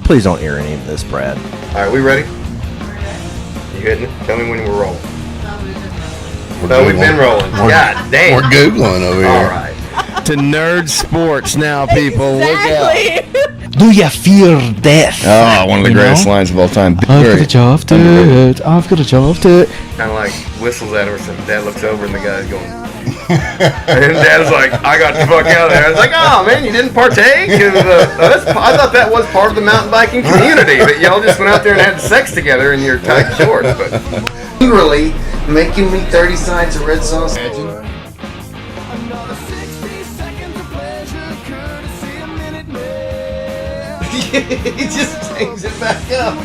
Please don't air any of this, Brad. All right, we ready? You hitting it? Tell me when we're rolling. No, we've been rolling. God damn. We're Googling over here. All right. To nerd sports now, people. Exactly. Look out. Do you fear death? Oh, one of the greatest lines of all time. I've got a job to it. I've got a job to it. Kind of like whistles at her, so Dad looks over and the guy's going. And Dad's like, I got the fuck out of there. I was like, oh man, you didn't partake? I thought that was part of the mountain biking community, that y'all just went out there and had sex together in your tight shorts. But Literally making me 30 sides of red sauce. He just hangs it back up.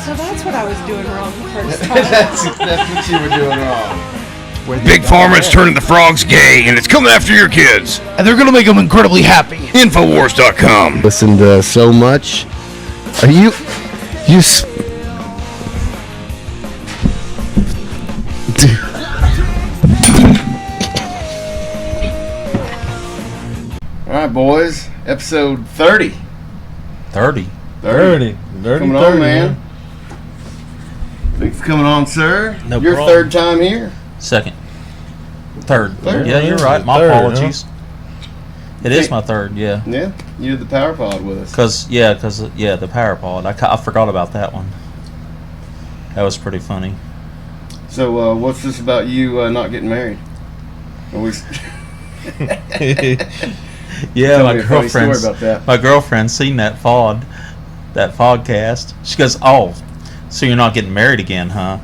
So that's what I was doing wrong the first time. that's what you were doing wrong. Big Pharma's turning the frogs gay, and it's coming after your kids. And they're going to make them incredibly happy. Infowars.com. Listened to so much. Are you... all right, boys. Episode 30. 30. Coming on, man. Thanks for coming on, sir. No Your problem. third time here. Second. Third. Third. Yeah, you're right. My Third, apologies. It is my third, yeah. Yeah, you did the Power Pod with us. Because the Power Pod. I forgot about that one. That was pretty funny. So, what's this about you not getting married? Are we... Yeah, Tell me a funny story about that. my girlfriend seen that podcast. She goes, "Oh, so you're not getting married again, huh?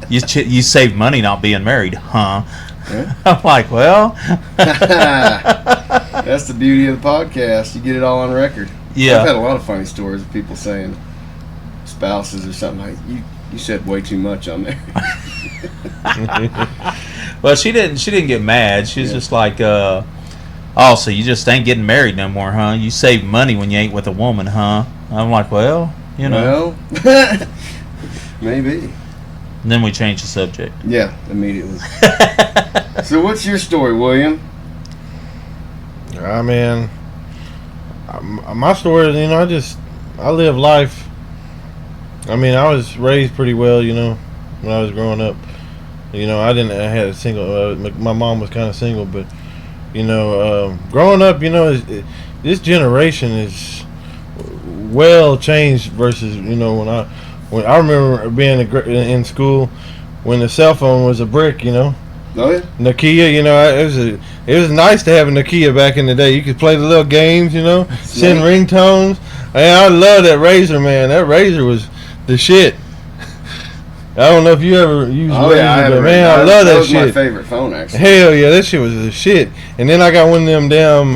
You saved money not being married, huh?" Yeah. I'm like, well, That's the beauty of the podcast. You get it all on record. Yeah. I've had a lot of funny stories of people saying spouses or something like, you said way too much on there. well, she didn't get mad. She was just like, "Oh, so you just ain't getting married no more, huh? You save money when you ain't with a woman, huh?" I'm like, well, you know. Well, maybe. And then we changed the subject. Yeah, immediately. So what's your story, William? I mean, my story is, I live life. I mean, I was raised pretty well, when I was growing up. I had a single, my mom was kind of single, but, growing up, this generation is well changed versus, when I remember being in school when the cell phone was a brick, Oh, yeah? Nokia, it was nice to have a Nokia back in the day. You could play the little games, send ringtones. Man, I love that Razor, man. That Razor was the shit. I don't know if you ever used Razor, but man, I love that shit. That was my favorite phone, actually. Hell yeah, that shit was the shit. And then I got one of them damn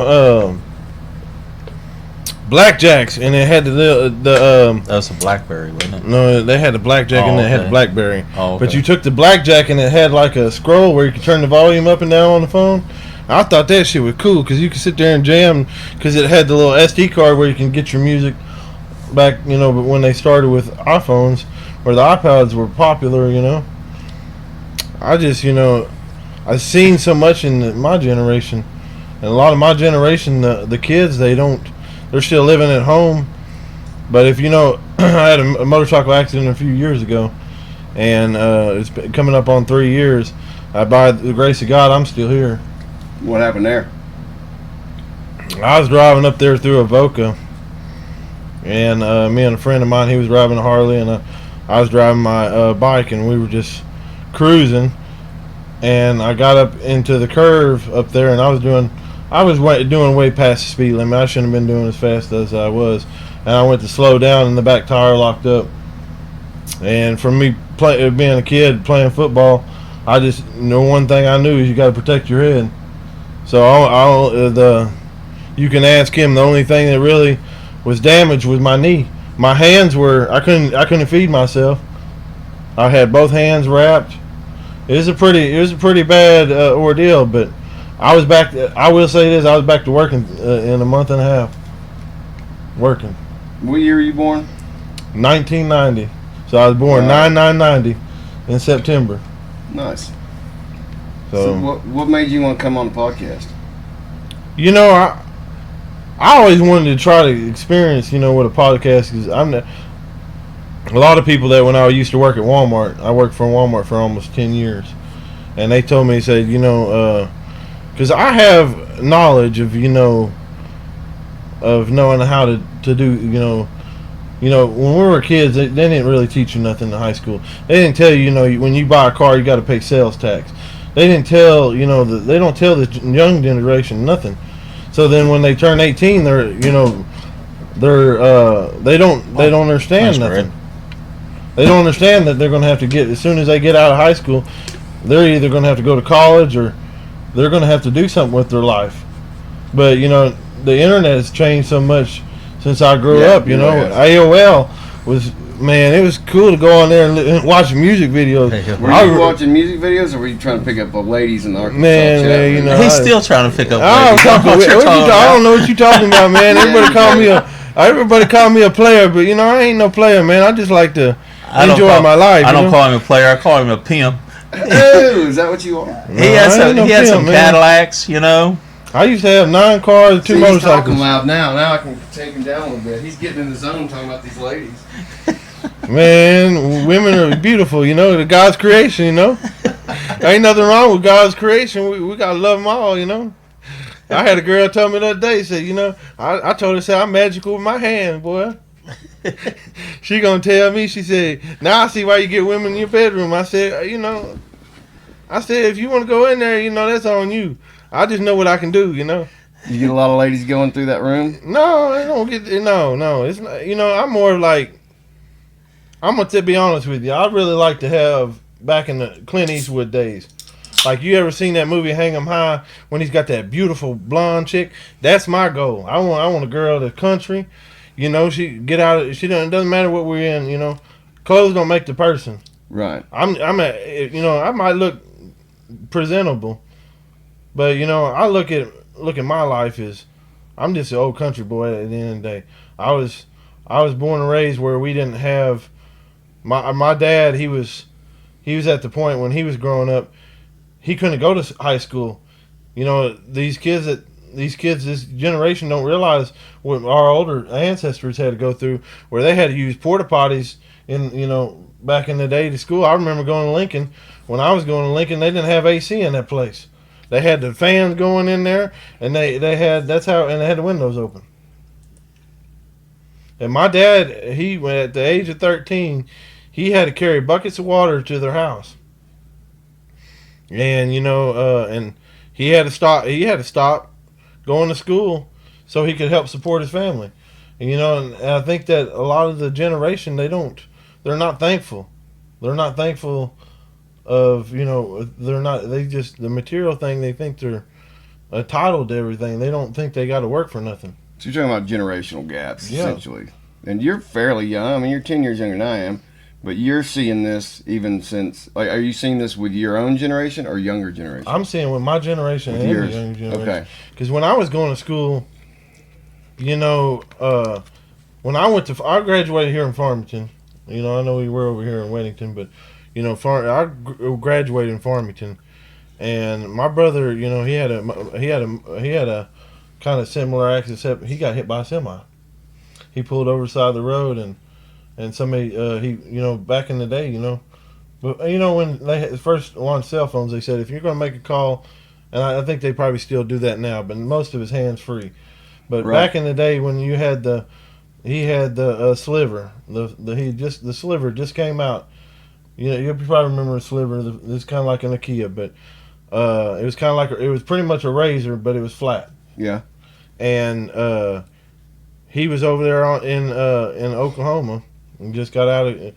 Blackjacks, and it had That was a BlackBerry, wasn't it? No, they had the Blackjack and it had the Blackberry. Oh, okay. But you took the Blackjack and it had like a scroll where you could turn the volume up and down on the phone. I thought that shit was cool because you could sit there and jam because it had the little SD card where you can get your music back, but when they started with iPhones where the iPods were popular, I just, I've seen so much in my generation, and a lot of my generation, the kids, they're still living at home. But if I had a motorcycle accident a few years ago, and it's been coming up on 3 years. By the grace of God, I'm still here. What happened there? I was driving up there through Avoca, and me and a friend of mine, he was driving a Harley, and I was driving my bike, and we were just cruising. And I got up into the curve up there, and I was doing way past the speed limit. I shouldn't have been doing as fast as I was. And I went to slow down, and the back tire locked up. And for me, being a kid playing football, I just one thing I knew is you got to protect your head. So you can ask him. The only thing that really was damaged was my knee. My hands I couldn't feed myself. I had both hands wrapped. It was a pretty bad ordeal, but I was back. I will say this: I was back to working in a month and a half. Working. What year were you born? 1990. So I was born 9/9/90 in September. Nice. So what made you want to come on the podcast? I always wanted to try to experience, what a podcast is. A lot of people that when I used to work at Walmart, I worked for Walmart for almost 10 years, and they told me, said, because I have knowledge of, of knowing how to do, when we were kids, they didn't really teach you nothing in high school. They didn't tell you, when you buy a car, you got to pay sales tax. They didn't tell, they don't tell the young generation nothing. So then when they turn 18, they don't understand nothing. They don't understand that they're going to have to get, as soon as they get out of high school, they're either going to have to go to college or they're going to have to do something with their life. But, the internet has changed so much since I grew up, AOL was, man, it was cool to go on there and watch music videos. Were you watching music videos, or were you trying to pick up old ladies in the Arkansas Man, he's still trying to pick up I don't know what you're talking about, man. Everybody call me a player, but I ain't no player, man. I just like to enjoy my life. I don't call him a player. I call him a pimp. Oh, is that what you are? He had some Cadillacs, I used to have 9 cars, 2 motorcycles. He's talking loud now. Now I can take him down a little bit. He's getting in the zone talking about these ladies. Man, women are beautiful, the God's creation, Ain't nothing wrong with God's creation. We gotta love them all, I had a girl tell me the other day, said, I told her, say, I'm magical with my hand, boy. She gonna tell me, she said, now I see why you get women in your bedroom. I said, if you want to go in there, that's on you. I just know what I can do, You get a lot of ladies going through that room? No, I don't get, no. It's not, I'm more like, I'm going to be honest with you. I really like to have, back in the Clint Eastwood days, like you ever seen that movie Hang 'em High when he's got that beautiful blonde chick? That's my goal. I want a girl that's country. She get out. It doesn't matter what we're in. Clothes don't make the person. Right. I might look presentable, but I look at my life as I'm just an old country boy at the end of the day. I was born and raised where we didn't have my dad. He was at the point when he was growing up, he couldn't go to high school. These kids, this generation don't realize what our older ancestors had to go through, where they had to use porta potties back in the day to school. I remember going to Lincoln. When I was going to Lincoln, they didn't have AC in that place. They had the fans going in there, and they had the windows open. And my dad, he went at the age of 13, he had to carry buckets of water to their house. And and he had to stop going to school so he could help support his family. And I think that a lot of the generation, they're not thankful. They're not thankful of, the material thing, they think they're entitled to everything. They don't think they got to work for nothing. So you're talking about generational gaps, essentially. And you're fairly young. I mean, you're 10 years younger than I am, but you're seeing this even since, are you seeing this with your own generation or younger generation? I'm seeing with my generation and the younger generation. Okay. Because when I was going to school, when I graduated here in Farmington. I know we were over here in Weddington, but I graduated in Farmington, and my brother, he had a kind of similar accident, except he got hit by a semi. He pulled over the side of the road, and somebody, back in the day, but when they first launched cell phones, they said if you're going to make a call, and I think they probably still do that now, but most of it's hands free. But back in the day when he had the sliver, the sliver just came out. You probably remember a sliver. It's kind of like an Kia, but it was kind of like it was pretty much a razor, but it was flat. Yeah. And he was over there in Oklahoma and just got out of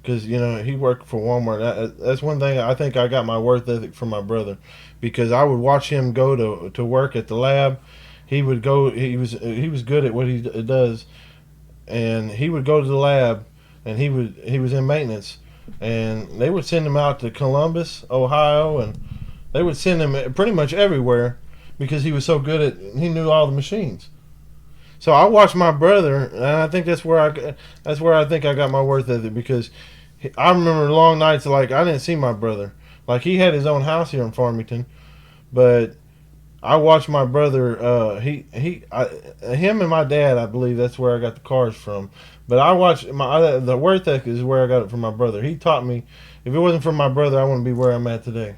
because he worked for Walmart. That's one thing I think I got my work ethic from my brother, because I would watch him go to work at the lab. He would go. He was good at what he does, and he would go to the lab, and he was in maintenance. And they would send him out to Columbus, Ohio, and they would send him pretty much everywhere because he was so good he knew all the machines. So I watched my brother, and I think that's where I think I got my worth ethic, because I remember long nights like I didn't see my brother. Like he had his own house here in Farmington, but I watched my brother. Him and my dad. I believe that's where I got the cars from. But I watched the work ethic is where I got it from my brother. He taught me. If it wasn't for my brother, I wouldn't be where I'm at today.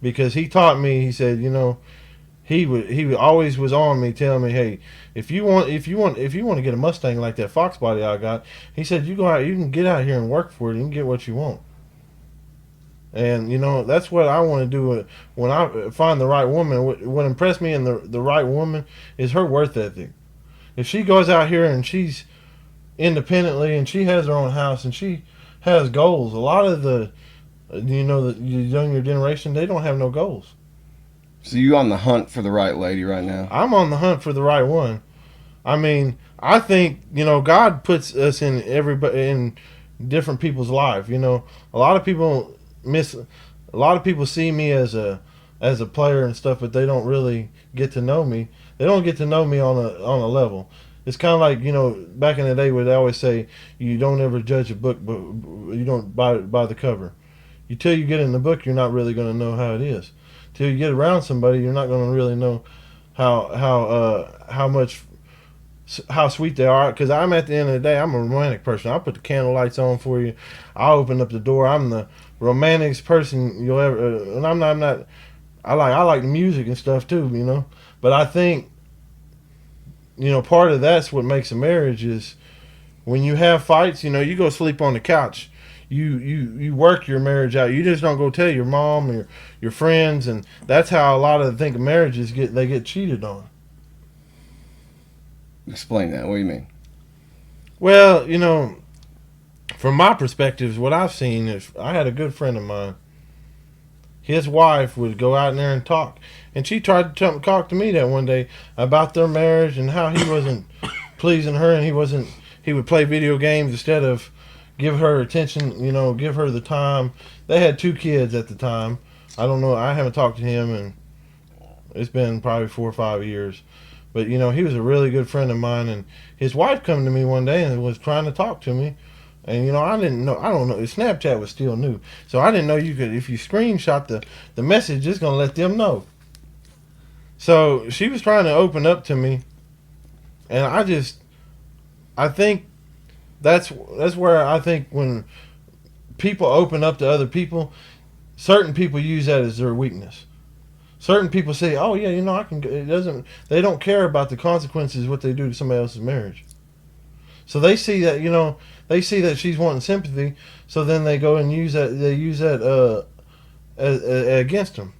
Because he taught me. He said, he always was on me, telling me, hey, if you want to get a Mustang like that Fox body I got, he said, you go out, you can get out here and work for it, and you can get what you want. And that's what I want to do when I find the right woman. What impressed me in the right woman is her work ethic. If she goes out here and she's independently and she has her own house and she has goals, a lot of the younger generation, they don't have no goals. So you on the hunt for the right lady right now? I'm on the hunt for the right one. I mean, I think God puts us in different people's life. A lot of people see me as a player and stuff, but they don't really get to know me. They don't get to know me on a level. It's kind of like back in the day where they always say you don't ever judge a book, but you don't by the cover. Until you get in the book, you're not really going to know how it is. Till you get around somebody, you're not going to really know how sweet they are. Because I'm at the end of the day, I'm a romantic person. I'll put the candle lights on for you. I'll open up the door. I'm the romanticest person you'll ever. And I'm not. I like the music and stuff too, But I think, part of that's what makes a marriage is when you have fights. You go sleep on the couch. You work your marriage out. You just don't go tell your mom or your friends, and that's how a lot of marriages get cheated on. Explain that. What do you mean? Well, from my perspective, what I've seen is I had a good friend of mine. His wife would go out in there and talk, and she tried to talk to me that one day about their marriage and how he wasn't pleasing her, and he would play video games instead of give her attention, give her the time. They had 2 kids at the time. I don't know. I haven't talked to him, and it's been probably 4 or 5 years. But, he was a really good friend of mine, and his wife come to me one day and was trying to talk to me. And, I didn't know. I don't know. Snapchat was still new. So I didn't know you could, if you screenshot the message, it's going to let them know. So she was trying to open up to me, and I think that's where I think when people open up to other people, certain people use that as their weakness. Certain people say, "Oh yeah, I can." They don't care about the consequences of what they do to somebody else's marriage. So they see that they see that she's wanting sympathy, so then they go and use that. They use that against them,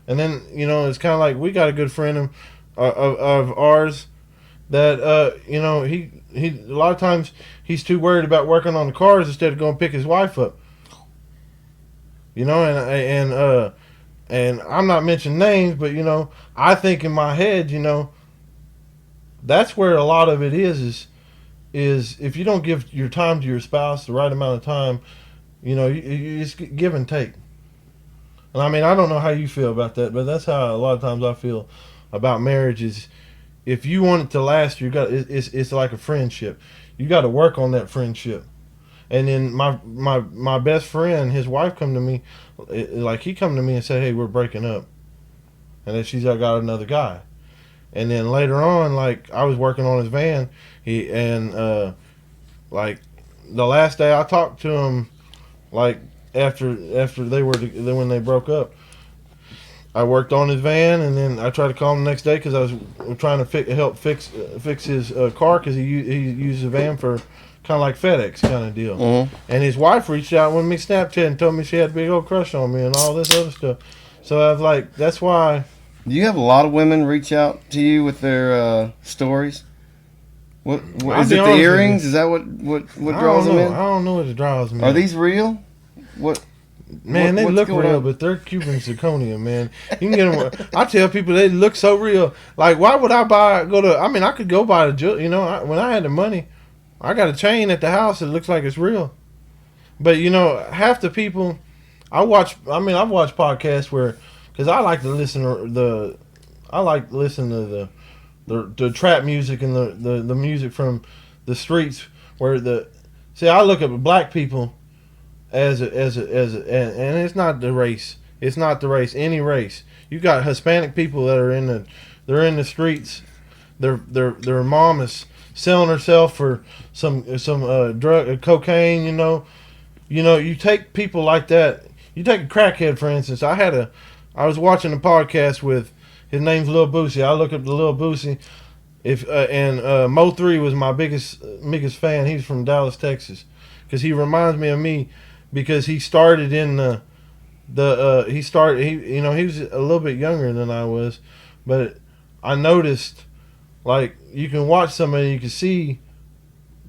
and then it's kind of like we got a good friend of ours that he a lot of times he's too worried about working on the cars instead of going to pick his wife up. And I'm not mentioning names, but I think in my head, that's where a lot of it is if you don't give your time to your spouse the right amount of time, it's give and take. And I mean, I don't know how you feel about that, but that's how a lot of times I feel about marriage is. If you want it to last, it's like a friendship. You got to work on that friendship. And then my best friend, his wife come to me, he come to me and said, "Hey, we're breaking up," and then she's got another guy. And then later on, I was working on his van, the last day I talked to him, after when they broke up. I worked on his van, and then I tried to call him the next day because I was trying to help fix his car because he used the van for kind of like FedEx kind of deal. Mm-hmm. And his wife reached out with me Snapchat and told me she had a big old crush on me and all this other stuff. So I was like, that's why. Do you have a lot of women reach out to you with their stories? What is it? The earrings? Is that what draws them in? I don't know what draws me. Are these real? What? Man, they look real, but they're Cuban zirconia, man. You can get them. I tell people they look so real. Like, why would I I could go buy when I had the money, I got a chain at the house that looks like it's real. But, half the people, I've watched podcasts where, because I like to listen to the trap music and the music from the streets where I look at black people and it's not the race. It's not the race. Any race. You got Hispanic people that are they're in the streets. Their mom is selling herself for some drug cocaine. You take people like that. You take a crackhead, for instance. I was watching a podcast with, his name's Lil Boosie. I look up to Lil Boosie. Mo 3 was my biggest fan. He's from Dallas, Texas, because he reminds me of me, because he started in he was a little bit younger than I was, but I noticed, like, you can watch somebody, you can see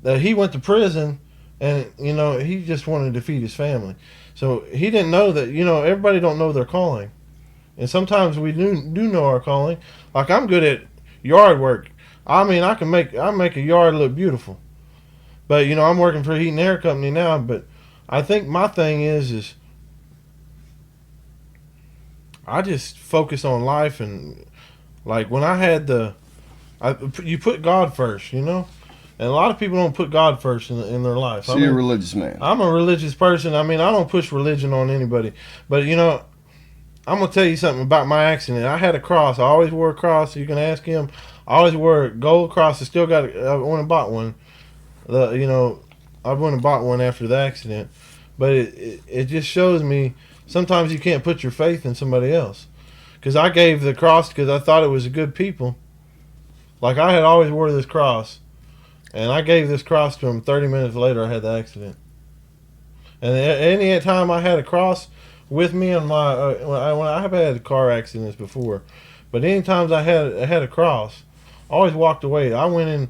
that he went to prison, and he just wanted to feed his family. So he didn't know that, everybody don't know their calling. And sometimes we do know our calling. Like, I'm good at yard work. I mean, I make a yard look beautiful. But, I'm working for a heat and air company now, but I think my thing is I just focus on life, and like when I had you put God first, and a lot of people don't put God first in their life. So you're a religious man. I'm a religious person. I mean, I don't push religion on anybody, but I'm gonna tell you something about my accident. I had a cross. I always wore a cross. You can ask him. I always wore a gold cross. I still got it. I went and bought one. I went and bought one after the accident, but it just shows me sometimes you can't put your faith in somebody else. Because I gave the cross because I thought it was a good people. Like, I had always wore this cross, and I gave this cross to him. 30 minutes later, I had the accident. And any time I had a cross with me on my when I have had car accidents before, but any times I had a cross, I always walked away. I went in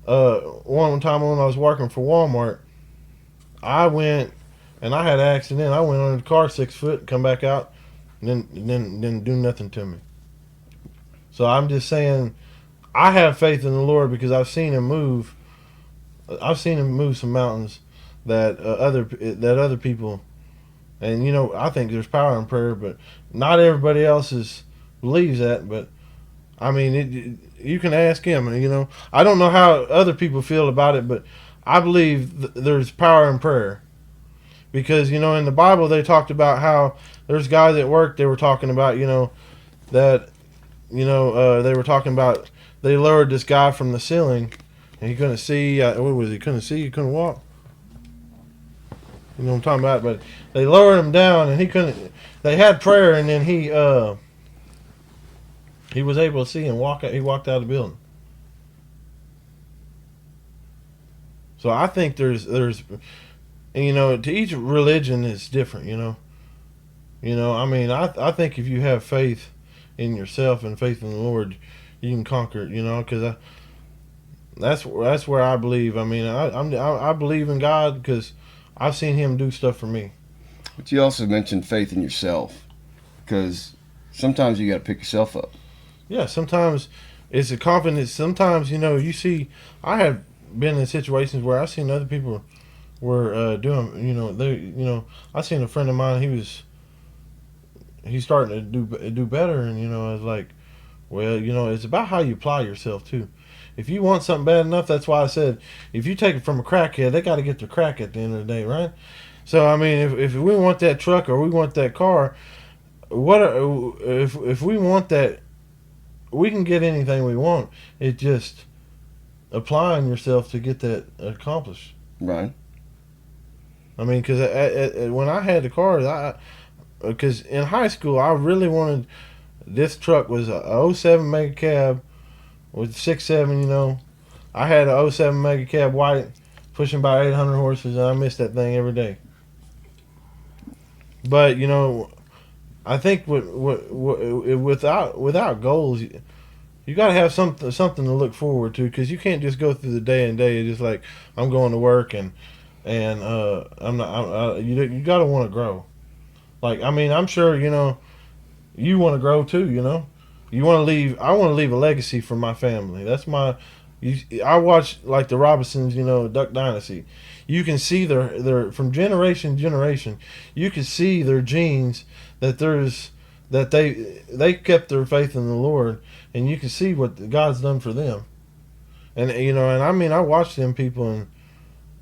one time when I was working for Walmart. I went and I had an accident. I went under the car 6 foot, come back out, and then didn't do nothing to me. So I'm just saying, I have faith in the Lord because I've seen Him move. I've seen Him move some mountains that other people. And I think there's power in prayer, but not everybody else believes that. But I mean, you can ask him. I don't know how other people feel about it, but I believe there's power in prayer, because in the Bible they talked about how there's guys at work. They were talking about they were talking about they lowered this guy from the ceiling, and he couldn't see. What was he? Couldn't see. He couldn't walk. You know what I'm talking about? But they lowered him down, and he couldn't. They had prayer, and then he was able to see and walk. He walked out of the building. So I think there's to each religion is different. I mean, I think if you have faith in yourself and faith in the Lord, you can conquer it. Because that's where I believe. I mean, I believe in God because I've seen Him do stuff for me. But you also mentioned faith in yourself, because sometimes you got to pick yourself up. Yeah, sometimes it's a confidence. Sometimes you see. I have been in situations where I've seen other people were doing. I seen a friend of mine. He's starting to do better, and I was like, well, it's about how you apply yourself too. If you want something bad enough, that's why I said, if you take it from a crackhead, they got to get their crack at the end of the day, right? So, I mean, if we want that truck or we want that car, if we want that, we can get anything we want. It's just applying yourself to get that accomplished. Right. I mean, because when I had the car, because in high school, I really wanted, this truck was a 07 Mega Cab with 6.7, I had a 07 Mega Cab white, pushing about 800 horses, and I missed that thing every day. But I think without goals, you got to have something to look forward to, because you can't just go through the day and day just like, I'm going to work and I'm not. You got to want to grow. Like, I mean, I'm sure you want to grow too. You want to leave. I want to leave a legacy for my family. That's my. I watch like the Robinsons, Duck Dynasty. You can see their from generation to generation. You can see their genes that they kept their faith in the Lord, and you can see what God's done for them. And and I mean, I watch them people, and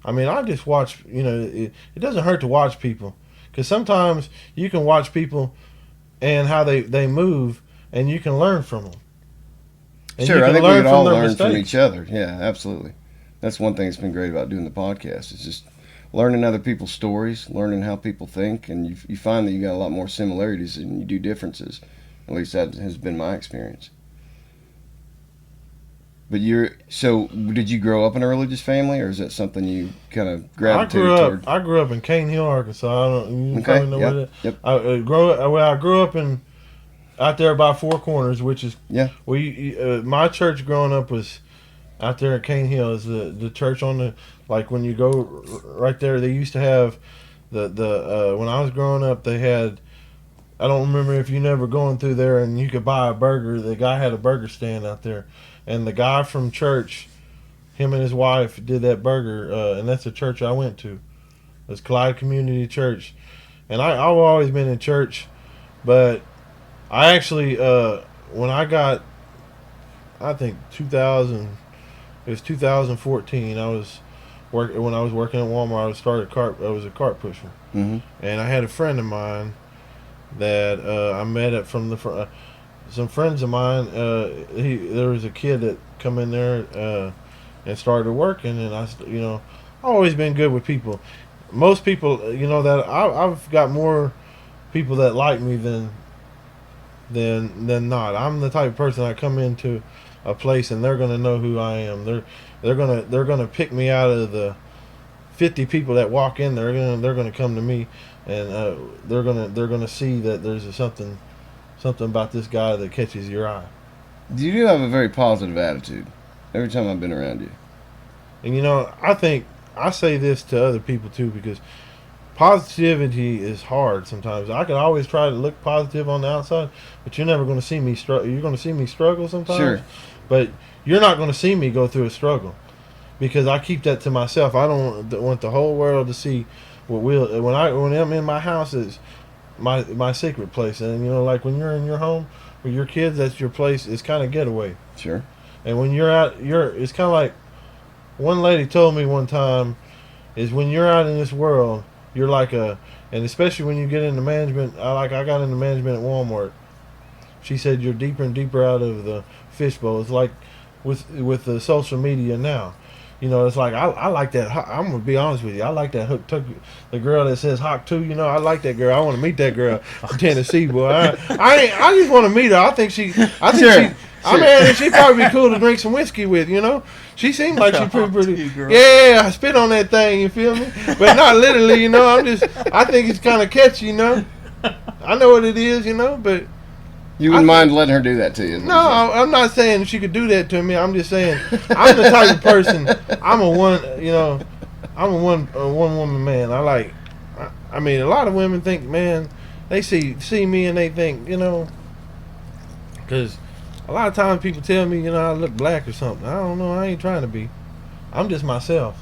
I mean, I just watch. It doesn't hurt to watch people, Because sometimes you can watch people and how they move, and you can learn from them. And Sure, you I can think we learn could all from their learn from mistakes. each other. Yeah, absolutely. That's one thing that's been great about doing the podcast. It's just learning other people's stories, learning how people think, and you find that you got a lot more similarities than you do differences. At least that has been my experience. But did you grow up in a religious family, or is that something you kind of gravitated toward? I grew up in Cane Hill, Arkansas. I don't. You Okay, probably know yep, where that. yep. I grew up in out there by Four Corners, which is Yeah. my church growing up was out there at Cane Hill. Is the church on the, like when you go right there? They used to have the when I was growing up, they had. I don't remember if you never going through there and you could buy a burger. The guy had a burger stand out there, and the guy from church, him and his wife did that burger, and that's the church I went to. It was Clyde Community Church, and I've always been in church, but I actually when I got, I think 2000, it was 2014. I was when I was working at Walmart. I was a cart pusher, Mm-hmm. and I had a friend of mine that I met it from some friends of mine. There was a kid that come in there and started working, and I've always been good with people. Most people, that I've got more people that like me than not. I'm the type of person I come into a place and they're gonna know who I am. They're gonna pick me out of the 50 people that walk in. They're gonna come to me, and they're gonna see that there's something about this guy that catches your eye. You do have a very positive attitude every time I've been around you. And I think I say this to other people too, because positivity is hard sometimes. I can always try to look positive on the outside, but you're never going to see me struggle. You're going to see me struggle sometimes, Sure. But you're not going to see me go through a struggle, because I keep that to myself. I don't want the whole world to see what when I'm in my house is my secret place. And like when you're in your home with your kids, that's your place. It's kind of getaway. Sure. And when you're out, it's kind of like one lady told me one time, is when you're out in this world, you're like and especially when you get into management. I got into management at Walmart. She said you're deeper and deeper out of the fishbowl. It's like with the social media now. It's like I like that. I'm gonna be honest with you. I like that the girl that says Hawk 2. I like that girl. I want to meet that girl from Tennessee, boy. I just want to meet her. I think she. She'd probably be cool to drink some whiskey with. She seemed like she's pretty. Yeah, I spit on that thing. You feel me? But not literally. I think it's kind of catchy. I know what it is. But. You wouldn't mind letting her do that to you? No, I'm not saying she could do that to me. I'm just saying I'm the type of person. I'm a one woman man. I mean, a lot of women think, man, they see me and they think, because a lot of times people tell me, I look black or something. I don't know. I ain't trying to be. I'm just myself.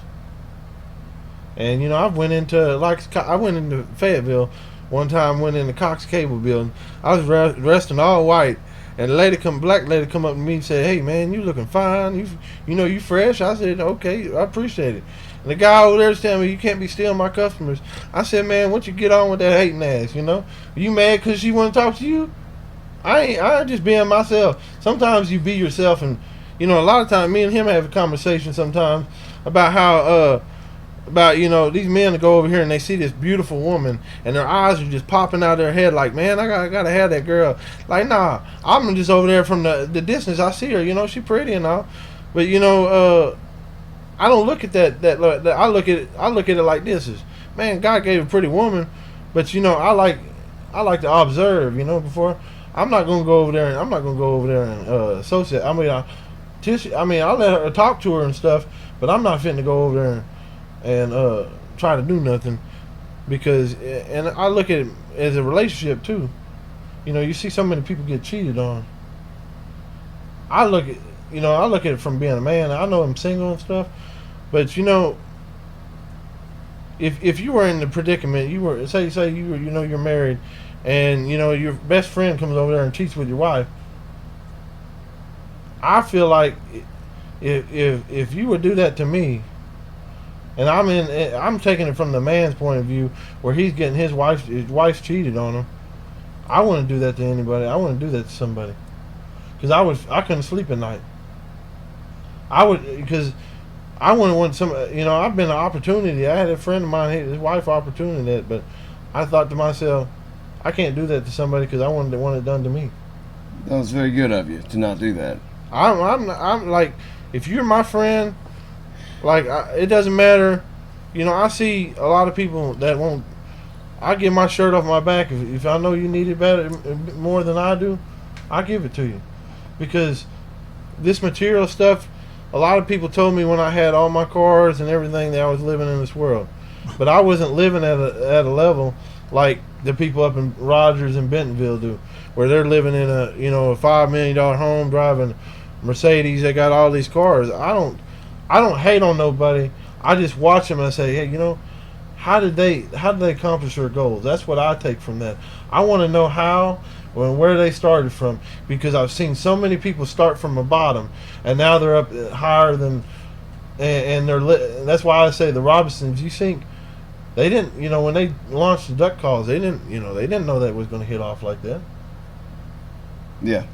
And I went into Fayetteville. One time, went in the Cox Cable building. I was dressed in all white, and black lady come up to me and said, "Hey man, you looking fine. You fresh." I said, "Okay, I appreciate it." And the guy over there was telling me, "You can't be stealing my customers." I said, "Man, once you get on with that hating ass, you mad because she want to talk to you? I just being myself. Sometimes you be yourself, and a lot of times me and him have a conversation sometimes about how these men that go over here and they see this beautiful woman and their eyes are just popping out of their head like, man, I gotta have that girl. Like, nah, I'm just over there from the distance. I see her, she pretty and all, but I don't look at that. I look at it like this is, man, God gave a pretty woman, but I like to observe, before. I'm not gonna go over there and associate. I mean, I'll let her talk to her and stuff, but I'm not fitting to go over there and try to do nothing, because and I look at it as a relationship too. You see so many people get cheated on. I look at it from being a man. I know I'm single and stuff, but if you were in the predicament, you were say you're married, and your best friend comes over there and cheats with your wife. I feel like if you would do that to me, And I'm taking it from the man's point of view, where he's getting his wife's cheated on him. I wouldn't do that to anybody. I wouldn't do that to somebody, because I couldn't sleep at night. Because I wouldn't want some. I've been an opportunity. I had a friend of mine, his wife, opportunity that, but I thought to myself, I can't do that to somebody because I wouldn't want it done to me. That was very good of you to not do that. I'm like, if you're my friend, like it doesn't matter. I see a lot of people that won't. I give my shirt off my back if I know you need it better more than I do. I give it to you, because this material stuff. A lot of people told me when I had all my cars and everything that I was living in this world, but I wasn't living at a level like the people up in Rogers and Bentonville do, where they're living in a $5 million home, driving Mercedes. They got all these cars. I don't hate on nobody. I just watch them and I say, hey, how did they accomplish their goals? That's what I take from that. I want to know how and where they started from, because I've seen so many people start from the bottom and now they're up higher than, and that's why I say the Robinsons. You think they didn't, when they launched the duck calls, they didn't know that it was going to hit off like that. Yeah,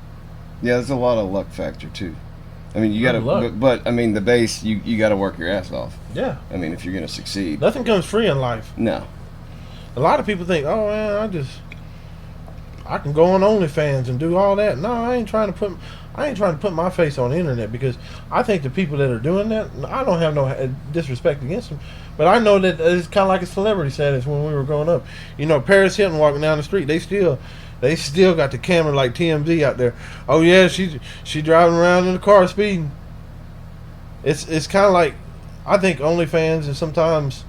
there's a lot of luck factor too. I mean, you got to, but I mean, the base, you got to work your ass off. Yeah. I mean, if you're going to succeed, nothing comes free in life. No. A lot of people think, oh man, I can go on OnlyFans and do all that. No, I ain't trying to put my face on the internet, because I think the people that are doing that, I don't have no disrespect against them, but I know that it's kind of like a celebrity status when we were growing up. Paris Hilton walking down the street, they still got the camera like TMZ out there. Oh yeah, she driving around in the car speeding. It's kind of like, I think OnlyFans and sometimes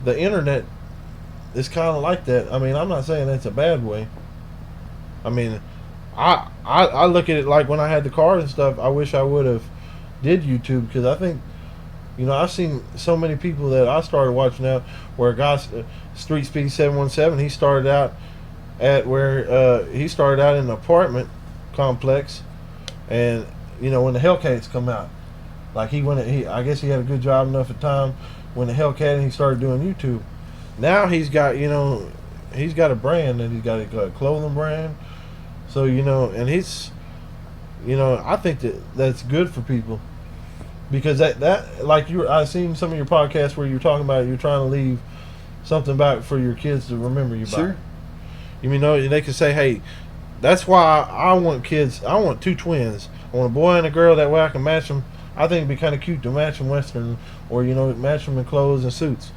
the internet is kind of like that. I mean, I'm not saying that's a bad way. I mean, I look at it like when I had the car and stuff, I wish I would have did YouTube, because I think, I've seen so many people that I started watching out where a guy, Street Speed 717, he started out in an apartment complex, and when the Hellcats come out, like I guess he had a good job enough at time when the Hellcat, and he started doing YouTube. Now he's got a brand, and he's got a clothing brand. So and he's, I think that's good for people, because that like I've seen some of your podcasts where you're talking about you're trying to leave something back for your kids to remember you by. Sure. They can say, hey, that's why I want kids. I want two twins. I want a boy and a girl. That way I can match them. I think it'd be kind of cute to match them Western, or match them in clothes and suits.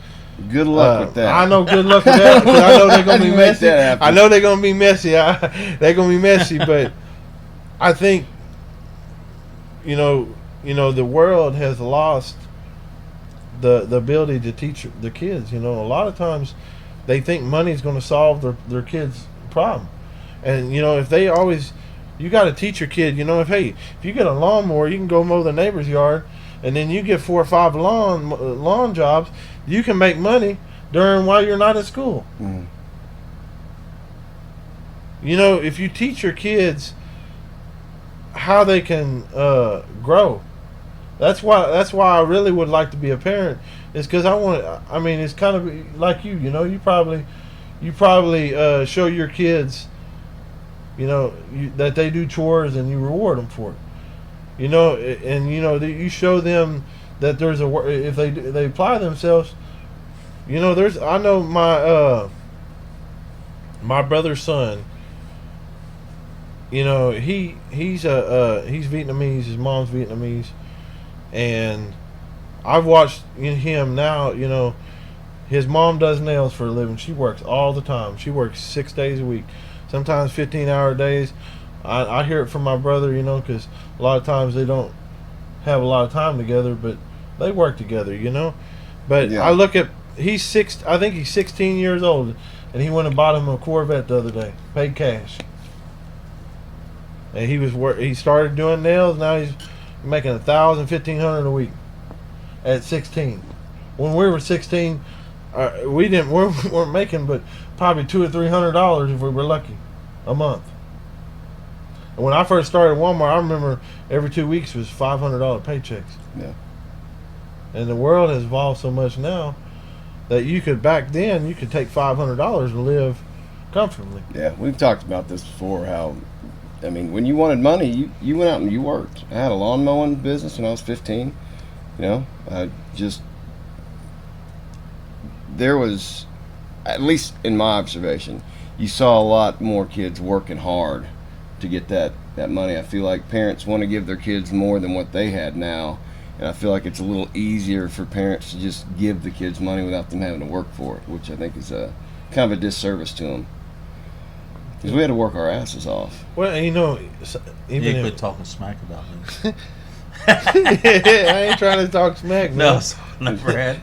Good luck with that. I know. Good luck with that, because I know they're gonna be messy. I know they're gonna be messy. They're gonna be messy, but I think the world has lost the ability to teach the kids. A lot of times they think money's going to solve their kids' problem, and if they always, you got to teach your kid. If you get a lawnmower, you can go mow the neighbor's yard, and then you get 4 or 5 lawn jobs. You can make money while you're not at school. Mm. If you teach your kids how they can grow, that's why I really would like to be a parent. Is because I mean, it's kind of like you probably show your kids, that they do chores and you reward them for it. And you show them that there's if they apply themselves. I know my brother's son. He's Vietnamese. His mom's Vietnamese, and I've watched him now. His mom does nails for a living. She works all the time. She works 6 days a week, sometimes 15-hour days. I hear it from my brother, because a lot of times they don't have a lot of time together, but they work together, But yeah. I look at I think he's 16 years old, and he went and bought him a Corvette the other day, paid cash. And he started doing nails. Now he's making $1,000, $1,500 a week at 16. When we were 16, we weren't making but probably $200 or $300 if we were lucky a month. And when I first started at Walmart, I remember every 2 weeks was $500 paychecks. Yeah. And the world has evolved so much now that you could back then you could take $500 and live comfortably. Yeah, we've talked about this before. How, I mean, when you wanted money, you went out and you worked. I had a lawn mowing business when I was 15. You know, there was, at least in my observation, you saw a lot more kids working hard to get that money. I feel like parents want to give their kids more than what they had now, and I feel like it's a little easier for parents to just give the kids money without them having to work for it, which I think is a kind of a disservice to them. Because we had to work our asses off. Well, you know, even You quit talking smack about me. I ain't trying to talk smack, man. No, never had.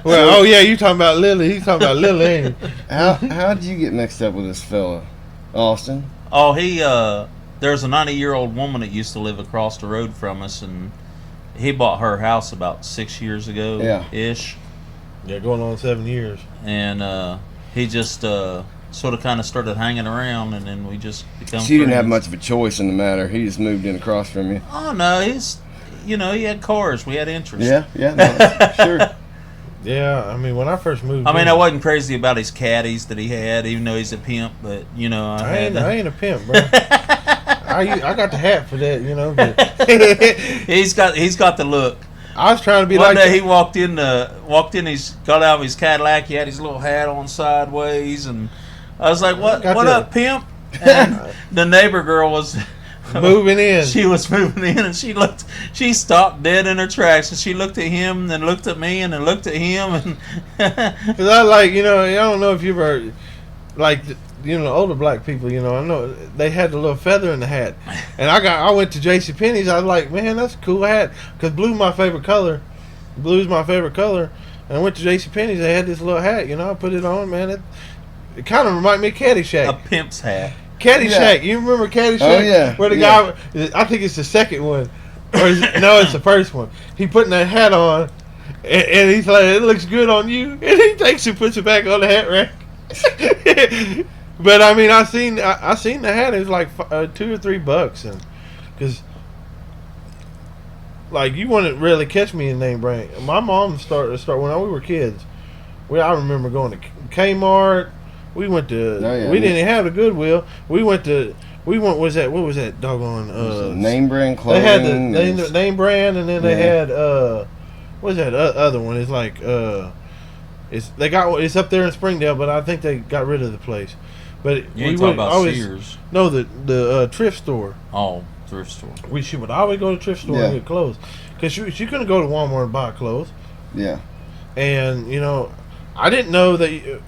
Well, oh yeah, you talking about Lily. He's talking about Lily, ain't he? How did you get mixed up with this fella, Austin? Oh, there's a 90-year-old woman that used to live across the road from us, and he bought her house about 6 years ago, ish. Yeah, going on 7 years. And he just sort of kind of started hanging around, and then we just become So you didn't have friends. much of a choice in the matter. He just moved in across from you. Oh no, he had cars. We had interest. Yeah, no, sure. Yeah, I mean, when I first moved I mean, in, I wasn't crazy about his caddies that he had, even though he's a pimp. But I ain't a pimp, bro. I got the hat for that, you know. But he's got the look. I was trying to be One like day he walked in. He's got out of his Cadillac. He had his little hat on sideways, and I was like, "What up, pimp?" And the neighbor girl was moving in. She was moving in, and she stopped dead in her tracks, and she looked at him, and then looked at me, and then looked at him, and Because I like, you know, I don't know if you've ever, like, you know, older black people, you know, I know they had the little feather in the hat, and I went to JCPenney's. I was like, man, that's a cool hat, because blue's my favorite color. Blue's my favorite color, and I went to JCPenney's. They had this little hat, you know. I put it on, man. It kind of reminded me of Caddyshack. a pimp's hat. Caddyshack, you remember Caddyshack? Oh, yeah. Where the guy, I think it's the second one, or no, it's the first one. He putting that hat on, and he's like, "It looks good on you," and he takes and puts it back on the hat rack. But I mean, I seen the hat. It was like $2 or $3, and because like you wouldn't really catch me in name brand. My mom started when we were kids. I remember going to Kmart. We went to. We didn't have the Goodwill. What was that doggone? Name brand clothing. They had the name brand, and then they had what's that other one? It's like it's up there in Springdale, but I think they got rid of the place. But You ain't talking about Sears. No, the thrift store. Oh, thrift store. She would always go to the thrift store and get clothes, because she couldn't go to Walmart and buy clothes. Yeah. And you know, I didn't know that.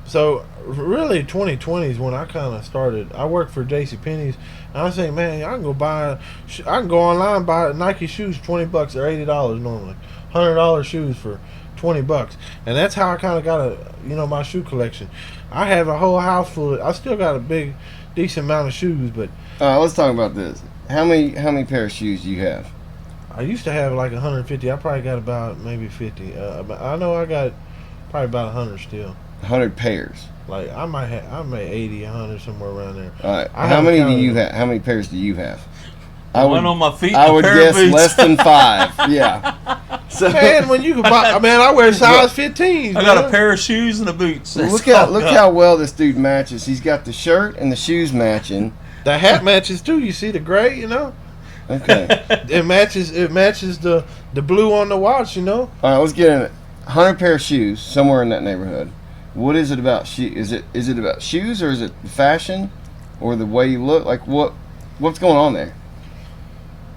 So really, 2020 is when I kind of started. I worked for JCPenney's, and I say, man, I can go online and buy Nike shoes $20 or $80 normally, $100 shoes for $20, and that's how I kind of got my shoe collection. I have a whole house full. I still got a decent amount of shoes, but Let's talk about this. How many pair of shoes do you have? I used to have like 150. I probably got about maybe 50. I know I got probably about 100 still. 100 pairs. Like I may 80, 100 somewhere around there. All right. How many do you have? How many pairs do you have? One on my feet. I and a would pair guess of boots. less than 5. Yeah. So Man, when you can buy, man, I wear size 15s. I got a pair of shoes and a boots. That's look all I got. how well this dude matches. He's got the shirt and the shoes matching. The hat matches too. You see the gray, you know. Okay. It matches the blue on the watch, you know. All right. Let's get in it. 100 pair of shoes somewhere in that neighborhood. What is it about Is it about shoes, or is it fashion, or the way you look? Like what's going on there?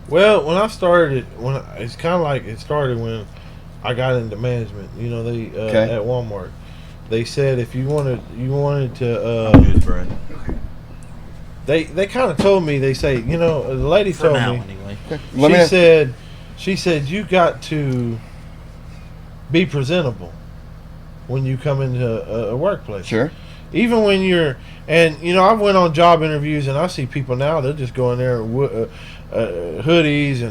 Well, when I started, it's kind of like it started when I got into management. You know, they at Walmart, they said if you wanted to. Good, Brad. They kind of told me. They say, you know, the lady For told now, me. anyway. She said you got to be presentable when you come into a workplace. Sure. Even when and you know, I went on job interviews and I see people now, they'll just go in there with hoodies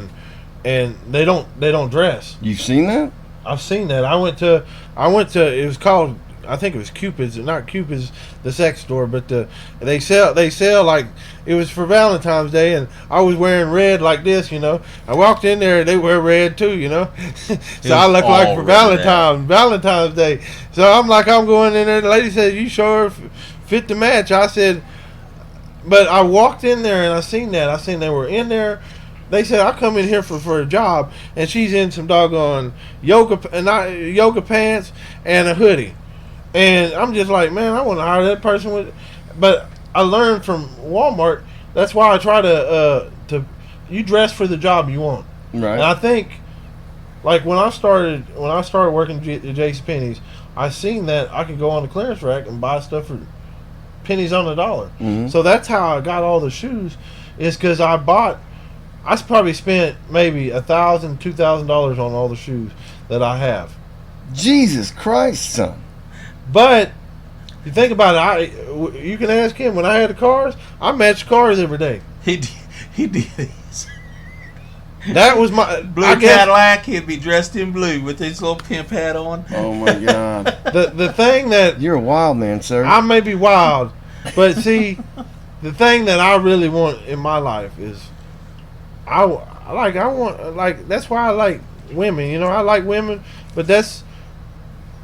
and they don't dress. You've seen that? I've seen that. I went to it was called I think it was Cupid's, not Cupid's, the sex store, but they sell like, it was for Valentine's Day, and I was wearing red like this, you know. I walked in there, they wear red too, you know. So I look like for Valentine's Day. So I'm going in there. The lady said, "You sure fit the match?" I said, but I walked in there and I seen they were in there. They said, "I come in here for a job," and she's in some doggone yoga pants and a hoodie. And I'm just like, man, I want to hire that person with. But I learned from Walmart. That's why I try to you dress for the job you want. Right. And I think, like when I started working at JCPenney's, I seen that I could go on the clearance rack and buy stuff for pennies on the dollar. Mm-hmm. So that's how I got all the shoes. Is because I probably spent maybe $1,000, $2,000 on all the shoes that I have. Jesus Christ, son. But you think about it, you can ask him. When I had the cars, I matched cars every day. He did his That was my blue Cadillac. He'd be dressed in blue with his little pimp hat on. Oh my God. The thing that You're a wild man, sir. I may be wild, but see, the thing that I really want in my life is that's why I like women. You know, I like women, but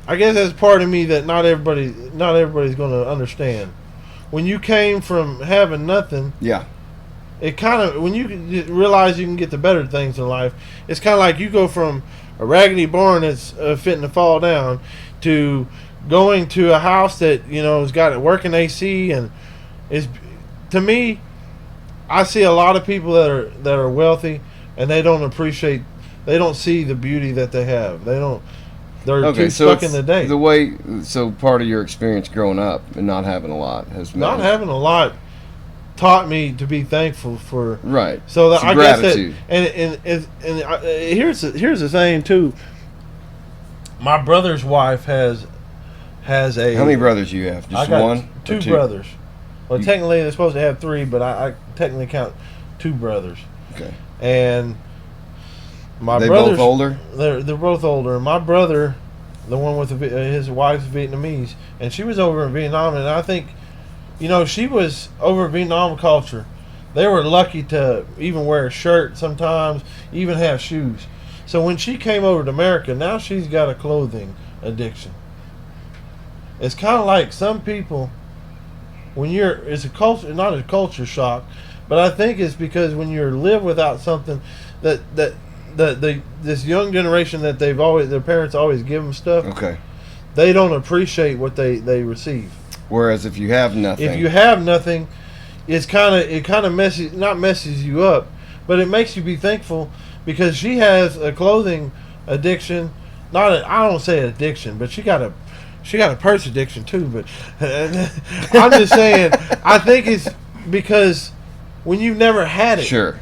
I guess that's part of me that not everybody's going to understand. When you came from having nothing, yeah. it kind of, when you realize you can get the better things in life, it's kind of like you go from a raggedy barn that's fitting to fall down to going to a house that, you know, has got working AC, and is, to me, I see a lot of people that are wealthy, and they don't see the beauty that they have. They're too stuck in the day. So part of your experience growing up and not having a lot has not having a lot taught me to be thankful for. Right. So that I gratitude. Guess that, and here's the thing too. My brother's wife has a. How many brothers do you have? Just I got one? Two brothers. Well, technically they're supposed to have three, but I technically count two brothers. Okay. And my they brothers, both older? They're both older. My brother, the one with his wife's Vietnamese, and she was over in Vietnam, and I think, you know, she was over Vietnam culture. They were lucky to even wear a shirt sometimes, even have shoes. So when she came over to America, now she's got a clothing addiction. It's kind of like some people, it's a culture, not a culture shock, but I think it's because when you live without something this young generation that their parents always give them stuff. Okay. They don't appreciate what they receive. Whereas if you have nothing. If you have nothing, it kind of messes you up, but it makes you be thankful because she has a clothing addiction. I don't say addiction, but she got a purse addiction too. But I'm just saying, I think it's because when you've never had it. Sure.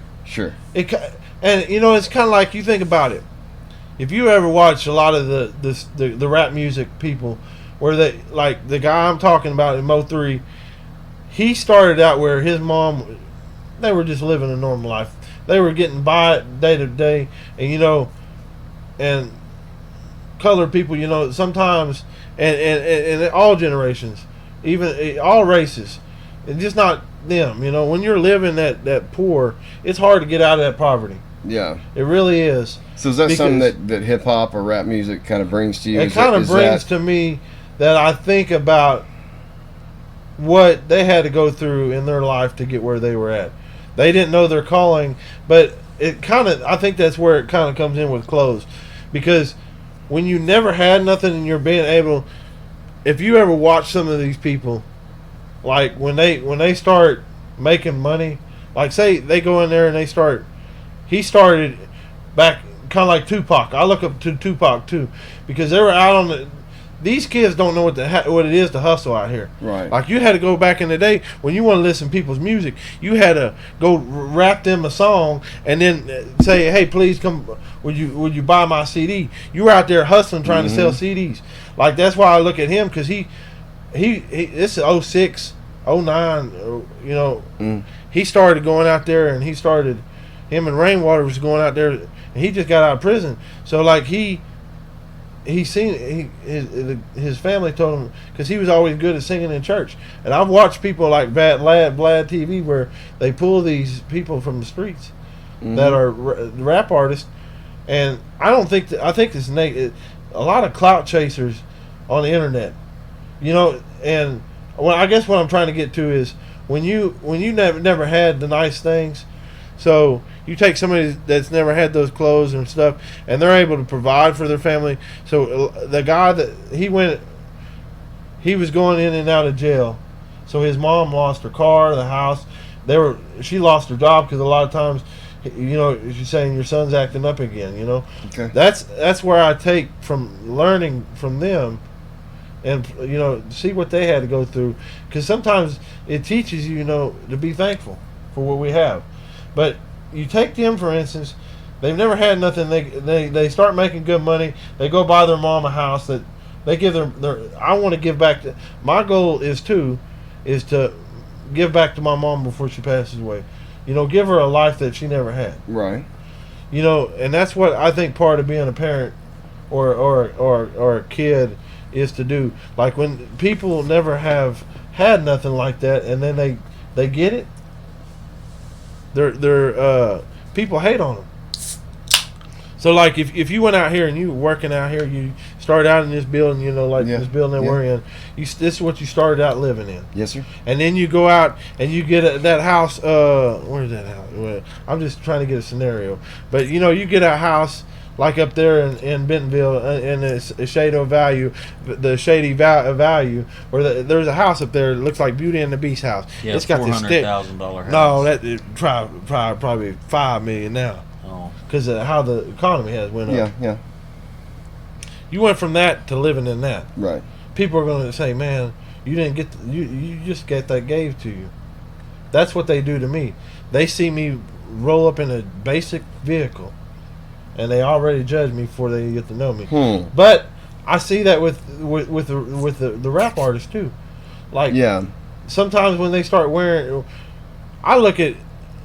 And you know, it's kind of like, you think about it. If you ever watch a lot of the rap music people, where they, like the guy I'm talking about in Mo3, he started out where his mom, they were just living a normal life. They were getting by day to day, and you know, and colored people, you know, sometimes, and all generations, even all races, and just not them. You know, when you're living that poor, it's hard to get out of that poverty. Yeah. It really is. So is that something that hip hop or rap music kind of brings to you? It kind of brings to me that I think about what they had to go through in their life to get where they were at. They didn't know their calling, but I think that's where it kind of comes in with clothes. Because when you never had nothing and you're being able, if you ever watch some of these people, like when they start making money, like say they go in there and he started back kind of like Tupac. I look up to Tupac too, because they were out on these kids don't know what it is to hustle out here. Right. Like you had to go back in the day when you want to listen to people's music, you had to go rap them a song and then say, "Hey, please come. Would you buy my CD?" You were out there hustling trying to sell CDs. Like that's why I look at him, because he this is 06, 09. You know, he started going out there, and him and Rainwater was going out there, and he just got out of prison. So like he his family told him, because he was always good at singing in church. And I've watched people like Vlad TV where they pull these people from the streets that are rap artists, and I think it's a lot of clout chasers on the internet, and I guess what I'm trying to get to is when you never had the nice things, so you take somebody that's never had those clothes and stuff, and they're able to provide for their family. So the guy that he was going in and out of jail, so his mom lost her car, the house. She lost her job because a lot of times, she's saying your son's acting up again. Okay. That's where I take from learning from them, and see what they had to go through, because sometimes it teaches you to be thankful for what we have. But you take them, for instance, they've never had nothing. They start making good money. They go buy their mom a house that they give their I want to give back to. My goal is to give back to my mom before she passes away. Give her a life that she never had. Right. And that's what I think part of being a parent or a kid is to do. Like when people never have had nothing like that, and then they get it. They're people hate on them. So like if you went out here and you were working out here, you started out in this building, this building that we're in. This is what you started out living in. Yes, sir. And then you go out and you get that house. Where's that house? Well, I'm just trying to get a scenario. But you get a house like up there in Bentonville, in the Shady Value, where there's a house up there that looks like Beauty and the Beast house. Yeah, it's got this stick. $400,000 house. No, probably $5 million now. Oh. Because of how the economy has went up. Yeah. You went from that to living in that. Right. People are going to say, "Man, you didn't get you just get that gave to you." That's what they do to me. They see me roll up in a basic vehicle, and they already judge me before they get to know me. But I see that with the rap artists too. Like, sometimes when they start wearing, I look at,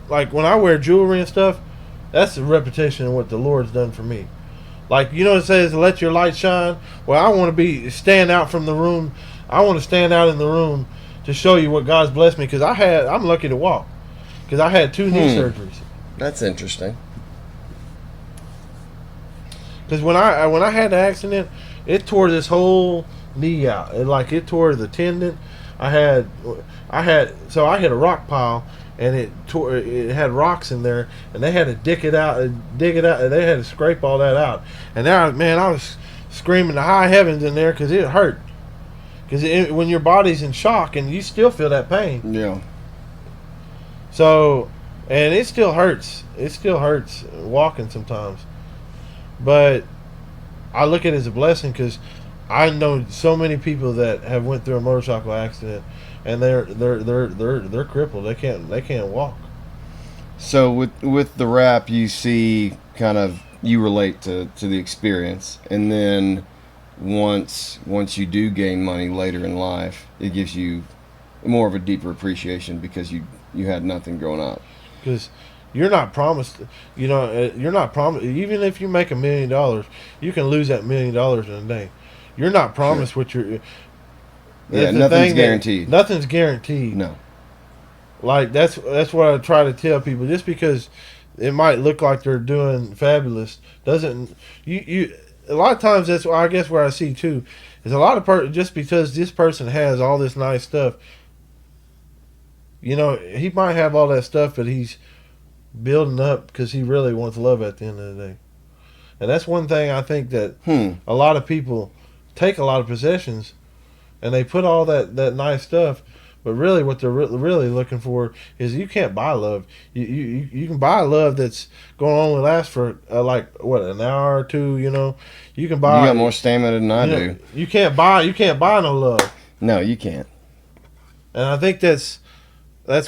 like, when I wear jewelry and stuff, that's a repetition of what the Lord's done for me. Like, it says, "Let your light shine." Well, I want to stand out from the room. I want to stand out in the room to show you what God's blessed me, because I'm lucky to walk, because I had 2 knee surgeries. That's interesting. Because when I had the accident, it tore this whole knee out. It tore the tendon. I hit a rock pile, and it had rocks in there, and they had to dig it out, and they had to scrape all that out. And now, man, I was screaming to high heavens in there because it hurt. Because when your body's in shock and you still feel that pain. Yeah. So, and it still hurts. It still hurts walking sometimes. But I look at it as a blessing, because I know so many people that have went through a motorcycle accident, and they're crippled. They can't walk. So with the rap, you see, kind of, you relate to the experience, and then once you do gain money later in life, it gives you more of a deeper appreciation because you had nothing growing up. Because you're not promised, you're not promised. Even if you make $1 million, you can lose that $1 million in a day. You're not promised what you're. Yeah, nothing's guaranteed. Nothing's guaranteed. No. Like that's what I try to tell people. Just because it might look like they're doing fabulous doesn't. You a lot of times that's I guess where I see too is a lot of just because this person has all this nice stuff. He might have all that stuff, but he's building up because he really wants love at the end of the day. And that's one thing I think that a lot of people take a lot of possessions and they put all that nice stuff, but really what they're really looking for is you can't buy love. You can buy love that's going to only last for an hour or two. You can buy. You got more stamina than I do. You can't buy no love. No, you can't. And I think that's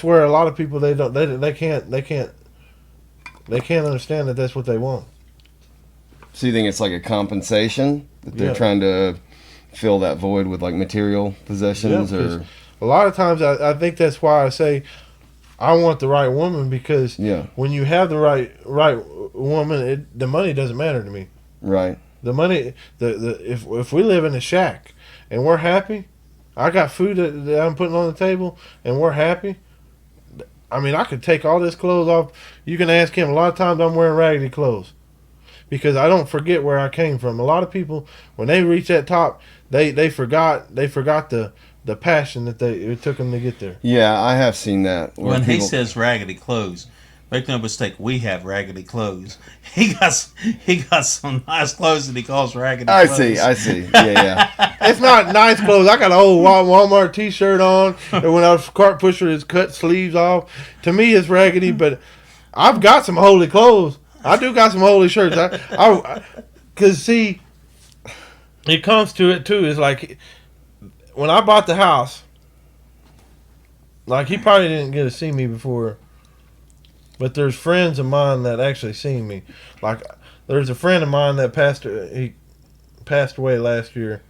where a lot of people they can't understand that that's what they want. So you think it's like a compensation that they're trying to fill that void with, like, material possessions? Or a lot of times I think that's why I say I want the right woman, because when you have the right woman, the money doesn't matter to me. Right. The money, if we live in a shack and we're happy, I got food that I'm putting on the table and we're happy. I mean, I could take all this clothes off. You can ask him. A lot of times I'm wearing raggedy clothes because I don't forget where I came from. A lot of people, when they reach that top, they forgot the passion that it took them to get there. Yeah, I have seen that. When he says raggedy clothes, make no mistake, we have raggedy clothes. He got some nice clothes that he calls raggedy I clothes. see. Yeah. It's not nice clothes. I got an old Walmart T-shirt on, and when I was cart pusher, it's cut sleeves off. To me, it's raggedy, but I've got some holy clothes. I do got some holy shirts. Because see, it comes to it too. It's like when I bought the house. Like he probably didn't get to see me before, but there's friends of mine that actually seen me. Like there's a friend of mine that he passed away last year.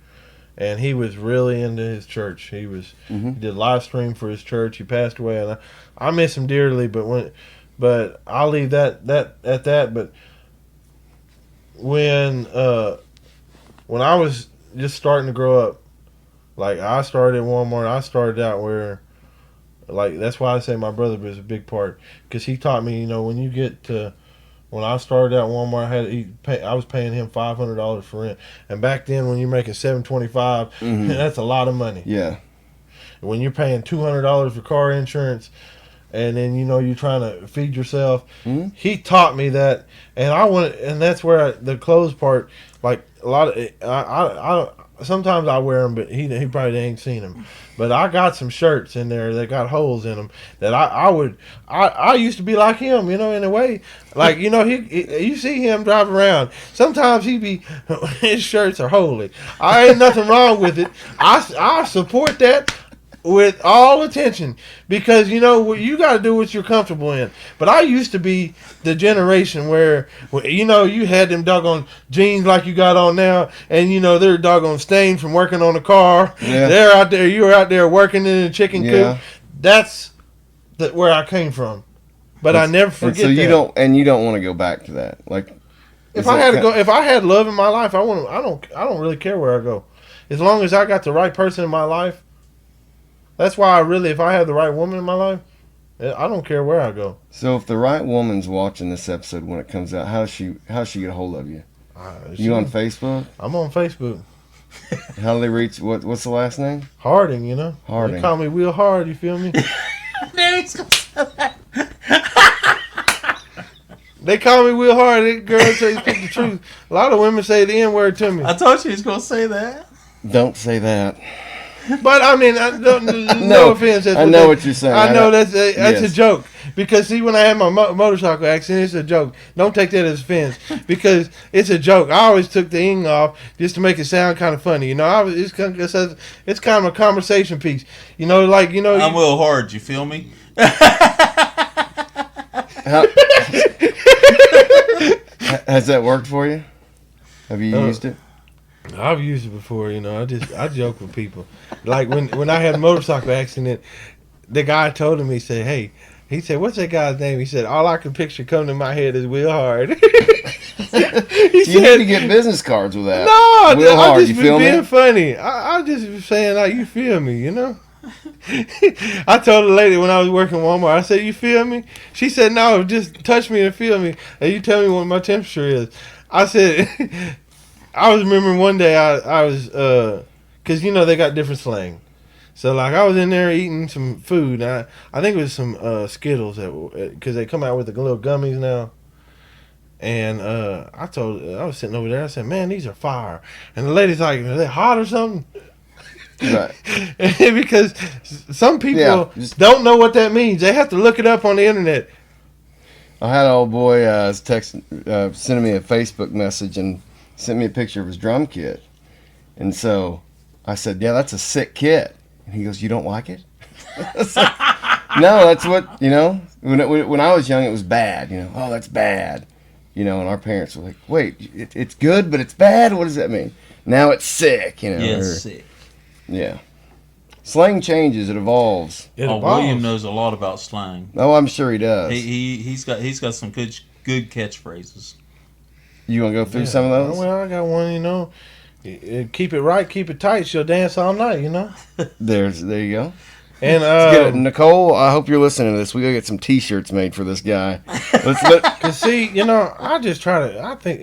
And he was really into his church. He did live stream for his church. He passed away, and I miss him dearly. But I'll leave that at that. But when I was just starting to grow up, like I started at Walmart. I started out where, like that's why I say my brother was a big part because he taught me. When you get to when I started out at Walmart, I was paying him $500 for rent, and back then, when you're making $725, that's a lot of money. Yeah. When you're paying $200 for car insurance, and then you're trying to feed yourself, he taught me that, and that's where the clothes part, like a lot of I sometimes I wear them, but he probably ain't seen them. But I got some shirts in there that got holes in them that I used to be like him, in a way. Like, you see him drive around. Sometimes his shirts are holy. I ain't nothing wrong with it. I support that with all attention because you got to do what you're comfortable in. But I used to be the generation where you had them doggone jeans like you got on now, and they're doggone stained from working on the car. Yeah. They're out there. You're out there working in a chicken coop. That's where I came from. But I never forget. So you that. you don't want to go back to that. Like if I had love in my life, I don't really care where I go, as long as I got the right person in my life. That's why if I have the right woman in my life, I don't care where I go. So if the right woman's watching this episode when it comes out, how's she get a hold of you? You on Facebook? I'm on Facebook. How do they reach? What's the last name? Harding, Harding. They call me Will Hard. You feel me? They call me Will Hard. Girls say speak the truth. A lot of women say the N word to me. I told you he's gonna say that. Don't say that. But I mean, no offense. I know what you're saying. I know that's a joke. Because see, when I had my motorcycle accident, it's a joke. Don't take that as offense because it's a joke. I always took the ing off just to make it sound kind of funny. It's kind of a conversation piece. I'm Will Hard. You feel me? Has that worked for you? Have you used it? I've used it before, I joke with people. Like when I had a motorcycle accident, the guy told him, he said, what's that guy's name? He said, all I can picture coming to my head is Will Hard. You need to get business cards with that. No, Will Hard, I just you feel being me? funny. I just saying like you feel me, I told the lady when I was working Walmart, I said, you feel me? She said, no, just touch me and feel me. And you tell me what my temperature is. I said, I was remembering one day I was, because, they got different slang. So, like, I was in there eating some food. I think it was some Skittles, because they come out with the little gummies now. And I was sitting over there. I said, man, these are fire. And the lady's like, are they hot or something? Right. Because some people don't know what that means. They have to look it up on the internet. I had an old boy sending me a Facebook message and sent me a picture of his drum kit. And so I said, yeah, that's a sick kit. And he goes, you don't like it? No, that's what, when I was young, it was bad. Oh, that's bad. And our parents were like, wait, it's good, but it's bad? What does that mean? Now it's sick, Yes, sick. Yeah. Slang changes, it evolves. William knows a lot about slang. Oh, I'm sure he does. He's got some good catchphrases. You want to go through some of those? Well, I got one. Keep it right, keep it tight. She'll dance all night. There you go. And Let's get it. Nicole, I hope you're listening to this. We gotta get some T-shirts made for this guy. Cause see, I just try to. I think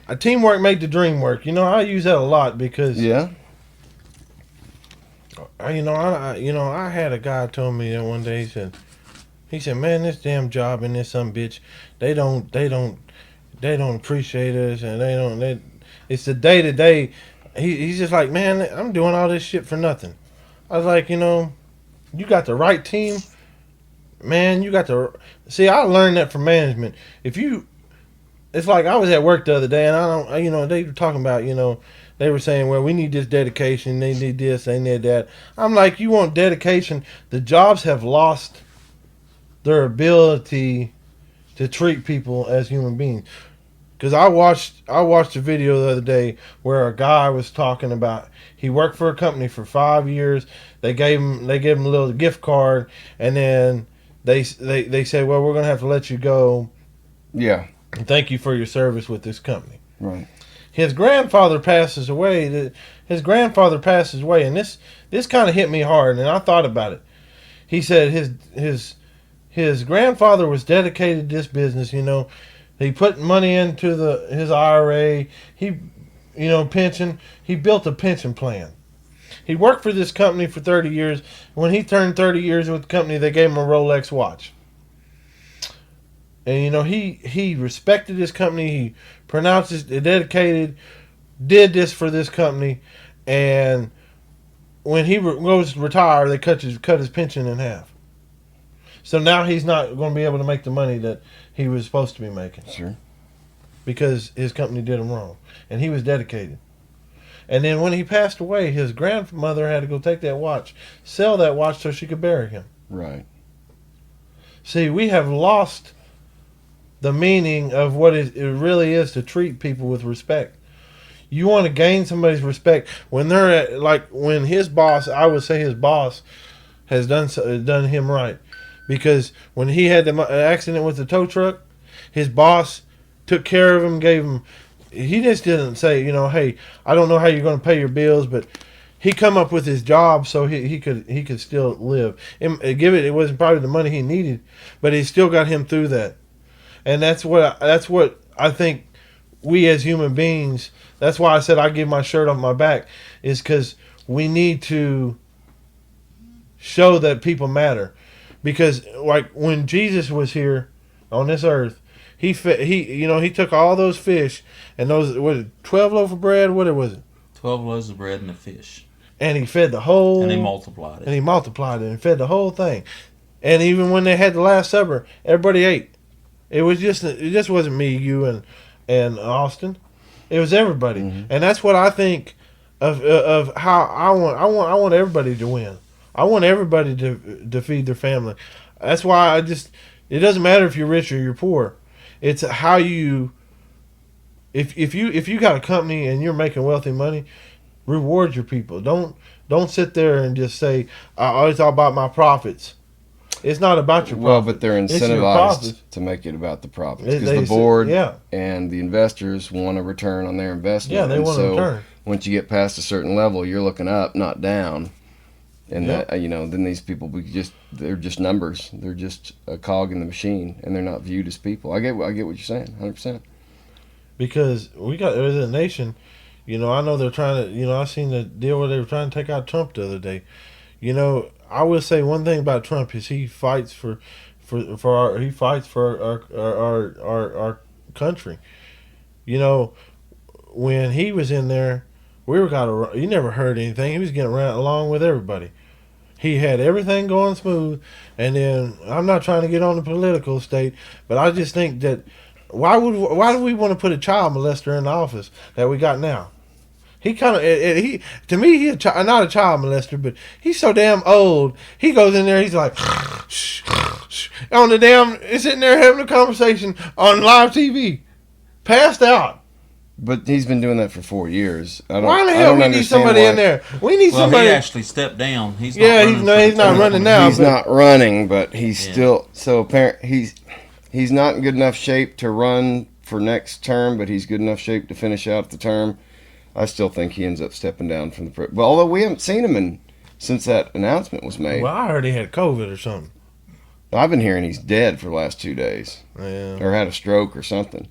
a teamwork made the dream work. I use that a lot because yeah. I had a guy told me that one day. He said, man, this damn job and this some bitch, they don't appreciate us, and it's the day to day. He's just like, man, I'm doing all this shit for nothing. I was like, you got the right team, man. See, I learned that from management. It's like I was at work the other day, and they were talking about, they were saying, well, we need this dedication, they need this, they need that. I'm like, you want dedication? The jobs have lost their ability to treat people as human beings. Because I watched a video the other day where a guy was talking about he worked for a company for 5 years. They gave him a little gift card, and then they said, well, we're gonna have to let you go. Yeah. And thank you for your service with this company. Right. His grandfather passes away. And this kind of hit me hard, and I thought about it. He said his grandfather was dedicated to this business. He put money into his IRA. He, pension. He built a pension plan. He worked for this company for 30 years. When he turned 30 years with the company, they gave him a Rolex watch. And he respected his company. He pronounced it dedicated. Did this for this company, and when he goes to retire, they cut his pension in half. So now he's not going to be able to make the money that he was supposed to be making. Sure. Because his company did him wrong. And he was dedicated. And then when he passed away, his grandmother had to go take that watch, sell that watch so she could bury him. Right. See, we have lost the meaning of what it really is to treat people with respect. You want to gain somebody's respect when they're when his boss, I would say his boss, has done him right. Because when he had the accident with the tow truck, his boss took care of him, gave him. He just didn't say, hey, I don't know how you're going to pay your bills, but he come up with his job so he could still live. It wasn't probably the money he needed, but he still got him through that. And that's what I think we as human beings. That's why I said I give my shirt off my back, is because we need to show that people matter. Because like when Jesus was here on this earth, he took all those fish and those 12 loaves of bread. What was it? 12 loaves of bread and a fish. And he fed the whole. And he multiplied it. And he multiplied it and fed the whole thing. And even when they had the Last Supper, everybody ate. It just wasn't me, you, and Austin. It was everybody. Mm-hmm. And that's what I think of how I want everybody to win. I want everybody to feed their family. That's why it doesn't matter if you're rich or you're poor. It's how you, if you got a company and you're making wealthy money, reward your people. Don't sit there and just say, oh, it's all about my profits. It's not about your profits. Well, but they're incentivized to make it about the profits. Because the board and the investors want a return on their investment. Yeah, they want a return. Once you get past a certain level, you're looking up, not down. And that, then these people, they're just numbers. They're just a cog in the machine, and they're not viewed as people. I get what you're saying, 100%. Because as a nation, I know they're trying to, I seen the deal where they were trying to take out Trump the other day. I will say one thing about Trump is he fights for our country. When he was in there, you never heard anything. He was getting around along with everybody. He had everything going smooth. And then I'm not trying to get on the political state, but I just think that why do we want to put a child molester in the office that we got now? He kind of to me he's not a child molester, but he's so damn old. He goes in there, he's like on the damn, sitting there having a conversation on live TV, passed out. But he's been doing that for 4 years. Why the hell we need somebody in there? We need somebody. He actually stepped down. He's not running now. He's not running, but he's still so apparent. He's not in good enough shape to run for next term, but he's good enough shape to finish out the term. I still think he ends up stepping down from the. But although we haven't seen him since that announcement was made. Well, I heard he had COVID or something. I've been hearing he's dead for the last 2 days. Yeah. Or had a stroke or something.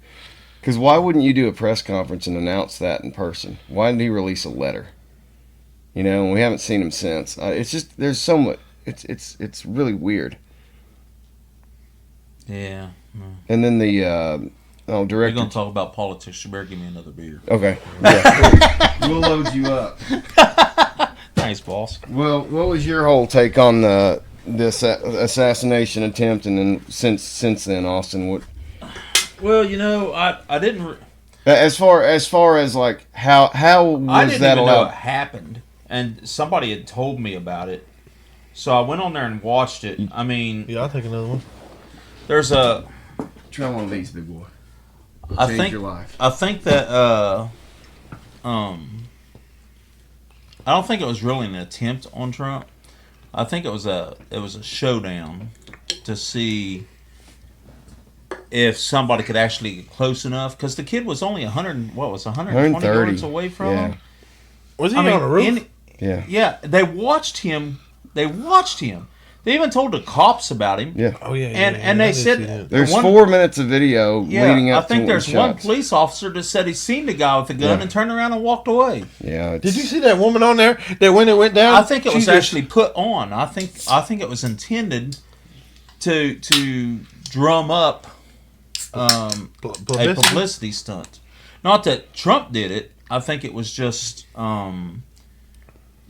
Because why wouldn't you do a press conference and announce that in person? Why did he release a letter? You know, and we haven't seen him since. It's just there's so much. It's really weird. Yeah. And then the We're director. gonna talk about politics. You better give me another beer. Okay. Yeah. We'll load you up. Thanks, boss. Well, what was your whole take on this assassination attempt, and then since then, Austin? What? Well, you know, I didn't. As far as like how was I didn't that even know allowed? it happened, and somebody had told me about it, so I went on there and watched it. I mean, Yeah, I'll take another one. there's a. Try one of these, big boy. I Change think your life. I think that I don't think it was really an attempt on Trump. I think it was a showdown to see if somebody could actually get close enough, because the kid was only 120 yards away from him. Was he on the roof? Yeah. They watched him. They even told the cops about him. Yeah. Oh yeah. And they said There's 4 minutes of video leading up to I think there's one shots. police officer that said he seen the guy with the gun and turned around and walked away. Yeah. Did you see that woman on there that when it went down? I think it was actually put on. I think it was intended to drum up a publicity stunt. Not that Trump did it. I think it was just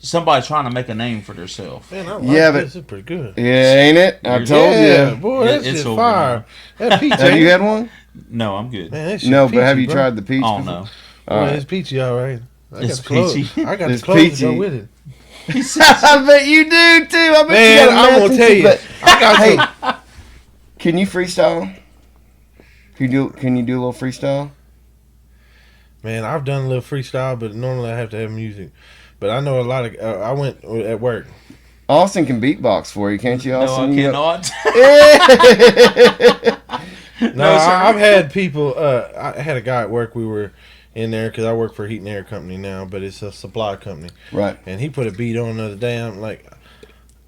somebody trying to make a name for themselves. Man, I like but this. It's pretty good. Yeah, ain't it? I told Yeah, you. boy, that's It's just over fire. That peach. Have you had one? No, I'm good. Man, that shit No, but have peachy, you bro. tried the peach? Oh before? no. All Well, right. it's peachy, all right. I got It's the clothes. peachy. I got It's the clothes to go peachy. with it. I bet you do too. I bet Man, you got a I'm gonna matching tell you. but- I got Hey, some. can you freestyle? Can you do a little freestyle? Man, I've done a little freestyle, but normally I have to have music. But I know a lot of. I went at work. Austin can beatbox for you, can't you, No, Austin? I You cannot. No, sir. I've had people. I had a guy at work. We were in there because I work for a heat and air company now, but it's a supply company. Right. And he put a beat on the other day. I'm like,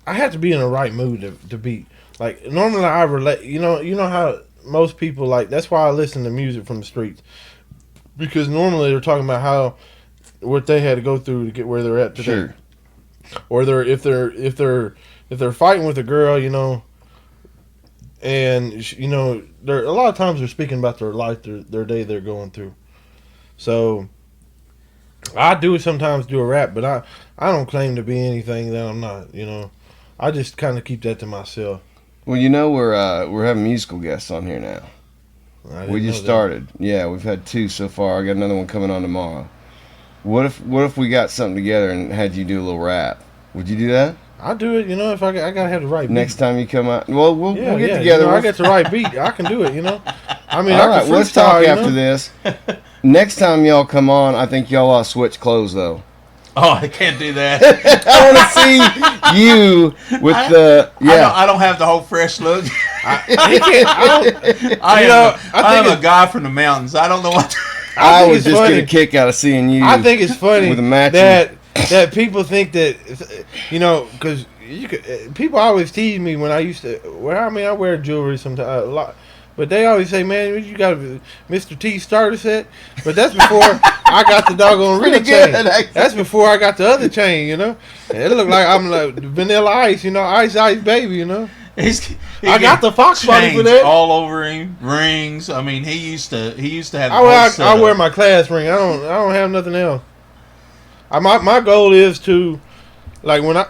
I have to be in the right mood to beat. Like normally I relate. You know how most people like. That's why I listen to music from the streets, because normally they're talking about what they had to go through to get where they're at today. Sure. Or if they're fighting with a girl, and they're a lot of times they're speaking about their life, their day they're going through. So I do sometimes do a rap, but I don't claim to be anything that I'm not. I just kind of keep that to myself. Well, we're having musical guests on here now. I didn't We know just that. started. Yeah, we've had 2 so far. I got another one coming on tomorrow. What if we got something together and had you do a little rap? Would you do that? I'll do it. If I gotta have the right beat. Next time you come out? Well, we'll Yeah, get yeah, together. I get the right beat. I can do it. I mean, All I right, can well, let's talk freestyle, after this. Next time y'all come on, I think y'all ought to switch clothes, though. Oh, I can't do that. I want to see you with the I don't have the whole fresh look. He can't. I am a guy from the mountains. I don't know what. I think was it's just funny. getting a kick out of seeing you. I think it's funny with a matching. that people think that because people always tease me when I used to. Well, I mean, I wear jewelry sometimes a lot, but they always say, "Man, you got a Mr. T starter set." But that's before I got the doggone real Pretty chain. good, actually. That's before I got the other chain. And it looked like I'm like Vanilla Ice, Ice baby. I got the Fox body for chains that. all over him, rings. I mean, he used to have. The I whole wear setup. my class ring. I don't have nothing else. My goal is to, like to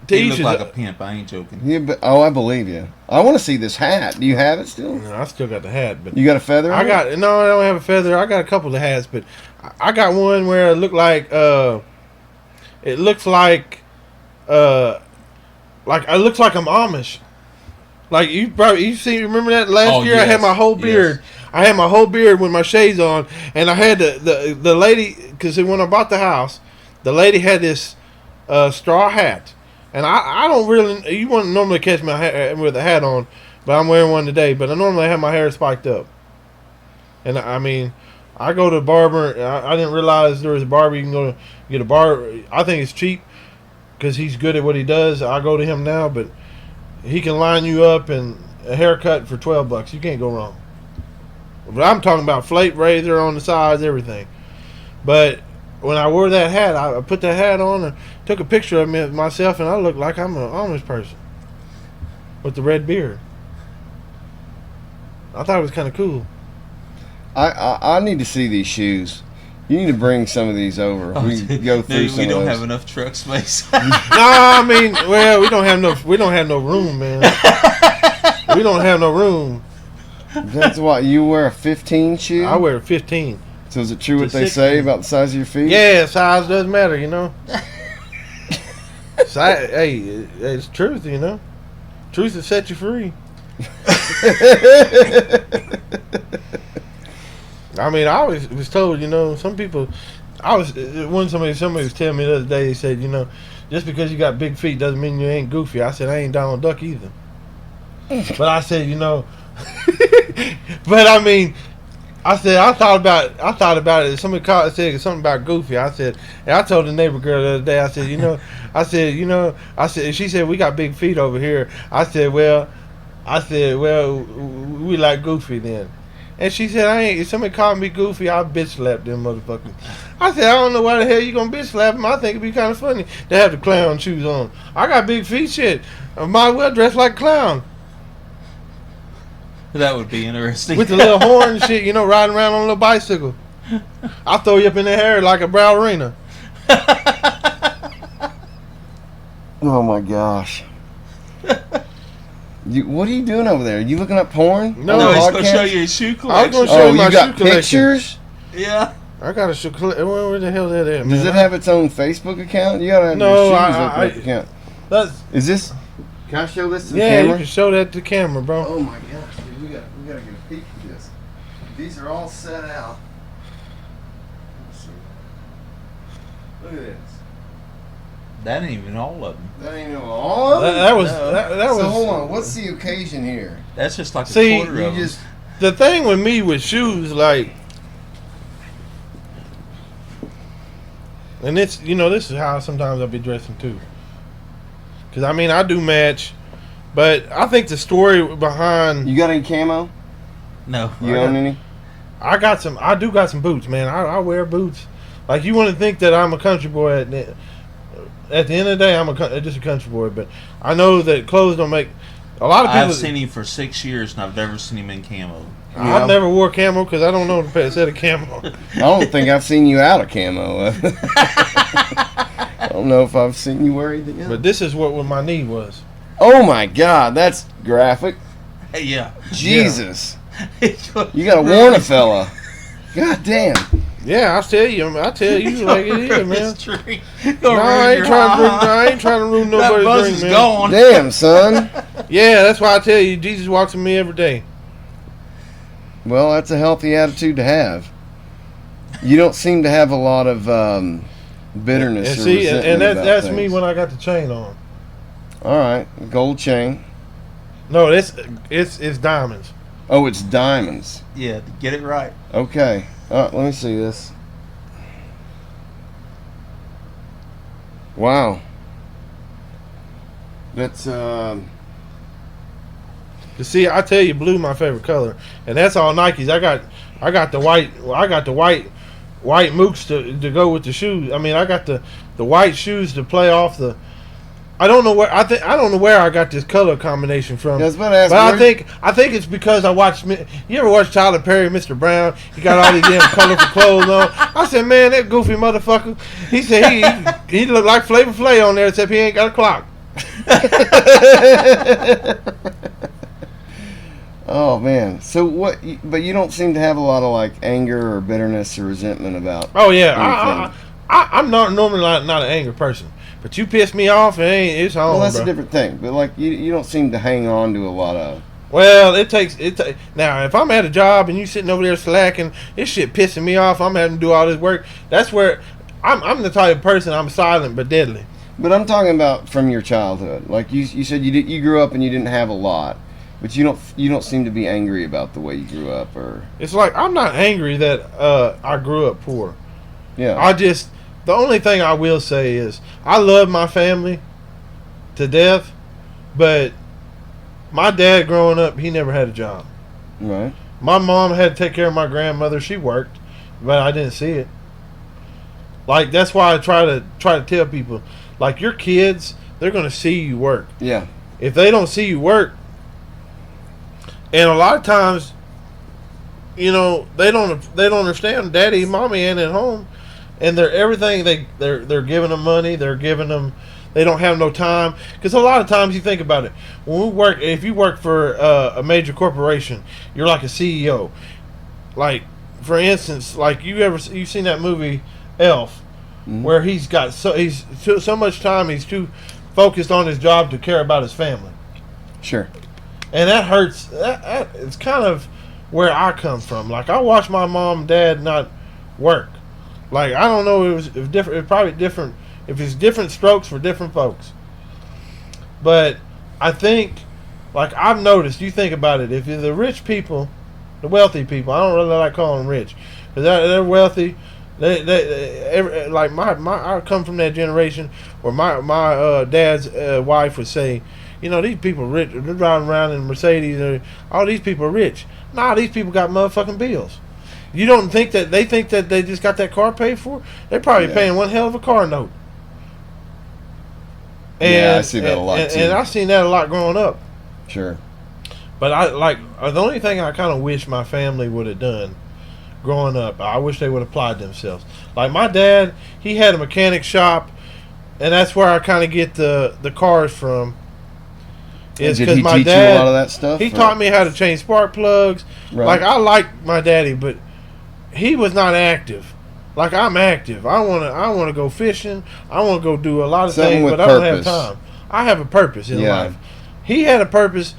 He each look his. like a pimp. I ain't joking. Yeah, but, I believe you. I want to see this hat. Do you have it still? No, I still got the hat, but You got a feather? I on it? don't have a feather. I got a couple of hats, but I got one where it looked like it looks like it looks like I'm Amish. Like remember that last Oh, year I had yes, my whole beard. yes. I had my whole beard with my shades on, and I had the lady, because when I bought the house, the lady had this straw hat, and I don't really, you wouldn't normally catch my hair with a hat on, but I'm wearing one today. But I normally have my hair spiked up. And I mean, I go to a barber. I didn't realize there was a barber. You can go to get a barber. I think it's cheap because he's good at what he does. I go to him now, but he can line you up and a haircut for $12. You can't go wrong. But I'm talking about flake razor on the sides, everything. But when I wore that hat, I put that hat on and took a picture of me myself, and I looked like I'm an Amish person with the red beard. I thought it was kind of cool. I need to see these shoes. You need to bring some of these over. We can go through some we of don't those. have enough truck space. No, I mean, well, we don't have no room, man. We don't have no room. That's why you wear a 15 shoe? I wear a 15. So is it true what To they 16. say about the size of your feet? Yeah, size doesn't matter, you know. Hey, it's truth, you know. Truth will set you free. I mean, I was told, you know, some people. Somebody was telling me the other day. They said, you know, just because you got big feet doesn't mean you ain't goofy. I said I ain't Donald Duck either. But I said, you know, but I mean, I thought about it. Somebody said something about goofy. I said, and I told the neighbor girl the other day. I said, she said we got big feet over here. I said, well, we like goofy then. And she said, if somebody called me goofy, I'll bitch slap them motherfuckers. I said, I don't know why the hell you gonna bitch slap them. I think it'd be kind of funny to have the clown shoes on. I got big feet, shit. I might as well dress like a clown. That would be interesting. With the little horn and shit, you know, riding around on a little bicycle. I'll throw you up in the hair like a ballerina. Oh my gosh. What are you doing over there? Are you looking up porn? No, No, On the he's going to podcast? show you his shoe I was collection. gonna show Oh, you my you got shoe collection. pictures? Yeah. I got a shoe collection. Where the hell is that at, man? Does it have its own Facebook account? You gotta have No, your shoes I- open up account. That's, Is this? Can I show this to the yeah, you camera? can show that to the camera, bro. Oh my gosh, dude, we gotta get a peek at this. These are all set out. Let's see. Look at this. That ain't even all of them. That ain't no all of them? That was No. that was. So hold on, what's the occasion here? That's just like See, a quarter You of just The thing with me with shoes, like, and it's, you know, this is how sometimes I'll be dressing too. Cause I mean, I do match, but I think the story behind You got any camo? them. No. You own any? I do got some boots, man. I wear boots. Like, you want to think that I'm a country boy at the end of the day, I'm just a country boy. But I know that clothes don't make a lot of people. I've seen him for 6 years, and I've never seen him in camo. I never wore camo because I don't know the set of camo. I don't think I've seen you out of camo. I don't know if I've seen you wear anything else. But this is what my need was. Oh my God, that's graphic. Yeah. Jesus. You gotta warn a fella. God damn. Yeah, I tell you like it is, man. It's true. No, I ain't trying to ruin That nobody's buzz drink, is man. gone. Damn, son. Yeah, that's why I tell you, Jesus walks with me every day. Well, that's a healthy attitude to have. You don't seem to have a lot of bitterness And or see, resentment and about that's things. me when I got the chain on. All right, gold chain. No, it's diamonds. Oh, it's diamonds. Yeah, get it right. Okay. All right, let me see this. Wow. That's You see, I tell you, blue my favorite color, and that's all Nikes. I got the white mooks to go with the shoes. I mean, I got the white shoes to play off the. I don't know where I don't know where I got this color combination from. Yeah, I was about to ask, but where- I think it's because I watched. You ever watch Tyler Perry, Mr. Brown? He got all these damn colorful clothes on. I said, man, that goofy motherfucker. He said he looked like Flavor Flav on there, except he ain't got a clock. Oh man. So what? But you don't seem to have a lot of like anger or bitterness or resentment about. Oh yeah, anything. I'm not normally not an angry person, but you piss me off, it's on. Well, that's bro. a different thing. But like you don't seem to hang on to a lot of. Well, it takes now. If I'm at a job and you sitting over there slacking, this shit pissing me off. I'm having to do all this work. That's where I'm the type of person. I'm silent but deadly. But I'm talking about from your childhood. Like you said, you grew up and you didn't have a lot. But you don't seem to be angry about the way you grew up, or It's like I'm not angry that I grew up poor. yeah. The only thing I will say is I love my family to death, but my dad growing up, he never had a job. Right. My mom had to take care of my grandmother. She worked, but I didn't see it. Like that's why I try to tell people, like your kids, they're gonna see you work. Yeah. If they don't see you work, and a lot of times, they don't understand. Daddy, mommy ain't at home, and they're giving them money. They don't have no time, because a lot of times you think about it. If you work for a major corporation, you're like a CEO. Like for instance, like you seen that movie Elf, where he's got so much time, he's too focused on his job to care about his family. Sure. And that hurts. It's kind of where I come from. Like I watched my mom and dad not work. Like I don't know if different. It's probably different. If it's different strokes for different folks. But I think, like I've noticed, you think about it. If you're the rich people, the wealthy people, I don't really like calling them rich, because they're wealthy. I come from that generation where my dad's wife would say, these people rich, they're driving around in Mercedes. All these people are rich. Nah, these people got motherfucking bills. You don't think that they think that they just got that car paid for? They're probably paying one hell of a car note. Yeah, I see that a lot too. And I've seen that a lot growing up. Sure. But the only thing I kind of wish my family would have done growing up, I wish they would have applied themselves. Like my dad, he had a mechanic shop, and that's where I kind of get the cars from. Did he teach you a lot of that stuff? He taught me how to change spark plugs. Right. Like I like my daddy, but he was not active. Like I'm active. I wanna go fishing. I wanna go do a lot of Something things, with but I don't have purpose. time. I have a purpose in Yeah. life. He had a purpose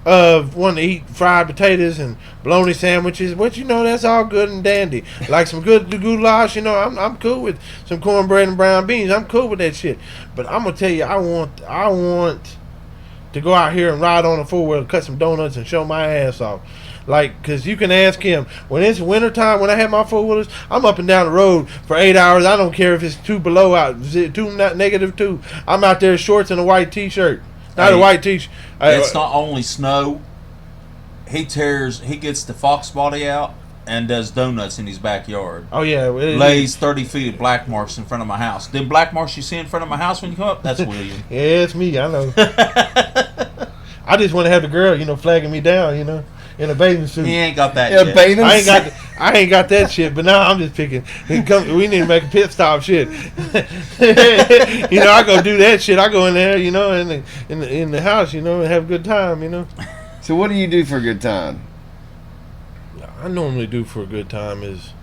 of wanting to eat fried potatoes and bologna sandwiches. But that's all good and dandy. Like some good goulash, I'm cool with some cornbread and brown beans. I'm cool with that shit. But I'm gonna tell you, I want to go out here and ride on a four-wheeler, cut some donuts, and show my ass off. Like, because you can ask him, when it's wintertime, when I have my four-wheelers, I'm up and down the road for 8 hours. I don't care if it's -2. I'm out there in shorts and a white T-shirt. Not a white T-shirt. It's not only snow. He gets the fox body out and does donuts in his backyard. Oh, yeah. Lays 30 feet of black marks in front of my house. Them black marks you see in front of my house when you come up, that's William. Yeah, it's me. I know. I just want to have the girl, flagging me down, in a bathing suit. He ain't got that yet. Bathing I ain't got that shit, but now I'm just picking. We need to make a pit stop shit. I go do that shit. I go in there, in the house, and have a good time, So what do you do for a good time? I normally do for a good time is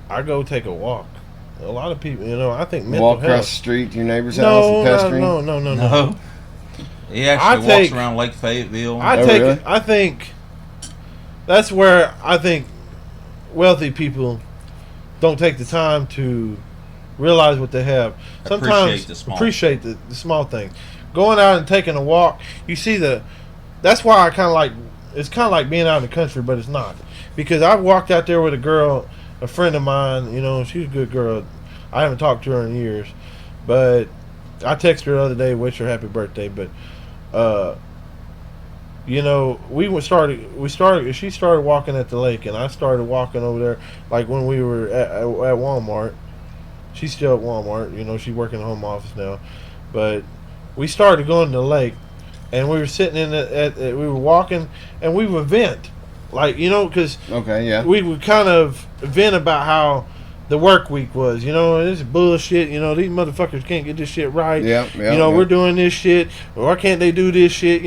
I go take a walk. A lot of people, I think mental Walk health. across the street to your neighbor's house and pestering? No. He actually walks around Lake Fayetteville. Really? I think that's where I think wealthy people don't take the time to realize what they have. Sometimes appreciate the small things. Going out and taking a walk, you see that's why I kind of like, it's kind of like being out in the country, but it's not. Because I walked out there with a friend of mine, she's a good girl. I haven't talked to her in years, but I texted her the other day, wish her happy birthday, but she started walking at the lake, and I started walking over there, like when we were at Walmart. She's still at Walmart, she's working in the home office now, but we started going to the lake, and we were sitting we were walking, and we would vent, like, because Okay, yeah. we would kind of vent about how the work week was, this is bullshit, these motherfuckers can't get this shit right. Yeah. We're doing this shit. Why can't they do this shit,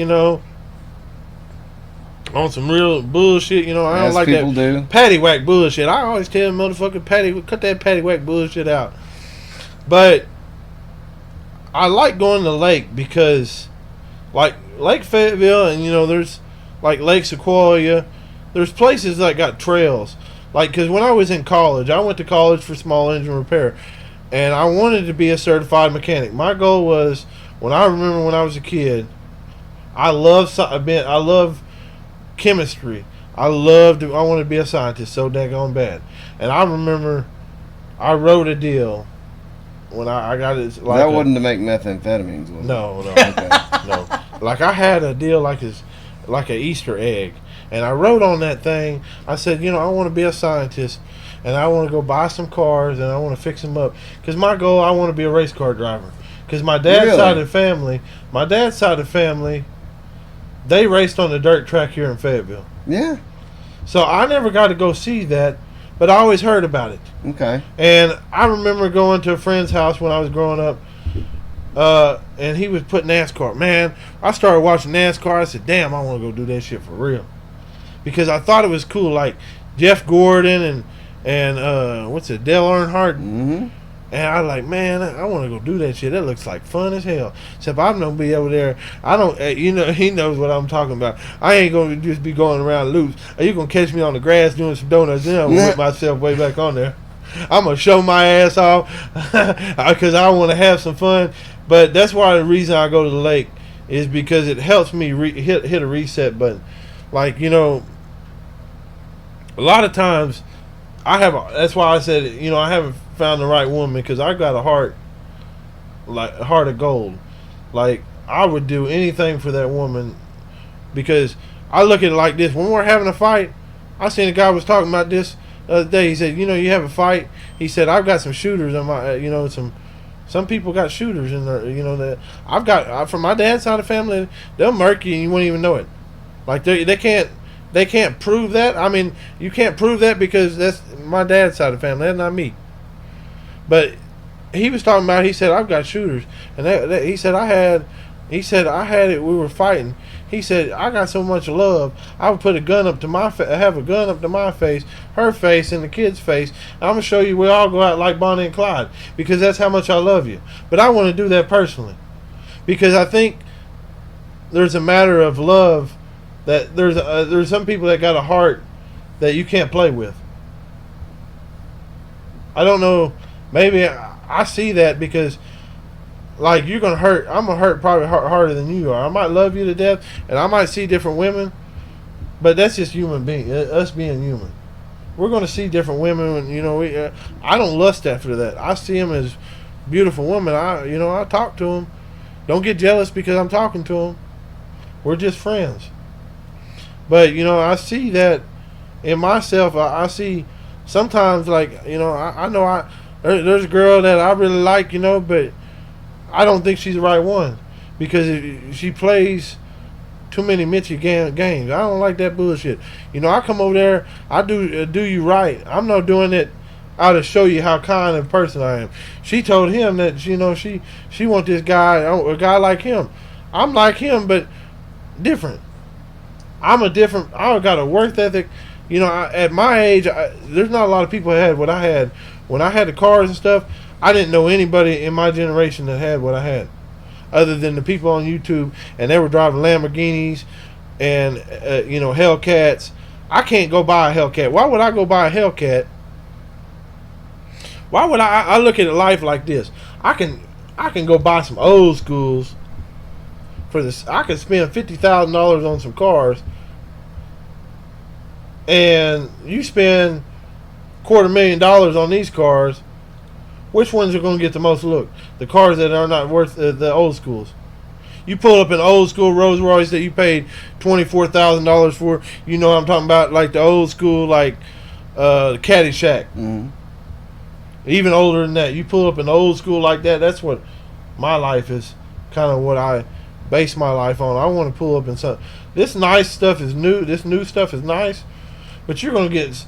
on some real bullshit, I don't As like people that do. paddywhack bullshit. I always tell motherfucker cut that paddywhack bullshit out. But I like going to the lake because, like Lake Fayetteville, and there's like Lake Sequoia. There's places that got trails. Like, because when I was in college, I went to college for small engine repair, and I wanted to be a certified mechanic. My goal was, when I was a kid, I love chemistry. I want to be a scientist so daggone bad. And I remember I wrote a deal when I got it. Like That wasn't to make methamphetamines, was it? No. Okay. No. Like I had a deal like an Easter egg. And I wrote on that thing, I said, I want to be a scientist, and I want to go buy some cars, and I want to fix them up. Because my goal, I want to be a race car driver. Because my dad's side of the family, they raced on the dirt track here in Fayetteville. Yeah. So I never got to go see that, but I always heard about it. Okay. And I remember going to a friend's house when I was growing up, and he was putting NASCAR. Man, I started watching NASCAR. I said, damn, I want to go do that shit for real. Because I thought it was cool, like Jeff Gordon and Dale Earnhardt. Mm-hmm. And I was like, man, I want to go do that shit. That looks like fun as hell. Except I'm going to be over there. I don't, he knows what I'm talking about. I ain't going to just be going around loops. You going to catch me on the grass doing some donuts, and I'm going to whip myself way back on there. I'm going to show my ass off because I want to have some fun. But that's why the reason I go to the lake is because it helps me hit a reset button. Like, a lot of times that's why I said, I haven't found the right woman, because I got a heart of gold. Like, I would do anything for that woman, because I look at it like this. When we're having a fight, I seen a guy was talking about this the other day. He said, you have a fight. He said, I've got some shooters on my, some people got shooters in there, that I've got, from my dad's side of the family, they'll murk you and you won't even know it. Like, they can't prove that. I mean, you can't prove that because that's my dad's side of the family. That's not me. But he was talking about, he said, I've got shooters. And he said, I had it, we were fighting. He said, I got so much love, I would put a gun up to my have a gun up to my face, her face, and the kid's face. And I'm going to show you we all go out like Bonnie and Clyde, because that's how much I love you. But I want to do that personally, because I think there's a matter of love, that there's some people that got a heart that you can't play with. I don't know, maybe I see that because, like, I'm gonna hurt probably harder than you are. I might love you to death, and I might see different women, but that's just us being human. We're gonna see different women, and I don't lust after that. I see them as beautiful women. I talk to them. Don't get jealous because I'm talking to them. We're just friends. But, I see that in myself. I see sometimes, like, I know there's a girl that I really like, but I don't think she's the right one, because she plays too many Mitchie games. I don't like that bullshit. I come over there, I do you right. I'm not doing it out to show you how kind of a person I am. She told him that, she want this guy, a guy like him. I'm like him, but different. I got a work ethic. At my age, there's not a lot of people that had what I had. When I had the cars and stuff, I didn't know anybody in my generation that had what I had, other than the people on YouTube, and they were driving Lamborghinis and Hellcats. I can't go buy a Hellcat. Why would I go buy a Hellcat? Why would I look at life like this? I can go buy some old schools for this. I could spend $50,000 on some cars, and you spend $250,000 on these cars. Which ones are going to get the most look? The cars that are not worth the old schools. You pull up an old school Rolls Royce that you paid $24,000 for. You know what I'm talking about, like the old school, like Caddyshack. Mm-hmm. Even older than that. You pull up an old school like that. That's what my life is. Kind of what I base my life on. I want to pull up in something. This nice stuff is new. This new stuff is nice, but you're going to get.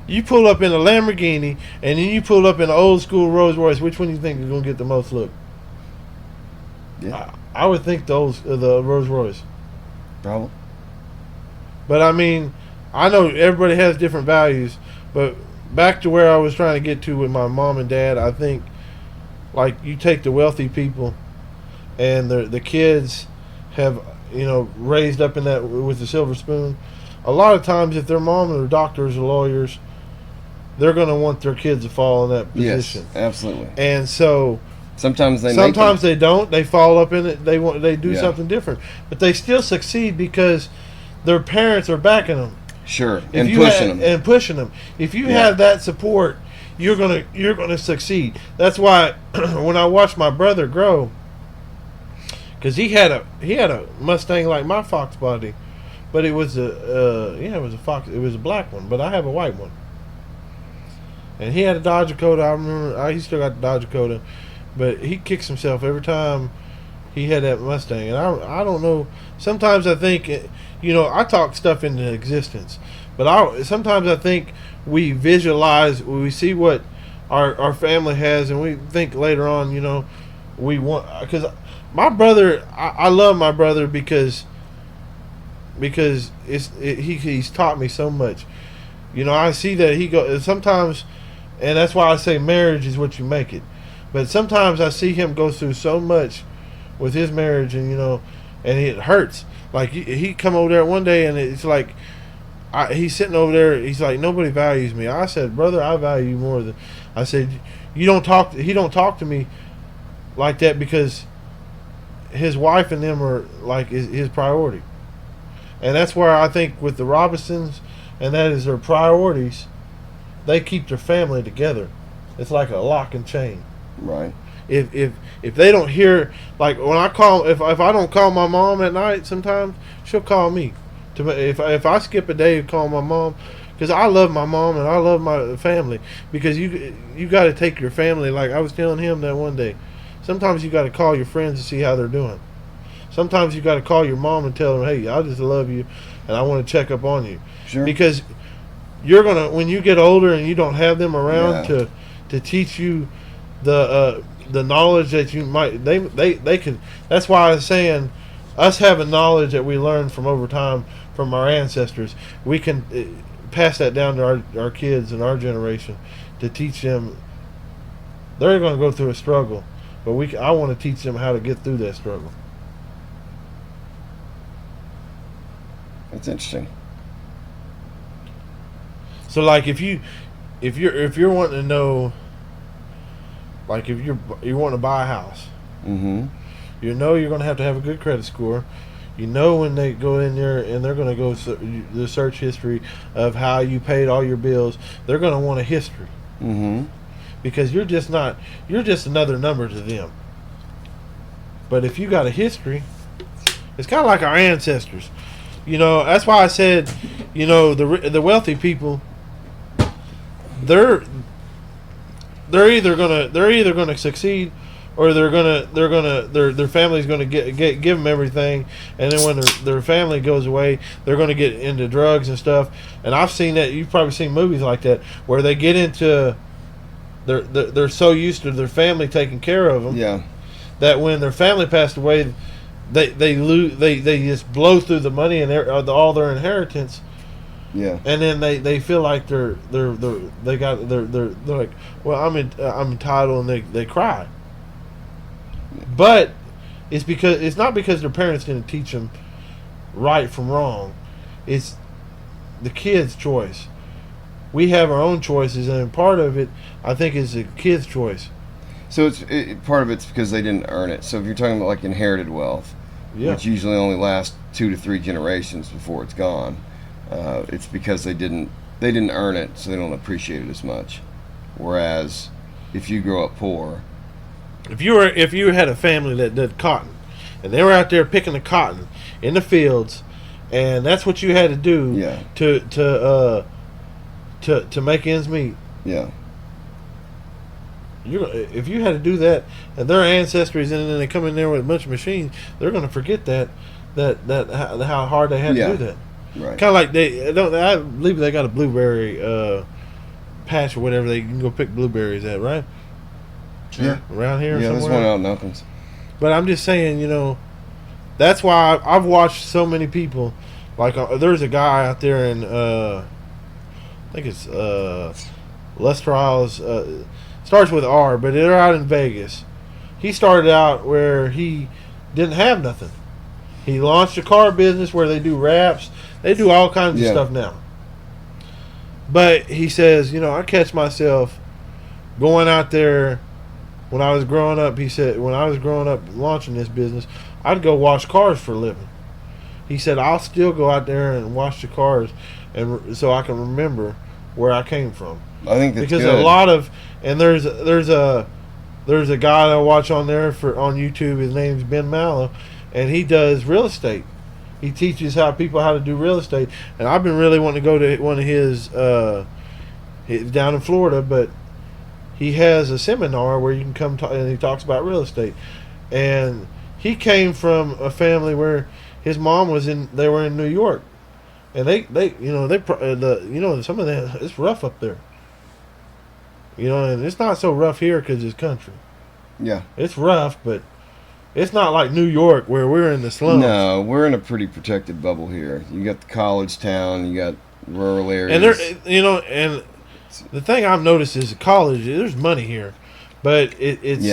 You pull up in a Lamborghini, and then you pull up in an old school Rolls Royce. Which one do you think is going to get the most look? Yeah, I would think the Rolls Royce. probably. But I mean, I know everybody has different values. But back to where I was trying to get to with my mom and dad, I think, like, you take the wealthy people, and the kids have raised up in that with the silver spoon. A lot of times, if their mom or doctors or lawyers, they're going to want their kids to fall in that position. Yes, absolutely. And so Sometimes they Sometimes they don't. They fall up in it. They do Yeah. something different, but they still succeed because their parents are backing them. Sure, If and you pushing ha- them. and pushing them. If you Yeah. have that support, you're gonna succeed. That's why when I watched my brother grow, because he had a Mustang like my Fox body, but it was it was a Fox. It was a black one, but I have a white one. And he had a Dodge Dakota. I remember he still got the Dodge Dakota, but he kicks himself every time he had that Mustang. And I don't know. Sometimes I think, I talk stuff into existence, but sometimes I think we visualize, we see what our family has, and we think later on, we want, because my brother, I love my brother because he's taught me so much. I see that he goes sometimes, and that's why I say marriage is what you make it. But sometimes I see him go through so much with his marriage, and and it hurts. Like he come over there one day, and it's like he's sitting over there. He's like, nobody values me. I said, brother, I value you more than. I said, he don't talk to me like that because his wife and them are like his priority, and that's where I think with the Robinsons, and that is their priorities. They keep their family together. It's like a lock and chain. Right. If they don't hear, like when I call, if I don't call my mom at night, sometimes she'll call me. If I skip a day to call my mom, because I love my mom and I love my family. Because you got to take your family. Like I was telling him that one day, sometimes you got to call your friends to see how they're doing. Sometimes you got to call your mom and tell them, hey, I just love you and I want to check up on you. Sure. Because you're gonna, when you get older and you don't have them around Yeah. to teach you the knowledge that you might, they can. That's why I was saying, us having knowledge that we learned from over time from our ancestors, we can pass that down to our kids and our generation to teach them. They're going to go through a struggle, but I want to teach them how to get through that struggle. That's interesting. So like if you're wanting to know, like if you want to buy a house, Mm-hmm. you're going to have a good credit score. When they go in there and they're going to go the search history of how you paid all your bills, they're going to want a history Mm-hmm. because you're just another number to them. But if you got a history, it's kind of like our ancestors. That's why I said, the wealthy people, they're either gonna succeed, or their family's gonna give them everything, and then when their family goes away, they're gonna get into drugs and stuff. And I've seen that. You've probably seen movies like that where they get into they're so used to their family taking care of them, Yeah. that when their family passed away, they lose, they just blow through the money and all their inheritance. Yeah. And then they feel like they're like, well, I'm entitled, and they cry. But it's not because their parents didn't teach them right from wrong. It's the kid's choice. We have our own choices, and part of it, I think, is the kid's choice. So part of it's because they didn't earn it. So if you're talking about like inherited wealth, Yeah. which usually only lasts 2 to 3 generations before it's gone, it's because they didn't earn it, so they don't appreciate it as much. Whereas if you grow up poor, If you had a family that did cotton, and they were out there picking the cotton in the fields, and that's what you had to do, Yeah. to make ends meet. yeah, If you had to do that, and their ancestors, and then they come in there with a bunch of machines, they're going to forget that how hard they had Yeah. to do that. right. Kind of like I believe they got a blueberry patch or whatever you can go pick blueberries at, right? Yeah. Around here, Yeah, there's somewhere. one out in Elkins. But I'm just saying, that's why I've watched so many people. Like, there's a guy out there in, I think it's Lester Isles. Starts with R, but they're out in Vegas. He started out where he didn't have nothing. He launched a car business where they do wraps. They do all kinds of Yeah. stuff now. But he says, I catch myself going out there when I was growing up, he said, when I was growing up launching this business, I'd go wash cars for a living. He said, I'll still go out there and wash the cars, and so I can remember where I came from. I think that's Because good. a lot of, and there's a guy that I watch on there on YouTube. His name's Ben Mallow, and he does real estate. He teaches people how to do real estate, and I've been really wanting to go to one of his down in Florida, but he has a seminar where you can come and he talks about real estate. And he came from a family where his mom they were in New York, and some of that, it's rough up there. And it's not so rough here because it's country. Yeah. It's rough, but it's not like New York where we're in the slums. No, we're in a pretty protected bubble here. You got the college town, you got rural areas. And and the thing I've noticed is college. There's money here, but it's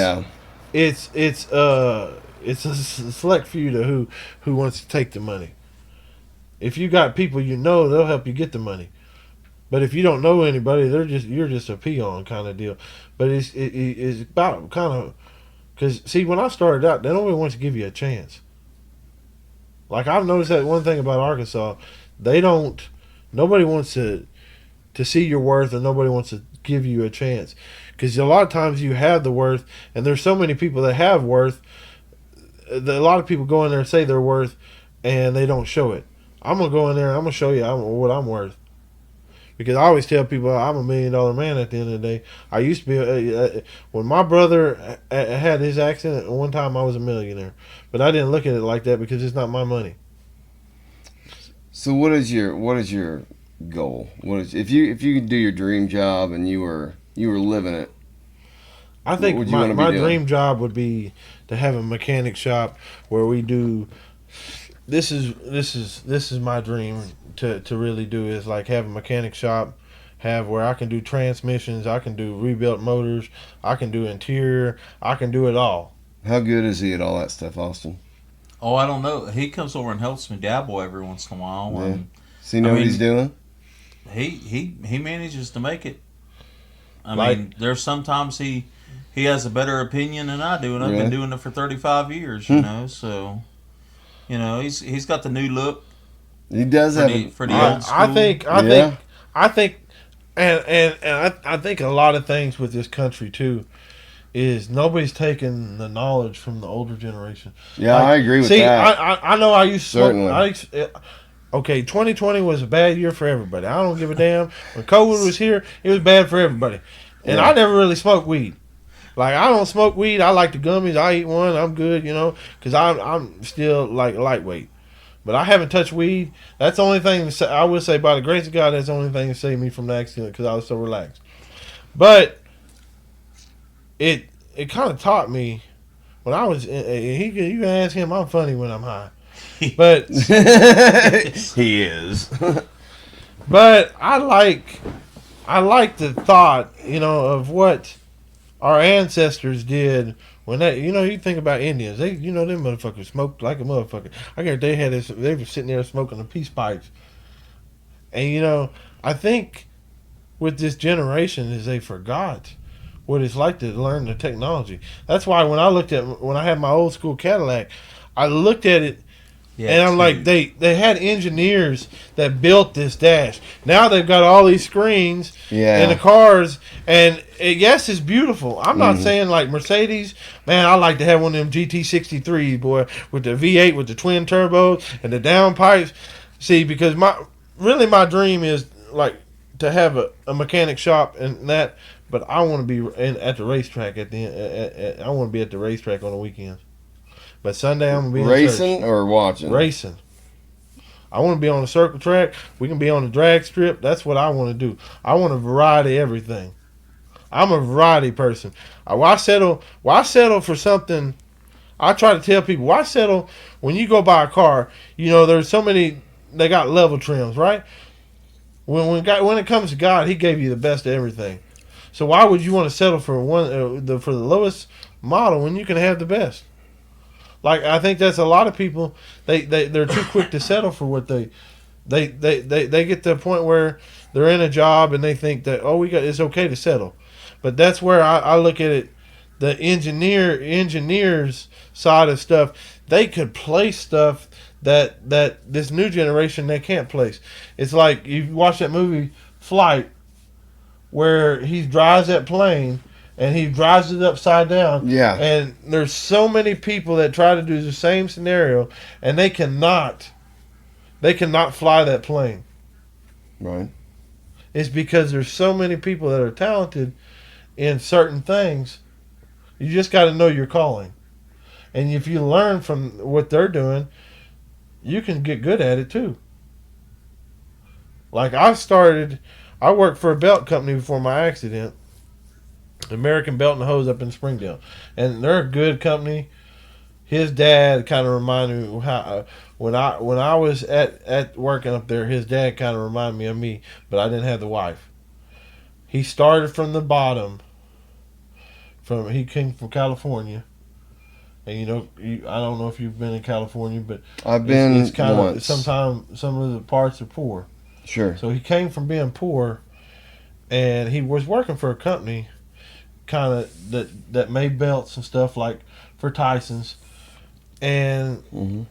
a select few to who wants to take the money. If you got people they'll help you get the money. But if you don't know anybody, you're just a peon kind of deal. But it's about kind of, because see, when I started out, they nobody wants to give you a chance. Like I've noticed that one thing about Arkansas, nobody wants to see your worth, and nobody wants to give you a chance. Because a lot of times you have the worth, and there's so many people that have worth. A lot of people go in there and say they're worth, and they don't show it. I'm gonna go in there and I'm gonna show you what I'm worth. Because I always tell people I'm $1 million man at the end of the day. I used to be, when my brother had his accident, one time I was a millionaire. But I didn't look at it like that because it's not my money. So what is your goal? If you could do your dream job and you were living it? I think what would you my be doing? dream job would be to have a mechanic shop where we do. This is my dream to really do, is like have a mechanic shop, have where I can do transmissions, I can do rebuilt motors, I can do interior, I can do it all. How good is he at all that stuff, Austin? Oh, I don't know. He comes over and helps me dabble every once in a while. Yeah. And Does he know what he's doing? he manages to make it. I mean, there's sometimes he has a better opinion than I do, and I've been doing it for 35 years. So he's got the new look. He does for have the old school. I think I think a lot of things with this country too is nobody's taking the knowledge from the older generation. Yeah, I agree with that. I know I used to Certainly. Okay, 2020 was a bad year for everybody. I don't give a damn. When COVID was here, it was bad for everybody. And I never really smoked weed. Like, I don't smoke weed. I like the gummies. I eat one. I'm good, because I'm still like lightweight. But I haven't touched weed. That's the only thing I would say, by the grace of God, that's the only thing that saved me from the accident, because I was so relaxed. But it kind of taught me when I was. You can ask him. I'm funny when I'm high, but He is. but I like the thought, of what our ancestors did. When you think about Indians, them motherfuckers smoked like a motherfucker. I guarantee they were sitting there smoking the peace pipes. And I think with this generation is they forgot what it's like to learn the technology. That's why when I had my old school Cadillac, I looked at it. Yeah, and I'm like, they had engineers that built this dash. Now they've got all these screens in the cars, and yes, it's beautiful. I'm not saying like Mercedes. Man, I like to have one of them GT63s, boy, with the V8 with the twin turbos and the downpipes. See, because my dream is like to have a mechanic shop and that, but I want to be at the racetrack at the end. I want to be at the racetrack on the weekends. But Sunday I'm gonna be racing or watching. Racing. I want to be on the circle track. We can be on the drag strip. That's what I want to do. I want a variety of everything. I'm a variety person. Why settle for something? I try to tell people, why settle when you go buy a car? There's so many. They got level trims, right? When it comes to God, He gave you the best of everything. So why would you want to settle for for the lowest model when you can have the best? Like, I think that's a lot of people. They're too quick to settle for what they get to a point where they're in a job and they think that it's okay to settle. But that's where I look at it. the engineers side of stuff, they could place stuff that this new generation they can't place. It's like you watch that movie Flight, where he drives that plane and he drives it upside down. Yeah. And there's so many people that try to do the same scenario, and they cannot fly that plane. Right. It's because there's so many people that are talented in certain things. You just got to know your calling. And if you learn from what they're doing, you can get good at it too. Like I worked for a belt company before my accident. American Belt and Hose up in Springdale. And they're a good company. His dad kind of reminded me how when I was at working up there, his dad kind of reminded me of me, but I didn't have the wife. He started from the bottom. He came from California, and I don't know if you've been in California, but I've been it's kind once. of sometimes some of the parts are poor. Sure. So he came from being poor, and he was working for a company, kind of that made belts and stuff like for Tyson's. And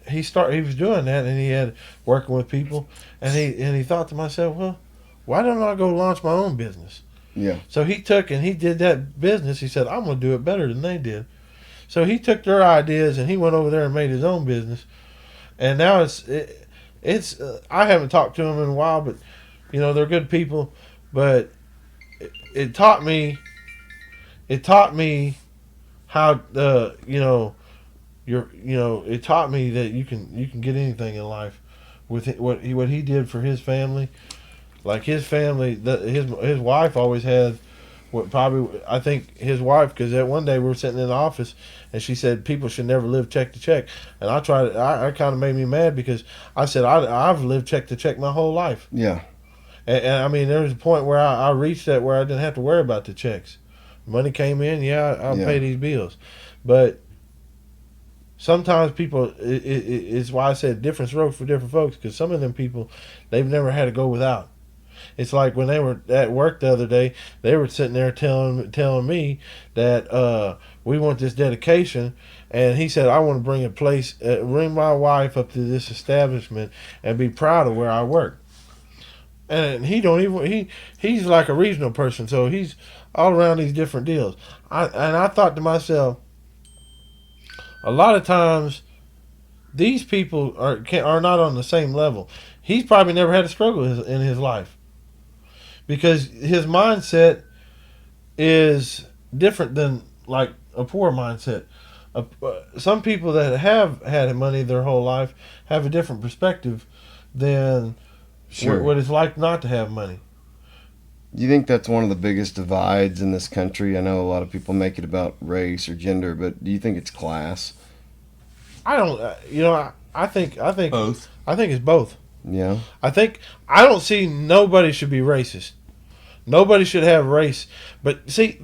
he was doing that, and he had working with people, and he thought to myself, well, why don't I go launch my own business? Yeah. So he took and he did that business. He said, I'm going to do it better than they did. So he took their ideas and he went over there and made his own business. And now it's I haven't talked to him in a while, but they're good people. But it taught me how it taught me that you can get anything in life with what he did for his family. Like his family, his wife always had I think his wife, because that one day we were sitting in the office and she said people should never live check to check, and I kind of made me mad because I said I've lived check to check my whole life. Yeah. And I mean there was a point where I reached that where I didn't have to worry about the checks. Money came in, I'll pay these bills, but sometimes people, it's why I said different strokes for different folks, because some of them people, they've never had to go without. It's like when they were at work the other day, they were sitting there telling me that we want this dedication, and he said I want to bring my wife up to this establishment and be proud of where I work. And he's like a regional person, so he's all around these different deals. I thought to myself, a lot of times these people are not on the same level. He's probably never had a struggle in his life, because his mindset is different than like a poor mindset. Some people that have had money their whole life have a different perspective than what it's like not to have money. Do you think that's one of the biggest divides in this country? I know a lot of people make it about race or gender, but do you think it's class? I don't. I think Both. I think it's both. Yeah. I don't see nobody should be racist. Nobody should have race. But see,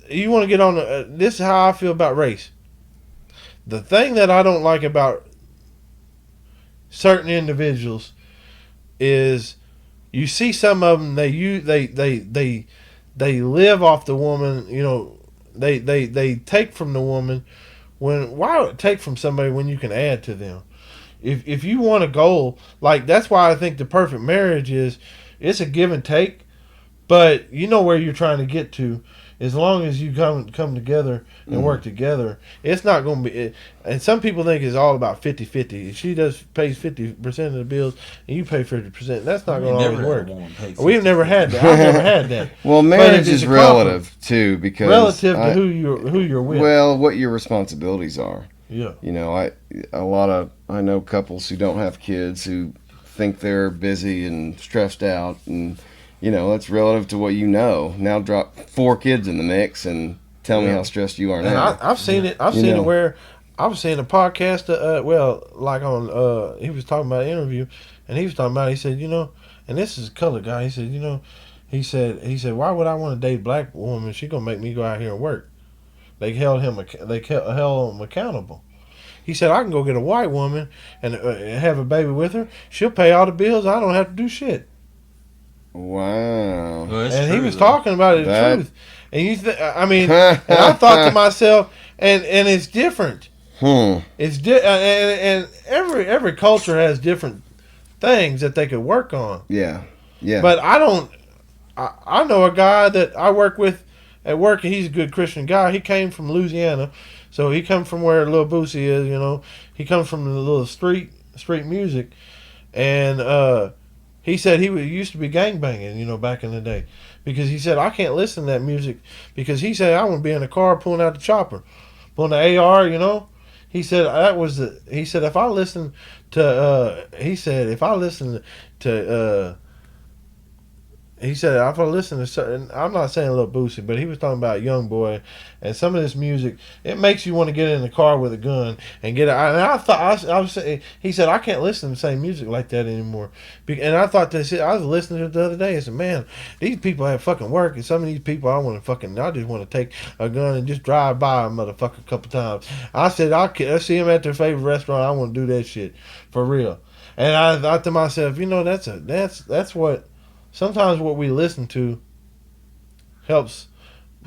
you want to get on. This is how I feel about race. The thing that I don't like about certain individuals is you see some of them they live off the woman. They take from the woman. Why would it take from somebody when you can add to them? If you want a goal, like that's why I think the perfect marriage it's a give and take, but you know where you're trying to get to. As long as you come together and work together, it's not going to be. And some people think it's all about 50-50. She pays 50% of the bills, and you pay 50%. That's not going to always work. We've never had that. I've never had that. Well, marriage is relative too, because relative to who you're with. Well, what your responsibilities are. Yeah. I know couples who don't have kids who think they're busy and stressed out, and that's relative to what you know. Now drop 4 kids in the mix and tell me how stressed you are and now. I've seen it. I've seen it where I was seeing a podcast. He was talking about an interview, and he was talking about. He said, and this is a colored guy. He said, he said, why would I want to date a black woman? She gonna make me go out here and work. They held him accountable. He said, I can go get a white woman and have a baby with her. She'll pay all the bills. I don't have to do shit. Wow. Well, and he was talking about it, the truth. And I mean, and I thought to myself, and it's different. It's and every culture has different things that they could work on. Yeah. Yeah. But I know a guy that I work with at work, and he's a good Christian guy. He came from Louisiana, so he come from where Lil Boosie is. You know, he comes from the little street music, and he said he used to be gangbanging, you know, back in the day, because he said I can't listen to that music because he said I want to be in the car pulling out the chopper, pulling the AR, you know. He said he said if I listen to he said, if I listen to certain, I'm not saying Lil Boosie, but he was talking about Young Boy, and some of this music, it makes you want to get in the car with a gun and get it. And I thought, I was saying, he said, I can't listen to the same music like that anymore. And I thought this, I was listening to it the other day, and said, man, these people have fucking work, and some of these people I just want to take a gun and just drive by a motherfucker a couple times. I said, I see them at their favorite restaurant, I want to do that shit, for real. And I thought to myself, you know, that's what, sometimes what we listen to helps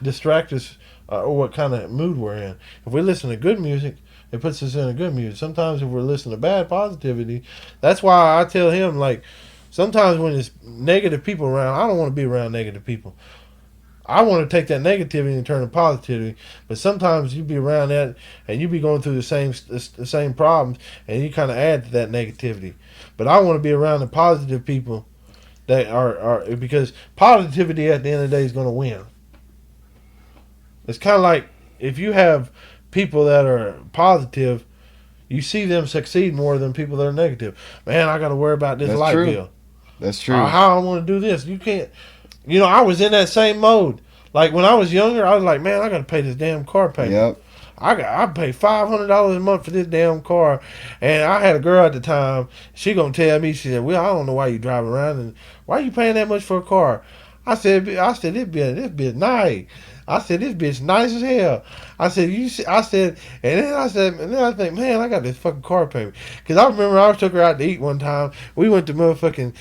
distract us or what kind of mood we're in. If we listen to good music, it puts us in a good mood. Sometimes if we're listening to bad positivity, that's why I tell him, like, sometimes when there's negative people around, I don't want to be around negative people. I want to take that negativity and turn it positivity. But sometimes you be around that and you be going through the same problems and you kind of add to that negativity. But I want to be around the positive people that are because positivity at the end of the day is going to win. It's kind of like if you have people that are positive, you see them succeed more than people that are negative. Man, I got to worry about this light bill. That's true. How I want to do this. You can't. You know, I was in that same mode. Like when I was younger, I was like, man, I got to pay this damn car payment. Yep. I pay $500 a month for this damn car, and I had a girl at the time. She gonna tell me, she said, "Well, I don't know why you driving around and why you paying that much for a car." I said, this bitch nice. I said, this bitch nice as hell. I said, and then I think, man, I got this fucking car payment. Because I remember I took her out to eat one time. We went to motherfucking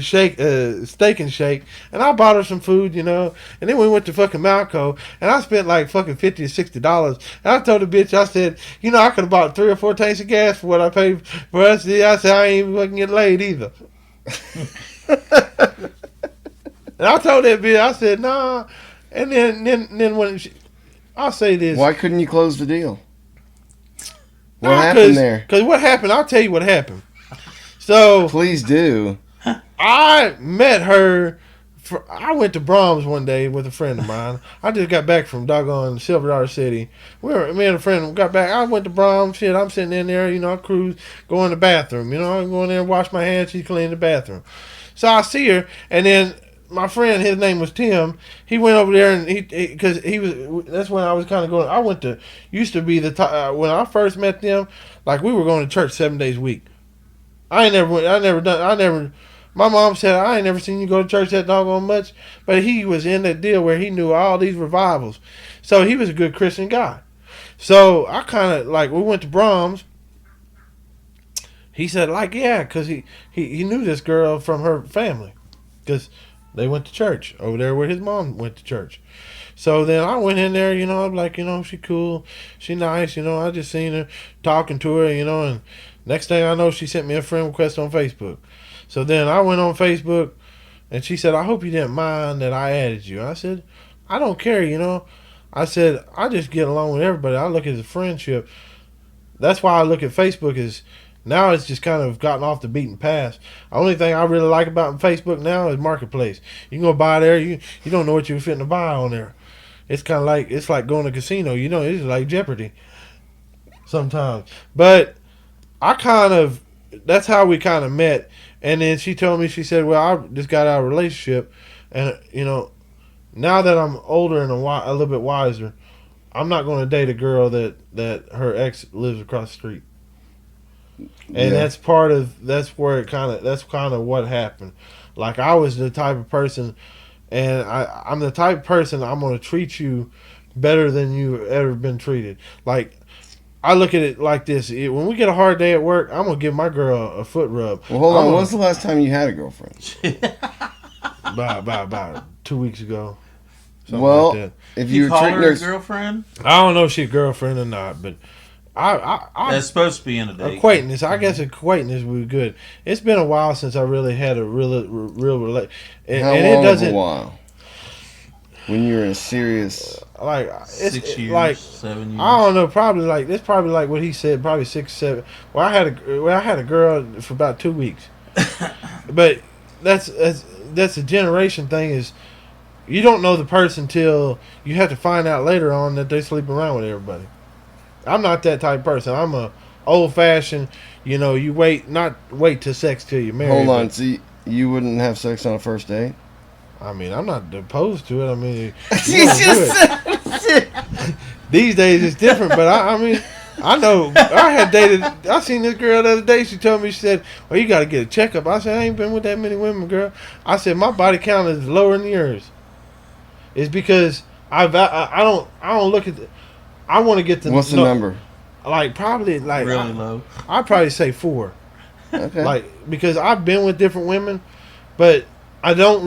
Steak and Shake, and I bought her some food, you know. And then we went to fucking Malco, and I spent like fucking $50 or $60. And I told the bitch, I said, you know, I could have bought 3 or 4 tanks of gas for what I paid for us. I said, I ain't even fucking get laid either. And I told that bitch, I said, nah. And then when I'll say this. Why couldn't you close the deal? What happened there? Because what happened, I'll tell you what happened. So please do. I met her. I went to Brahms one day with a friend of mine. I just got back from doggone Silver Dollar City. Me and a friend got back. I went to Brahms. Shit, I'm sitting in there. You know, I cruise, go in the bathroom. You know, I'm going there and wash my hands. She's cleaning the bathroom. So I see her, and then my friend, his name was Tim. He went over there and because he was. That's when I was kind of going. I went to used to be the when I first met them. Like we were going to church 7 days a week. My mom said I ain't never seen you go to church that doggone much. But he was in that deal where he knew all these revivals, so he was a good Christian guy. So I kind of like we went to Brahms. He said like yeah, because he knew this girl from her family, because they went to church over there where his mom went to church. So then I went in there, you know, I'm like, you know, she cool, she nice, you know, I just seen her, talking to her, you know, and next thing I know, she sent me a friend request on Facebook. So then I went on Facebook, and she said, I hope you didn't mind that I added you. I said, I don't care, you know. I said, I just get along with everybody. I look at it as a friendship. That's why I look at Facebook as, now it's just kind of gotten off the beaten path. The only thing I really like about Facebook now is Marketplace. You can go buy there. You don't know what you're fitting to buy on there. It's kind of like, it's like going to a casino. You know, it's like Jeopardy sometimes. But that's how we kind of met. And then she told me, she said, well, I just got out of a relationship. And, you know, now that I'm older and a little bit wiser, I'm not going to date a girl that her ex lives across the street. And that's kind of what happened. Like I was the type of person, and I'm the type of person I'm going to treat you better than you've ever been treated. Like I look at it like this: when we get a hard day at work, I'm going to give my girl a foot rub. Well, hold on. When was the last time you had a girlfriend? About 2 weeks ago. Something Well, like that. if You you're call treating her a her, girlfriend? I don't know if she's a girlfriend or not, but I That's supposed to be in a date. acquaintance. I guess acquaintance would be good. It's been a while since I really had a real relate. how long of a while? When you're in a serious, like it's 6 years, like 7 years. I don't know. Probably like it's probably like what he said. Probably 6, 7. Well, I had a girl for about 2 weeks, but that's a generation thing. Is you don't know the person till you have to find out later on that they sleep around with everybody. I'm not that type of person. I'm a old fashioned. You know, you not wait till sex till you're married. hold on. but- See, you wouldn't have sex on a first date? I mean, I'm not opposed to it. I mean, you wanna do it. These days it's different, but I mean, I know I seen this girl the other day. She told me, she said, "Well, you got to get a checkup." I said, "I ain't been with that many women, girl." I said, "My body count is lower than yours." It's because I don't look at. I want to get the. What's the number? Like probably like Really low. I'd probably say 4. Okay. Like because I've been with different women, but I don't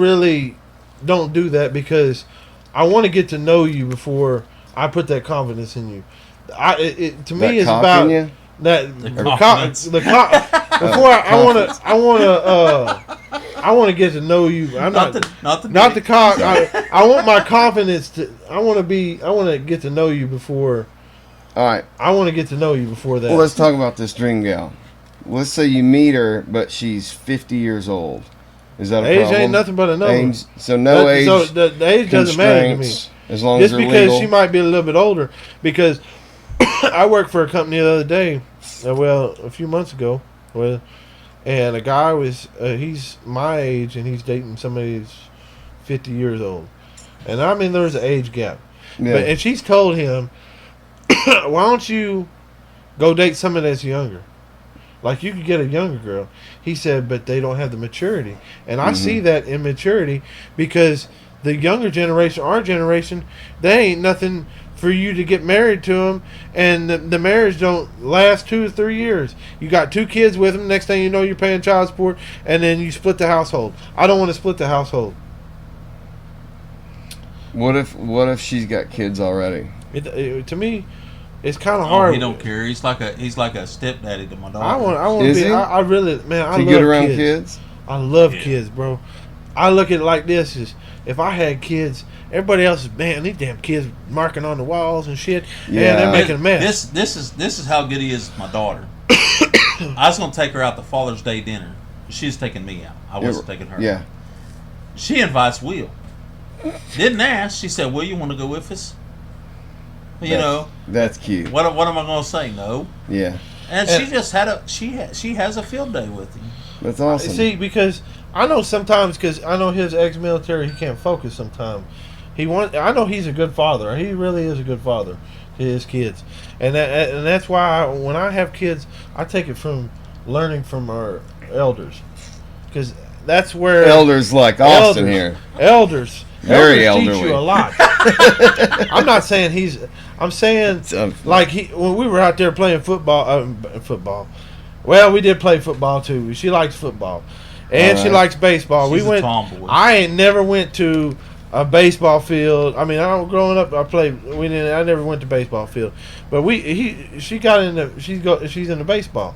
do that because I want to get to know you before I put that confidence in you. To me That it's cock about in you? that The the confidence. before I want to get to know you. I'm not Not the cock. I want my confidence to. I want to get to know you before. All right. I want to get to know you before that. Well, let's talk about this dream gal. Let's say you meet her, but she's 50 years old. Is that a age problem? ain't nothing but a number. Age, so no age. So the age doesn't matter to me. constraints, as long Just as they're because legal. she might be a little bit older. Because I worked for a company the other day, a few months ago, and a guy was he's my age and he's dating somebody who's 50 years old, and I mean there's an age gap. Yeah. And she's told him, "Why don't you go date someone that's younger? Like you could get a younger girl." He said, "But they don't have the maturity," and I see that in maturity because the younger generation, our generation, they ain't nothing for you to get married to them, and the marriage don't last 2 or 3 years. You got 2 kids with them. Next thing you know, you're paying child support, and then you split the household. I don't want to split the household. What if she's got kids already? To me, it's kind of Oh, hard. he don't care. He's like a stepdaddy to my daughter. I want to Is be. he? I really, man. I You love good around kids. kids? I love Yeah. kids, bro. I look at it like this: is if I had kids, everybody else is man. These damn kids marking on the walls and shit. Yeah. Yeah, they're making a mess. This is how good he is with my daughter. I was gonna take her out to Father's Day dinner. She's taking me out. I wasn't taking her. Yeah. She invites Will. Didn't ask. She said, "Will, you want to go with us?" You know That's cute. what am I gonna say? No. Yeah. And she just had she has a field day with him. That's awesome. See, because I know sometimes, because I know his ex-military, he can't focus sometimes. I know he's a good father. He really is a good father to his kids, and that's why when I have kids, I take it from learning from our elders, because that's where Elders like Austin here. Elders. Very Elders elderly. teach you a lot. I'm not saying I'm saying like when we were out there playing football. Well, we did play football too. She likes football, and she Alright. likes baseball. She's we a went. tomboy. I ain't never went to a baseball field. I mean, growing up, I never went to baseball field, but she got into. She's into baseball.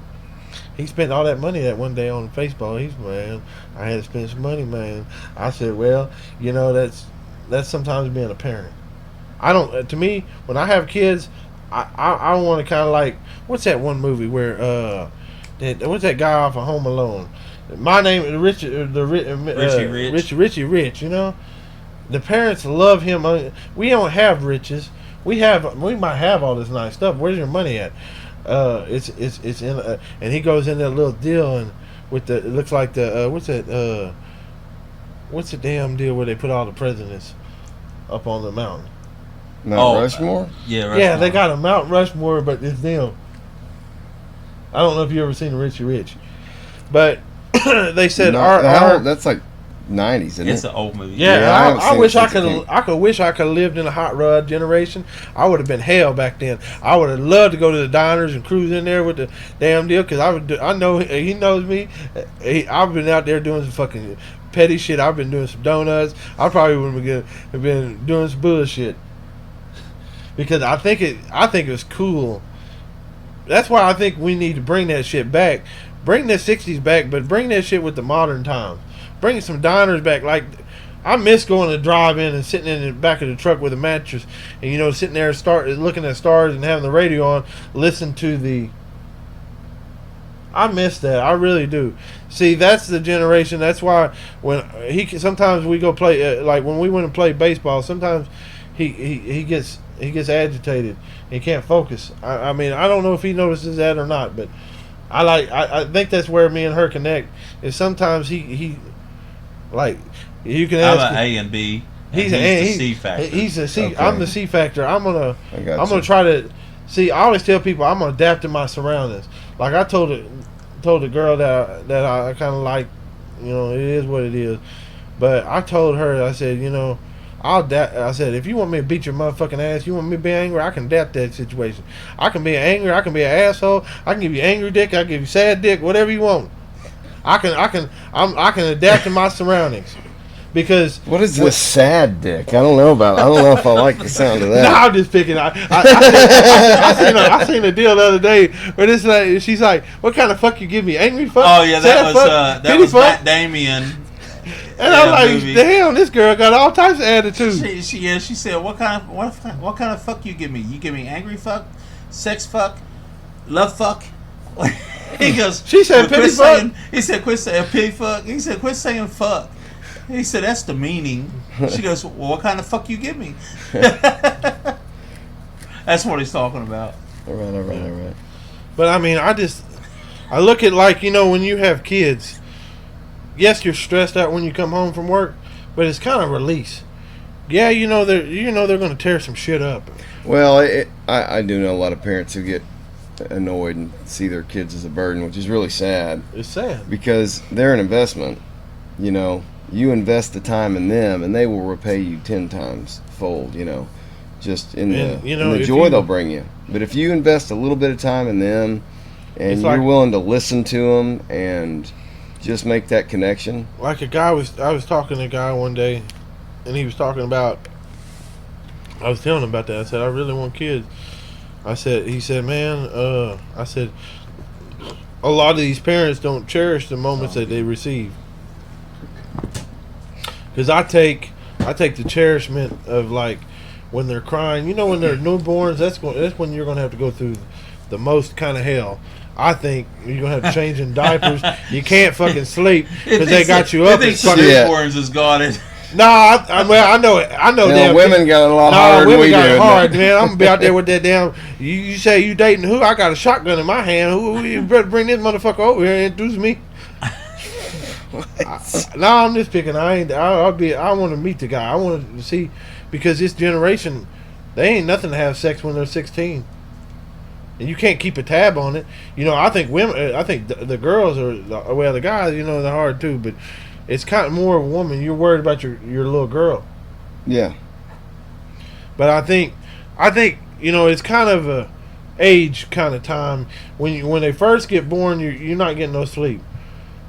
He spent all that money that one day on baseball. Man, I had to spend some money, man. I said, well, that's sometimes being a parent. I don't. To me, when I have kids, I want to kind of like what's that one movie where what's that guy off of Home Alone? My name is Richie Rich. You know, the parents love him. We don't have riches. We might have all this nice stuff. Where's your money at? It's in and he goes in that little deal and with it looks like the what's the damn deal where they put all the presidents up on the mountain. Mount Rushmore? Yeah, Rushmore. Yeah, they got a Mount Rushmore, but it's them. I don't know if you ever seen Richie Rich, but they said That's like 90s, isn't It's it? an old movie. Yeah, I haven't I seen wish it I since it could. came. I could wish I could have lived in a hot rod generation. I would have been hell back then. I would have loved to go to the diners and cruise in there with the damn deal because I know he knows me. I've been out there doing some fucking petty shit. I've been doing some donuts. I probably wouldn't have been doing some bullshit because I think it was cool. That's why I think we need to bring that shit back. Bring the 60s back, but bring that shit with the modern times. Bring some diners back. Like, I miss going to drive-in and sitting in the back of the truck with a mattress and, you know, sitting there looking at stars and having the radio on, listen to the... I miss that. I really do. See, that's the generation. That's why when sometimes we go play, like when we went and play baseball, sometimes he gets agitated. He can't focus. I mean, I don't know if he notices that or not, but I think that's where me and her connect. Is sometimes he like you can ask. I'm an A and B. And he's the C factor. He's the C. Okay. I'm the C factor. I'm gonna you. try to see. I always tell people I'm gonna adapt to my surroundings. Like I told the girl that I kind of like, you know, it is what it is. But I told her, I said, you know, I said, if you want me to beat your motherfucking ass, you want me to be angry, I can adapt that situation. I can be angry, I can be an asshole, I can give you angry dick, I can give you sad dick, whatever you want. I can adapt to my surroundings. Because what is this sad dick? I don't know if I like the sound of that. No, I'm just picking. I seen a deal the other day where this like she's like, "What kind of fuck you give me? Angry fuck? Oh yeah, sad that fuck? was fuck?" Matt Damien. And I'm like, movie. damn, this girl got all types of attitude. She said, what kind of fuck you give me? You give me angry fuck, sex fuck, love fuck. He goes. She said pity fuck. He said quit saying pity fuck. He said quit saying fuck. He said, that's the meaning. She goes, well, what kind of fuck you give me? That's what he's talking about. All right. But, I mean, I look at, like, you know, when you have kids, yes, you're stressed out when you come home from work, but it's kind of release. Yeah, you know they're going to tear some shit up. Well, I do know a lot of parents who get annoyed and see their kids as a burden, which is really sad. It's sad. Because they're an investment, you know. You invest the time in them, and they will repay you 10 times fold. You know, just in the joy they'll bring you. But if you invest a little bit of time in them, and you're willing to listen to them and just make that connection. Like I was talking to a guy one day, and he was talking about. I was telling him about that. I said I really want kids. He said, man, I said, a lot of these parents don't cherish the moments that they receive. Because I take the cherishment of, like, when they're crying. You know, when they're newborns, that's when you're going to have to go through the most kind of hell. I think you're going to have to change in diapers. You can't fucking sleep because they got you up. I think newborns has got it. No, I know it. I know that. Women got a lot harder than we do. Women got it hard, man. I'm going to be out there with that damn... You say you dating who? I got a shotgun in my hand. Who you better bring this motherfucker over here and introduce me. No, I'm just picking. I want to meet the guy. I want to see, because this generation, they ain't nothing to have sex when they're 16, and you can't keep a tab on it. You know, I think women. I think the girls are well, the guys. You know, they're hard too, but it's kind of more of a woman. You're worried about your little girl. Yeah. But I think you know, it's kind of a age kind of time when they first get born. You're not getting no sleep.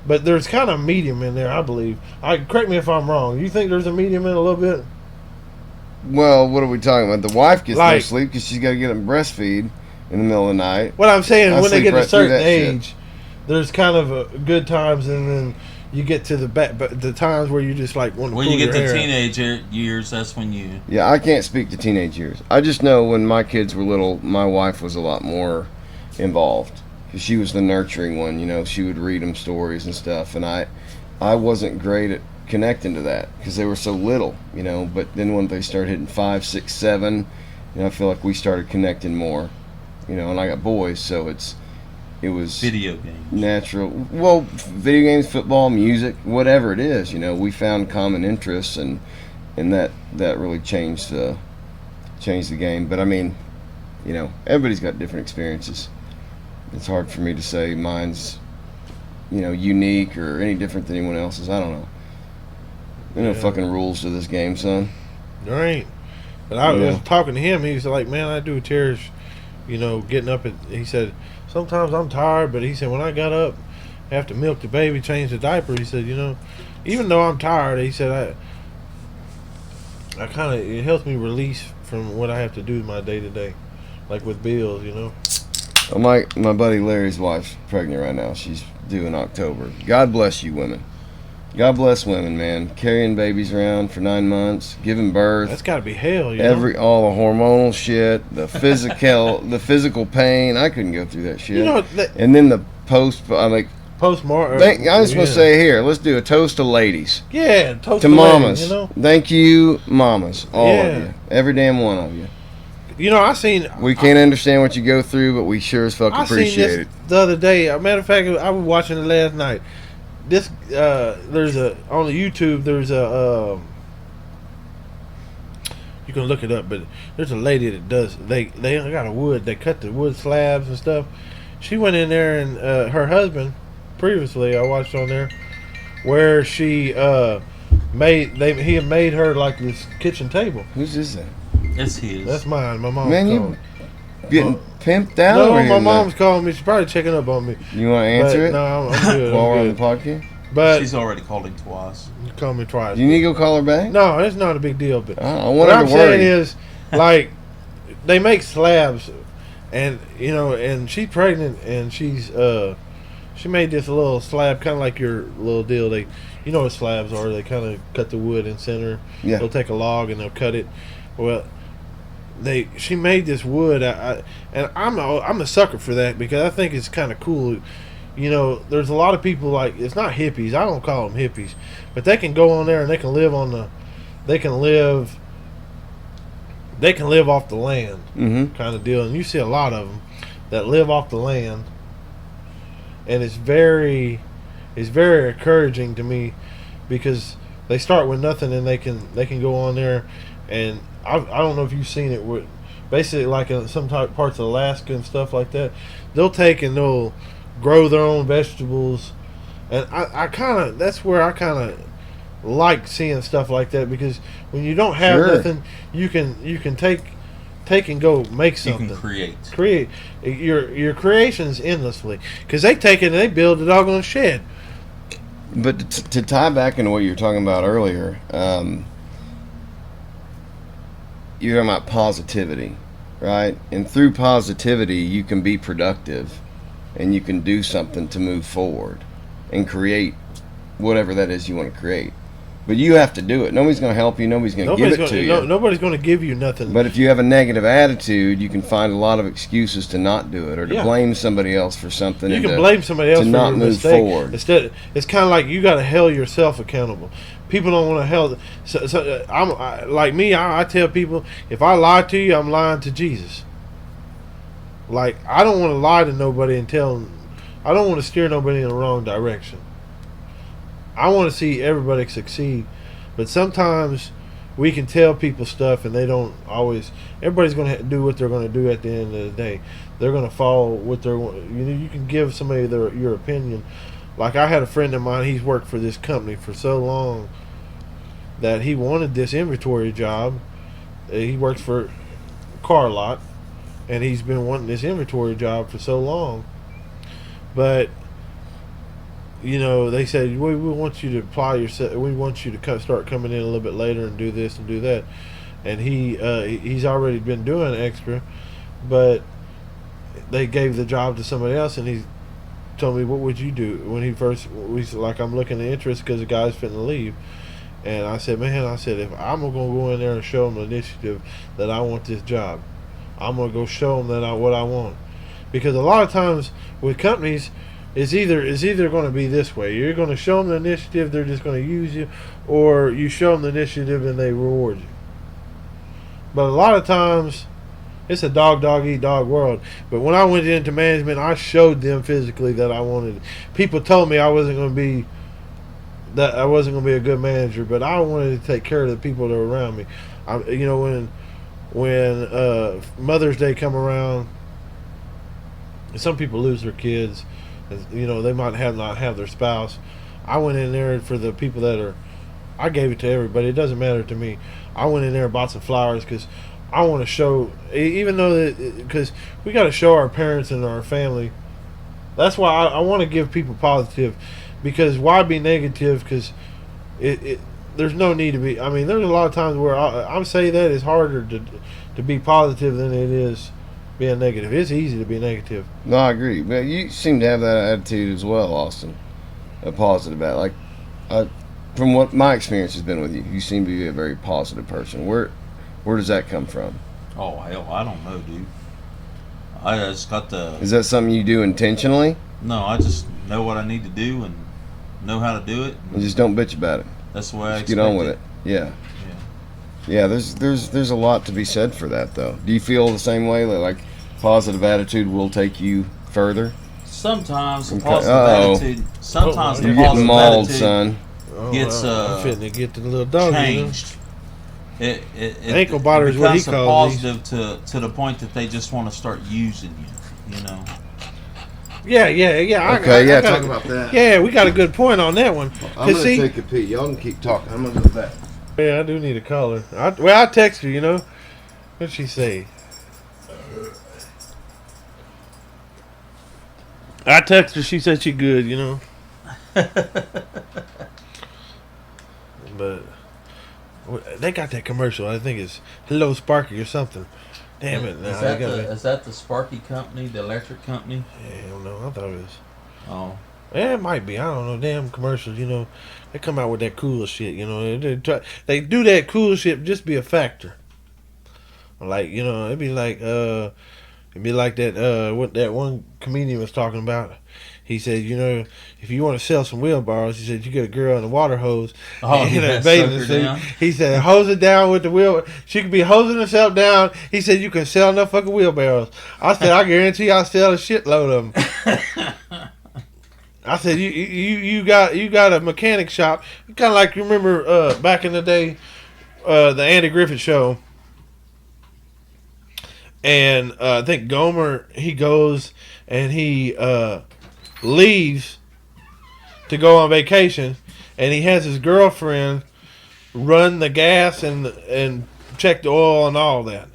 But there's kind of a medium in there, I believe. Correct me if I'm wrong. You think there's a medium in a little bit? Well, what are we talking about? The wife gets no sleep because she's got to get them breastfeed in the middle of the night. What I'm saying, when they get to a certain age, there's kind of good times, and then you get to the times where you just like want to. When you get to teenage years, that's when you. Yeah, I can't speak to teenage years. I just know when my kids were little, my wife was a lot more involved. She was the nurturing one, you know. She would read them stories and stuff, and I wasn't great at connecting to that because they were so little, you know. But then when they started hitting 5, 6, 7, you know, I feel like we started connecting more, you know. And I got boys, so it was video games, natural. Well, video games, football, music, whatever it is, you know. We found common interests, and that really changed the game. But I mean, you know, everybody's got different experiences. It's hard for me to say mine's, you know, unique or any different than anyone else's. I don't know. There are no fucking rules to this game, son. There ain't. But I was talking to him. He was like, man, I do cherish, you know, getting up. He said, sometimes I'm tired, but he said, when I got up have to milk the baby, change the diaper. He said, even though I'm tired, he said I kind of, it helps me release from what I have to do in my day to day, like with bills. Well, my buddy Larry's wife's pregnant right now. She's due in October. God bless you, women. God bless women, man. Carrying babies around for 9 months, giving birth. That's got to be hell. All the hormonal shit, the physical pain. I couldn't go through that shit. And then the postmortem. I just want to say here, let's do a toast to ladies. Yeah, toast to mamas. Ladies, Thank you, mamas, all of you, every damn one of you. We can't understand what you go through, but we sure as fuck appreciate it. The other day, a matter of fact, I was watching it last night. This there's on YouTube. There's you can look it up, but there's a lady that does. They got a wood. They cut the wood slabs and stuff. She went in there and her husband. Previously, I watched on there where she he had made her like this kitchen table. Whose is that? It's his. That's mine. My mom's Man, calling. You getting pimped out? No, my mom's calling me. She's probably checking up on me. You want to answer it? No, I'm good. While we're on the podcast? But she's already called him twice. You called me twice. Do you need to go call her back? No, it's not a big deal. But I what want her I'm to worry. saying is, like, they make slabs, and and she's pregnant, and she's she made this little slab, kind of like your little deal. They, what slabs are. They kind of cut the wood in center. Yeah. They'll take a log and they'll cut it. Well, she made this wood, and I'm a sucker for that because I think it's kind of cool. There's a lot of people, like, it's not hippies. I don't call them hippies, but they can go on there and they can live off the land, kind of deal. And you see a lot of them that live off the land, and it's very encouraging to me because they start with nothing and they can go on there, and I don't know if you've seen it with basically like in some type parts of Alaska and stuff like that. They'll take and they'll grow their own vegetables, and that's where I kind of like seeing stuff like that because when you don't have nothing, you can take and go make something. You can create your creations endlessly because they take it and they build a doggone shed. But to tie back into what you were talking about earlier, you're talking about positivity, right? And through positivity, you can be productive and you can do something to move forward and create whatever that is you want to create. But you have to do it. Nobody's going to help you. Nobody's going to give it to you. Nobody's going to give you nothing. But if you have a negative attitude, you can find a lot of excuses to not do it or to blame somebody else for something. You can blame somebody else to for not your move mistake. forward. Instead, it's kind of like you got to held yourself accountable. People don't want to held. So I tell people, if I lie to you, I'm lying to Jesus. Like, I don't want to lie to nobody and tell them. I don't want to steer nobody in the wrong direction. I want to see everybody succeed. But sometimes we can tell people stuff and they don't always. Everybody's going to do what they're going to do at the end of the day. They're going to follow what they're. You can give somebody your opinion. Like, I had a friend of mine. He's worked for this company for so long that he wanted this inventory job. He works for a car lot, and he's been wanting this inventory job for so long. But they said, we want you to apply yourself. We want you to start coming in a little bit later and do this and do that. And he's already been doing extra, but they gave the job to somebody else, and he told me, what would you do? When he first, I'm looking at interest because the guy's fitting to leave. And I said, if I'm going to go in there and show them the initiative that I want this job, I'm going to go show them what I want. Because a lot of times with companies, it's either going to be this way. You're going to show them the initiative, they're just going to use you, or you show them the initiative and they reward you. But a lot of times, it's a dog-eat-dog world. But when I went into management, I showed them physically that I wanted it. People told me I wasn't going to be a good manager, but I wanted to take care of the people that were around me. When Mother's Day come around, some people lose their kids. They might not have their spouse. I went in there for the people I gave it to everybody. It doesn't matter to me. I went in there and bought some flowers because I want to show, even though because we got to show our parents and our family That's why I want to give people positive, because why be negative? Because there's no need to be. I mean, there's a lot of times where I'm saying that it's harder to be positive than it is being negative. It's easy to be negative. No, I agree. But you seem to have that attitude as well, Austin. A positive about from what my experience has been with you, you seem to be a very positive person. Where does that come from? Oh hell, I don't know, dude. I just got the. Is that something you do intentionally? No, I just know what I need to do and know how to do it. And just don't bitch about it. That's the way I Just expect get on with it. Yeah. Yeah, there's a lot to be said for that, though. Do you feel the same way? Like positive attitude will take you further? Sometimes the Okay. positive Uh-oh. attitude. Sometimes Oh, the You're positive getting mauled, attitude son. gets I'm fitting to get to the little dog. changed. It Ankle biter is what he becomes a calls positive to the point that they just want to start using you. You know. Yeah. Okay, yeah, Talk about that. Yeah, we got a good point on that one. I'm 'Cause gonna see, take a pee. Y'all can keep talking. I'm gonna go back. yeah, I do need a caller. I text her. You know, what'd she say? I text her. She said she good. You know. But they got that commercial. I think it's Hello Sparky or something. Damn it! Is that the Sparky company, the electric company? I don't know. I thought it was. Oh. Yeah, it might be. I don't know. Damn commercials, you know, they come out with that cool shit. You know, they do that cool shit just be a factor. Like, you know, it'd be like that what that one comedian was talking about. He said, you know, if you want to sell some wheelbarrows, he said you get a girl in a water hose. Oh, in yeah, a bathing suck her suit. down. He said, hose it down with the wheel. She could be hosing herself down. He said you can sell enough fucking wheelbarrows. I said, I guarantee I'll sell a shitload of them. I said, you got a mechanic shop. Kind of like, you remember back in the day, the Andy Griffith Show. And I think Gomer, he goes and he leaves to go on vacation, and he has his girlfriend run the gas and check the oil and all that.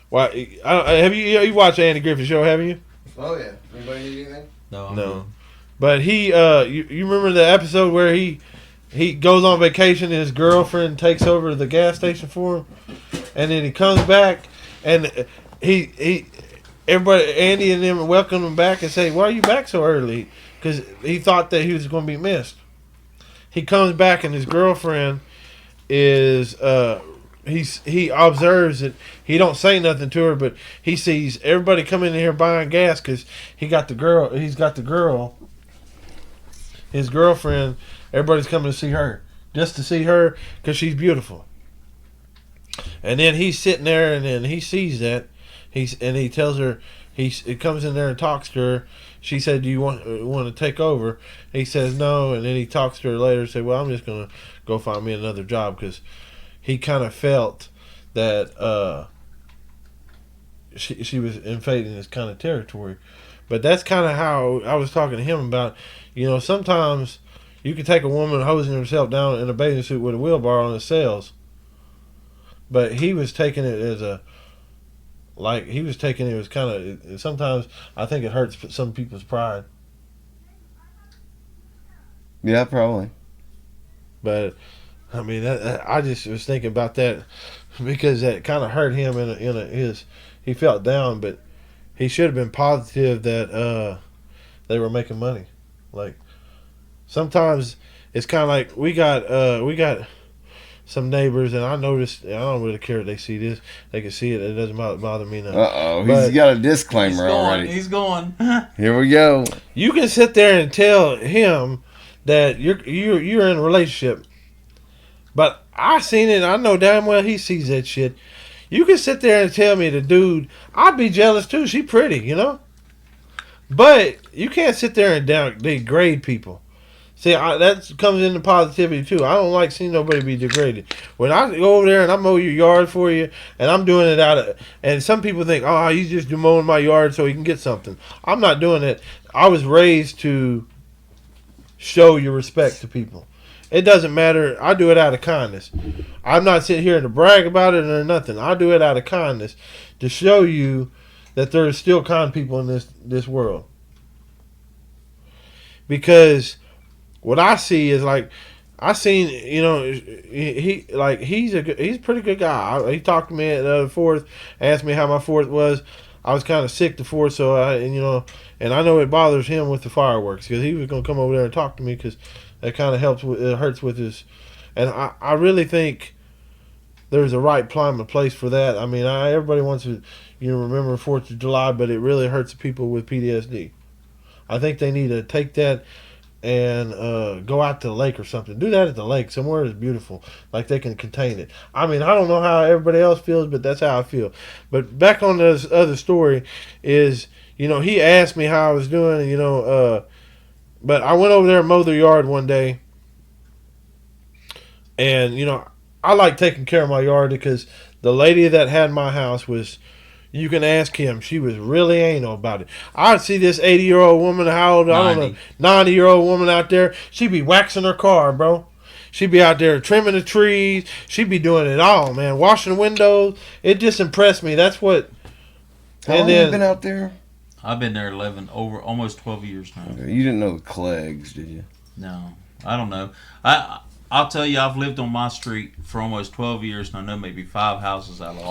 Why? Have you watched the Andy Griffith Show? Haven't you? Oh yeah. Anybody need anything? No. But he, you remember the episode where he goes on vacation and his girlfriend takes over the gas station for him, and then he comes back and everybody, Andy and them welcome him back and say, "Why are you back so early?" Because he thought that he was going to be missed. He comes back and his girlfriend is he observes it. He don't say nothing to her, but he sees everybody come in here buying gas because he's got the girl. His girlfriend, everybody's coming to see her. Just to see her because she's beautiful. And then he's sitting there and then he sees that. He tells her, he comes in there and talks to her. She said, do you want to take over? He says no, and then he talks to her later and said, well, I'm just going to go find me another job, because he kind of felt that she was invading this kind of territory. But that's kind of how I was talking to him about, you know, sometimes you can take a woman hosing herself down in a bathing suit with a wheelbarrow and it sells. But he was taking it as kind of, sometimes I think it hurts some people's pride. Yeah, probably. But I mean, I just was thinking about that because that kind of hurt him he felt down, but he should have been positive that they were making money. Like, sometimes it's kind of like we got some neighbors, and I noticed, I don't really care if they see this. They can see it. It doesn't bother me none. Uh-oh. But He's got a disclaimer already. He's going. Here we go. you can sit there and tell him that you're in a relationship, but I seen it. I know damn well he sees that shit. You can sit there and tell me the dude, I'd be jealous too. She pretty, you know. But you can't sit there and degrade people. See, that comes into positivity too. I don't like seeing nobody be degraded. When I go over there and I mow your yard for you, and I'm doing it and some people think, oh, he's just mowing my yard so he can get something. I'm not doing it. I was raised to show your respect to people. It doesn't matter. I do it out of kindness. I'm not sitting here to brag about it or nothing. I do it out of kindness to show you that there are still kind people in this world. because what I see is like I seen, he's a pretty good guy. He talked to me at the fourth, asked me how my fourth was. I was kind of sick the fourth, and I know it bothers him with the fireworks because he was gonna come over there and talk to me because that kind of it hurts with his, and I really think there's a right time and place for that. I mean, everybody wants to, remember 4th of July, but it really hurts the people with PTSD. I think they need to take that and go out to the lake or something. Do that at the lake, somewhere that's beautiful, like they can contain it. I mean, I don't know how everybody else feels, but that's how I feel. But back on this other story is, he asked me how I was doing, but I went over there and mowed their yard one day, and, I like taking care of my yard because the lady that had my house was, you can ask him, she was really anal about it. I'd see this 80-year-old woman, how old, I don't know, 90-year-old woman out there, she'd be waxing her car, bro. She'd be out there trimming the trees. She'd be doing it all, man. Washing windows. It just impressed me. That's what. How long have you been out there? I've been there almost 12 years now. Okay. You didn't know the Cleggs, did you? No, I don't know. I'll tell you, I've lived on my street for almost 12 years, and I know maybe 5 houses out of the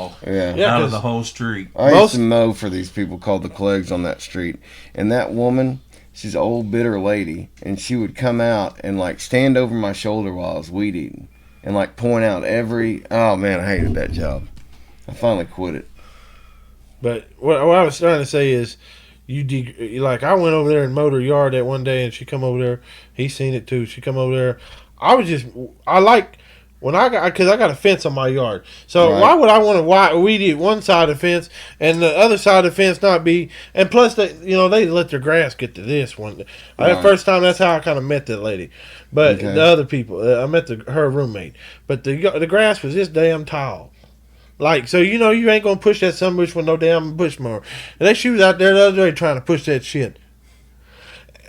whole street. I used to mow for these people called the Cleggs on that street, and that woman, she's an old bitter lady, and she would come out and like stand over my shoulder while I was weed eating, and like point out oh man, I hated that job. I finally quit it. But what I was trying to say is, I went over there and mowed her yard that one day, and she come over there. He seen it too. She come over there. Because I got a fence on my yard. So why would I want to weed eat one side of the fence and the other side of the fence not be? And plus, they let their grass get to this one. The first time, that's how I kind of met that lady. But the other people, I met her roommate. But the grass was this damn tall. Like, so you ain't gonna push that sunbush with no damn bush mower. And she was out there the other day trying to push that shit.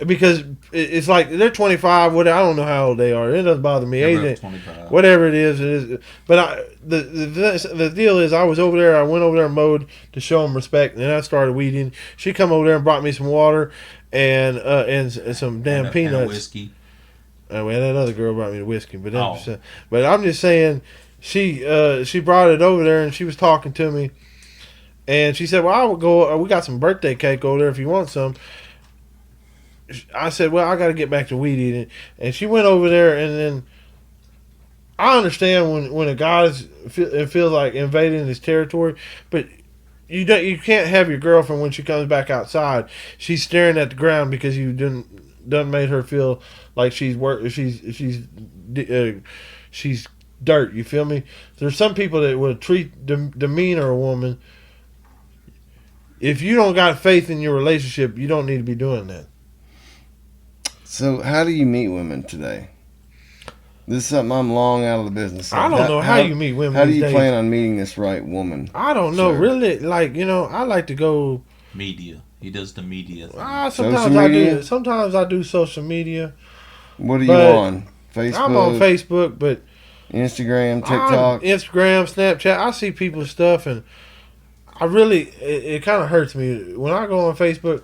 Because it's like they're 25. I don't know how old they are. It doesn't bother me. They're 25. Whatever it is, it is. But the deal is, I was over there. I went over there and mowed to show them respect, and then I started weeding. She come over there and brought me some water and some damn peanuts. And a whiskey. Well, that other girl brought me the whiskey, but but I'm just saying, she brought it over there and she was talking to me, and she said, "Well, I will go. We got some birthday cake over there if you want some." I said, "Well, I got to get back to weed eating," and she went over there, and then I understand when a guy feels like invading his territory, but you can't have your girlfriend when she comes back outside. She's staring at the ground because you done made her feel like she's dirt. You feel me? There's some people that will demeanor a woman. If you don't got faith in your relationship, you don't need to be doing that. So how do you meet women today? This is something I'm long out of the business. I don't know how you meet women. How do you plan on meeting this right woman? I don't know. Sir. Really, I like to go media. He does the media thing. Sometimes I do. Sometimes I do social media. What are you on? Facebook. I'm on Facebook, but Instagram, TikTok, Instagram, Snapchat. I see people's stuff, and I really it kind of hurts me when I go on Facebook.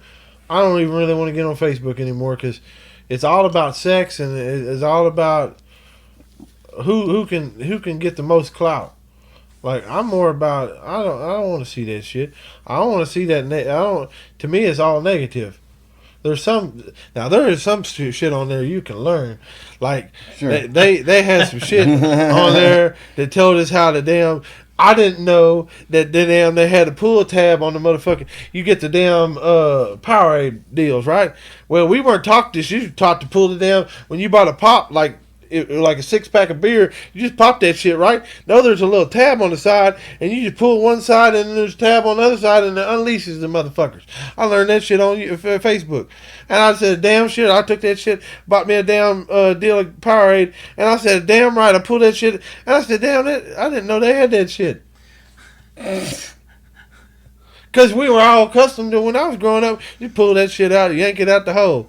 I don't even really want to get on Facebook anymore because it's all about sex, and it's all about who can get the most clout. Like, I'm more about I don't want to see that shit. I don't want to see that. To me, it's all negative. There is some shit on there you can learn. Like, sure. they had some shit on there that told us how to damn. I didn't know that they had a pull tab on the motherfucking. You get the damn Powerade deals, right? Well, we weren't taught this. You were taught to pull the damn when you bought a pop like a 6-pack of beer. You just pop that shit, right? No, there's a little tab on the side, and you just pull one side, and then there's a tab on the other side, and it unleashes the motherfuckers. I learned that shit on Facebook, and I said, "Damn shit!" I took that shit, bought me a damn deal of Powerade, and I said, "Damn right!" I pulled that shit, and I said, "Damn it! I didn't know they had that shit." Because we were all accustomed to when I was growing up, you pull that shit out, you yank it out the hole.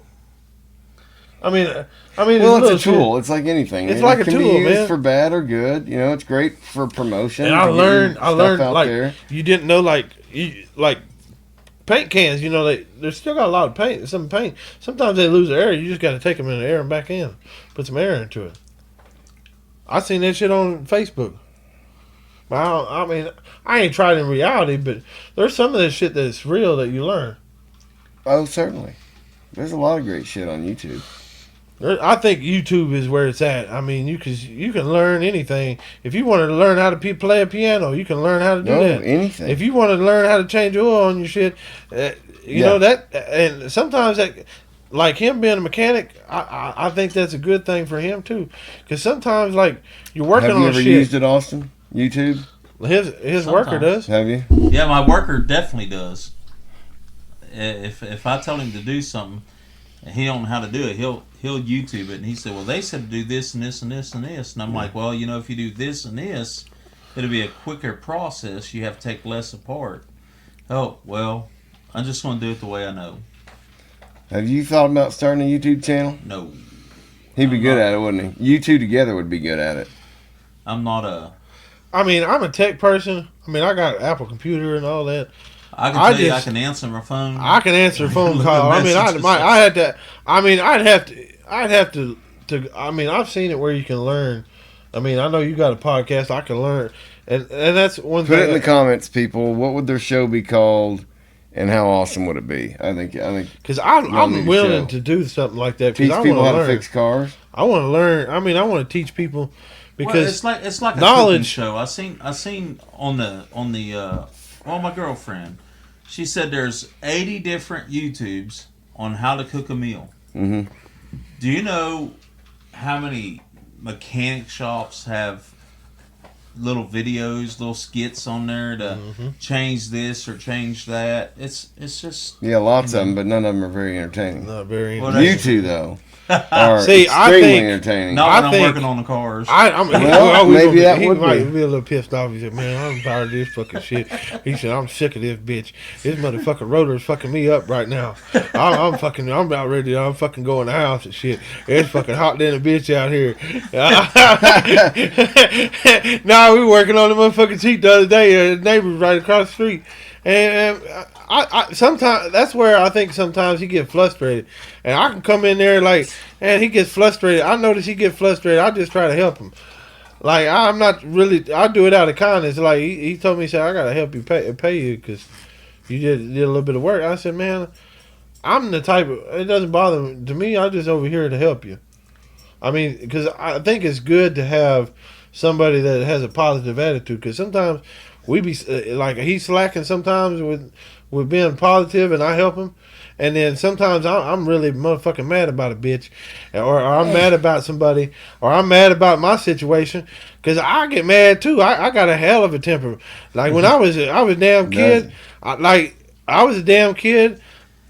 I mean, well, it's a tool. It's like anything. It's like a tool, man. It can be used for bad or good. It's great for promotion. And I learned, like, there. You didn't know, like paint cans, they still got a lot of paint. Some paint. Sometimes they lose their air. You just got to take them in the air and back in. Put some air into it. I seen that shit on Facebook. I mean, I ain't tried in reality, but there's some of this shit that's real that you learn. Oh, certainly. There's a lot of great shit on YouTube. I think YouTube is where it's at. I mean, you can learn anything. If you want to learn how to play a piano, you can learn how to do that. Anything. If you want to learn how to change oil on your shit, you know that. And sometimes that, like him being a mechanic, I think that's a good thing for him too. Because sometimes, like, you're working on shit. Have you ever used it, Austin? YouTube? His worker does. Have you? Yeah, my worker definitely does. If I tell him to do something and he don't know how to do it, he'll YouTube it, and he said, well, they said to do this and this and this and this, and I'm like, well, if you do this and this, it'll be a quicker process. You have to take less apart. Oh, well, I'm just going to do it the way I know. Have you thought about starting a YouTube channel? No. He'd be good at it, wouldn't he? You two together would be good at it. I'm not a... I mean, I'm a tech person. I mean, I got an Apple computer and all that. I can tell you, I can answer my phone. I can answer a phone call. I mean, I'd have to. I mean, I've seen it where you can learn. I mean, I know you got a podcast. I can learn, and that's one thing. Put it in the comments, people. What would their show be called, and how awesome would it be? I think because I'm willing to do something like that. Teach people how to fix cars. I want to learn. I mean, I want to teach people because it's like knowledge a show. I seen on my girlfriend. She said there's 80 different YouTubes on how to cook a meal. Mm-hmm. Do you know how many mechanic shops have little videos, little skits on there to change this or change that? It's just lots of them, but none of them are very entertaining. Not very entertaining. You two though. Are See, extremely I think entertaining. not when I'm working on the cars. Maybe that would might be a little pissed off. He said, "Man, I'm tired of this fucking shit." He said, "I'm sick of this bitch. This motherfucking rotor is fucking me up right now. I'm about ready. I'm fucking going to the house and shit. It's fucking hot than a bitch out here." Nah, we were working on the motherfucking heat the other day. The neighbors right across the street. And I sometimes that's where I think sometimes he gets frustrated, and I can come in there like, and he gets frustrated. I notice he gets frustrated. I just try to help him. Like I'm not really. I do it out of kindness. Like he told me, he said, "I gotta help you pay you because you did a little bit of work." I said, "Man, I'm the type of it doesn't bother me. To me. I'm just over here to help you. I mean, because I think it's good to have somebody that has a positive attitude. Because sometimes." We be like he's slacking sometimes with being positive, and I help him. And then sometimes I'm really motherfucking mad about a bitch, or I'm mad about somebody, or I'm mad about my situation, because I get mad too. I got a hell of a temper. Like when I was a damn kid, I was a damn kid.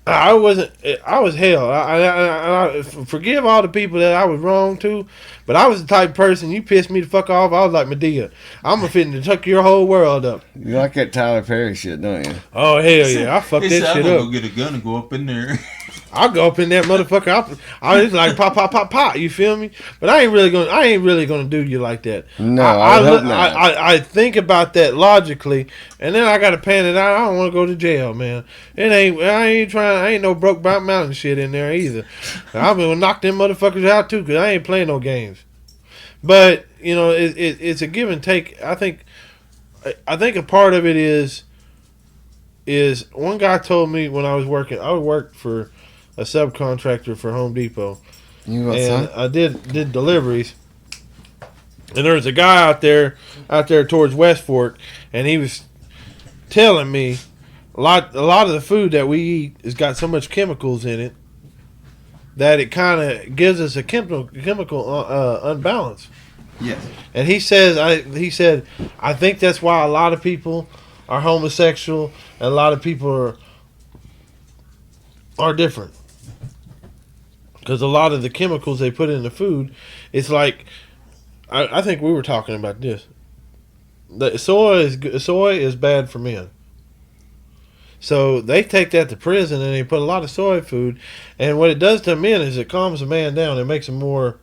I was hell. I forgive all the people that I was wrong to, but I was the type of person, you pissed me the fuck off, I was like Medea. I'm finna to tuck your whole world up. You like that Tyler Perry shit, don't you? Oh, hell yeah. I fucked that shit up. I'm gonna go get a gun and go up in there. I'll go up in that motherfucker. I was like pop, pop, pop, pop. You feel me? But I ain't really gonna do you like that. No, I hope not. I think about that logically, and then I gotta pan it out. I don't want to go to jail, man. I ain't no broke mountain shit in there either. I'm gonna knock them motherfuckers out too, cause I ain't playing no games. But it's a give and take. I think a part of it is one guy told me when I was working. I worked for a subcontractor for Home Depot, and I did deliveries. And there was a guy out there towards West Fork, and he was telling me a lot of the food that we eat has got so much chemicals in it that it kind of gives us a chemical unbalance. Yes. And he said I think that's why a lot of people are homosexual and a lot of people are different. Because a lot of the chemicals they put in the food, it's like, I think we were talking about this. The soy is bad for men. So they take that to prison and they put a lot of soy food, and what it does to men is it calms a man down. It makes him more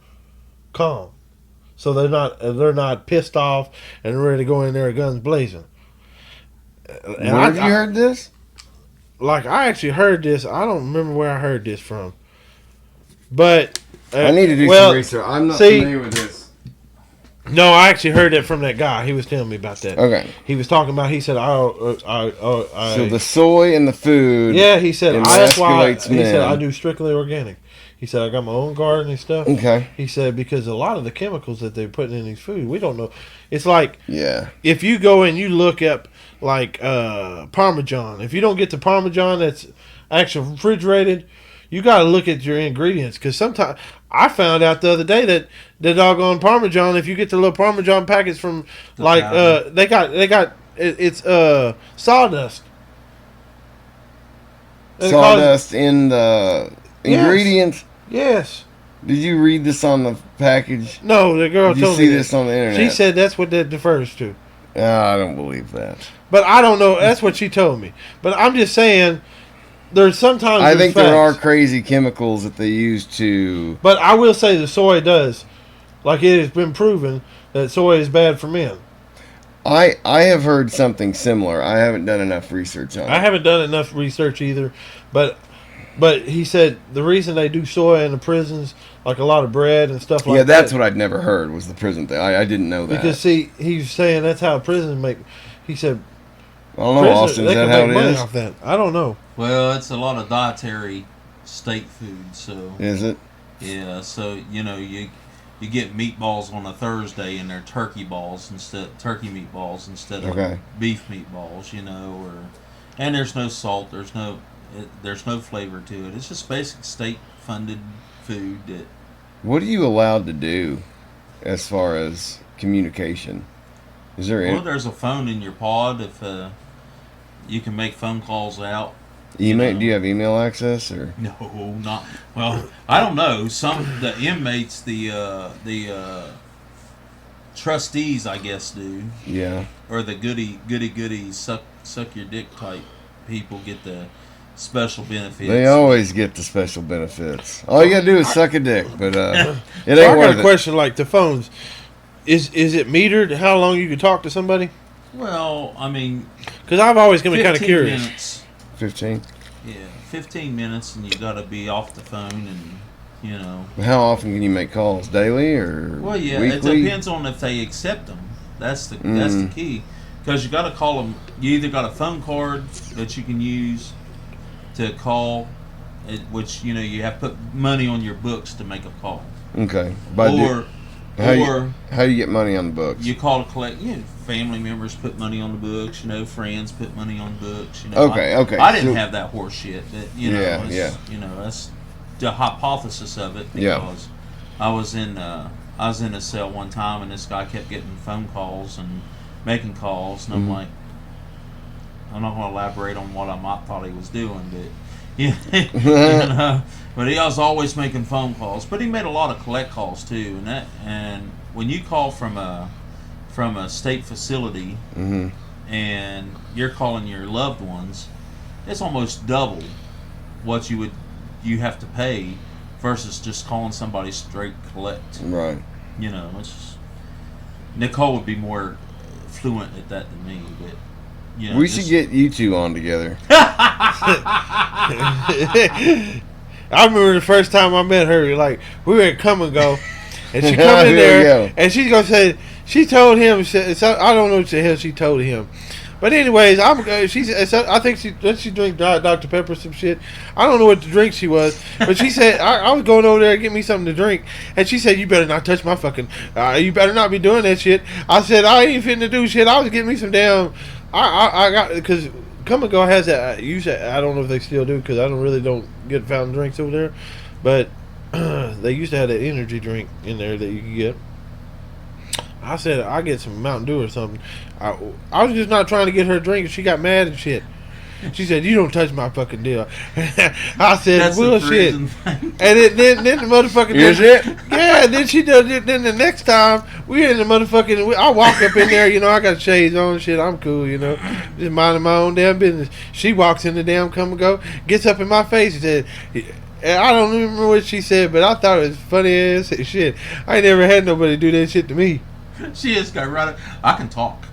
calm. So they're not pissed off and ready to go in there guns blazing. Where have you heard this? like I actually heard this. I don't remember where I heard this from, but I need to do some research. I'm not familiar with this. No, I actually heard that from that guy. He was telling me about that. Okay. He was talking about. He said, So the soy in the food. Yeah, he said. That's why. He men. said I do strictly organic. He said I got my own garden and stuff. Okay. He said because a lot of the chemicals that they're putting in these food, we don't know. It's like Yeah. if you go and you look up like Parmesan, if you don't get the Parmesan that's actually refrigerated, you got to look at your ingredients because sometimes I found out the other day that the doggone Parmesan, if you get the little Parmesan packets from they got it's sawdust. Sawdust in the ingredients. Yes. Did you read this on the package? No, the girl Did you told see me this on the internet? She said that's what that refers to. I don't believe that. But I don't know. That's what she told me. But I'm just saying, there's sometimes. I think there are facts. crazy chemicals that they use to. But I will say the soy does. Like it has been proven that soy is bad for men. I have heard something similar. I haven't done enough research on it. I haven't done enough research either. But he said the reason they do soy in the prisons, like a lot of bread and stuff like that. Yeah, that's what I'd never heard was the prison thing. I didn't know that. Because see, he's saying that's how prisons make. He said. I don't know, Austin. Is that how it is? Off that. I don't know. Well, it's a lot of dietary state food, so Is it? yeah. So you get meatballs on a Thursday and they're turkey meatballs instead of beef meatballs, and there's no salt, there's no flavor to it. It's just basic state funded food that. What are you allowed to do as far as communication? Is there Well, there's a phone in your pod if you can make phone calls out. email? Do you have email access or? No, not well. I don't know. Some the inmates, the trustees, I guess, do. Yeah. Or the goody suck your dick type people get the special benefits. They always get the special benefits. All you gotta do is suck a dick, but it ain't I got worth a it. question. Like the phones, is it metered? How long you can talk to somebody? Well, I mean, because I've always been kind of 15 curious. minutes. 15. Yeah, 15 minutes, and you got to be off the phone, and How often can you make calls? Daily or Well, yeah, weekly? it depends on if they accept them. That's the key, because you got to call them. You either got a phone card that you can use to call, which you have to put money on your books to make a call. Okay. How you get money on the books? You call to collect. Family members put money on the books. Friends put money on the books. Okay. I didn't have that horse shit. But Yeah. That's the hypothesis of it. Because I was in a cell one time, and this guy kept getting phone calls and making calls, and I'm like, I'm not going to elaborate on what I might thought he was doing, but but he was always making phone calls. But he made a lot of collect calls too, and when you call from a state facility and you're calling your loved ones, it's almost double what you have to pay versus just calling somebody straight collect. Right. It's just, Nicole would be more fluent at that than me, but. We should get you two on together. I remember the first time I met her, like we were at Come and Go, and she come in there, and she's gonna say she told him. I don't know what the hell she told him, but anyways, I think she drink Dr. Pepper or some shit. I don't know what the drink she was, but she said I was going over there to get me something to drink, and she said you better not touch my fucking. You better not be doing that shit. I said I ain't finna do shit. I was getting me some damn. I got because Come and Go has that. I don't know if they still do because I don't get fountain drinks over there, but they used to have that energy drink in there that you could get. I said I get some Mountain Dew or something. I was just not trying to get her a drink. She got mad and shit. She said, "You don't touch my fucking deal." I said, That's "Bullshit." And then the motherfucking is it? Yeah. Then she does it. Then the next time we in the motherfucking, I walk up in there. I got shades on and shit. I'm cool. Just minding my own damn business. She walks in the damn Come and Go, gets up in my face and said. And I don't even remember what she said, but I thought it was funny as shit. I ain't never had nobody do that shit to me. She just got right up. I can talk.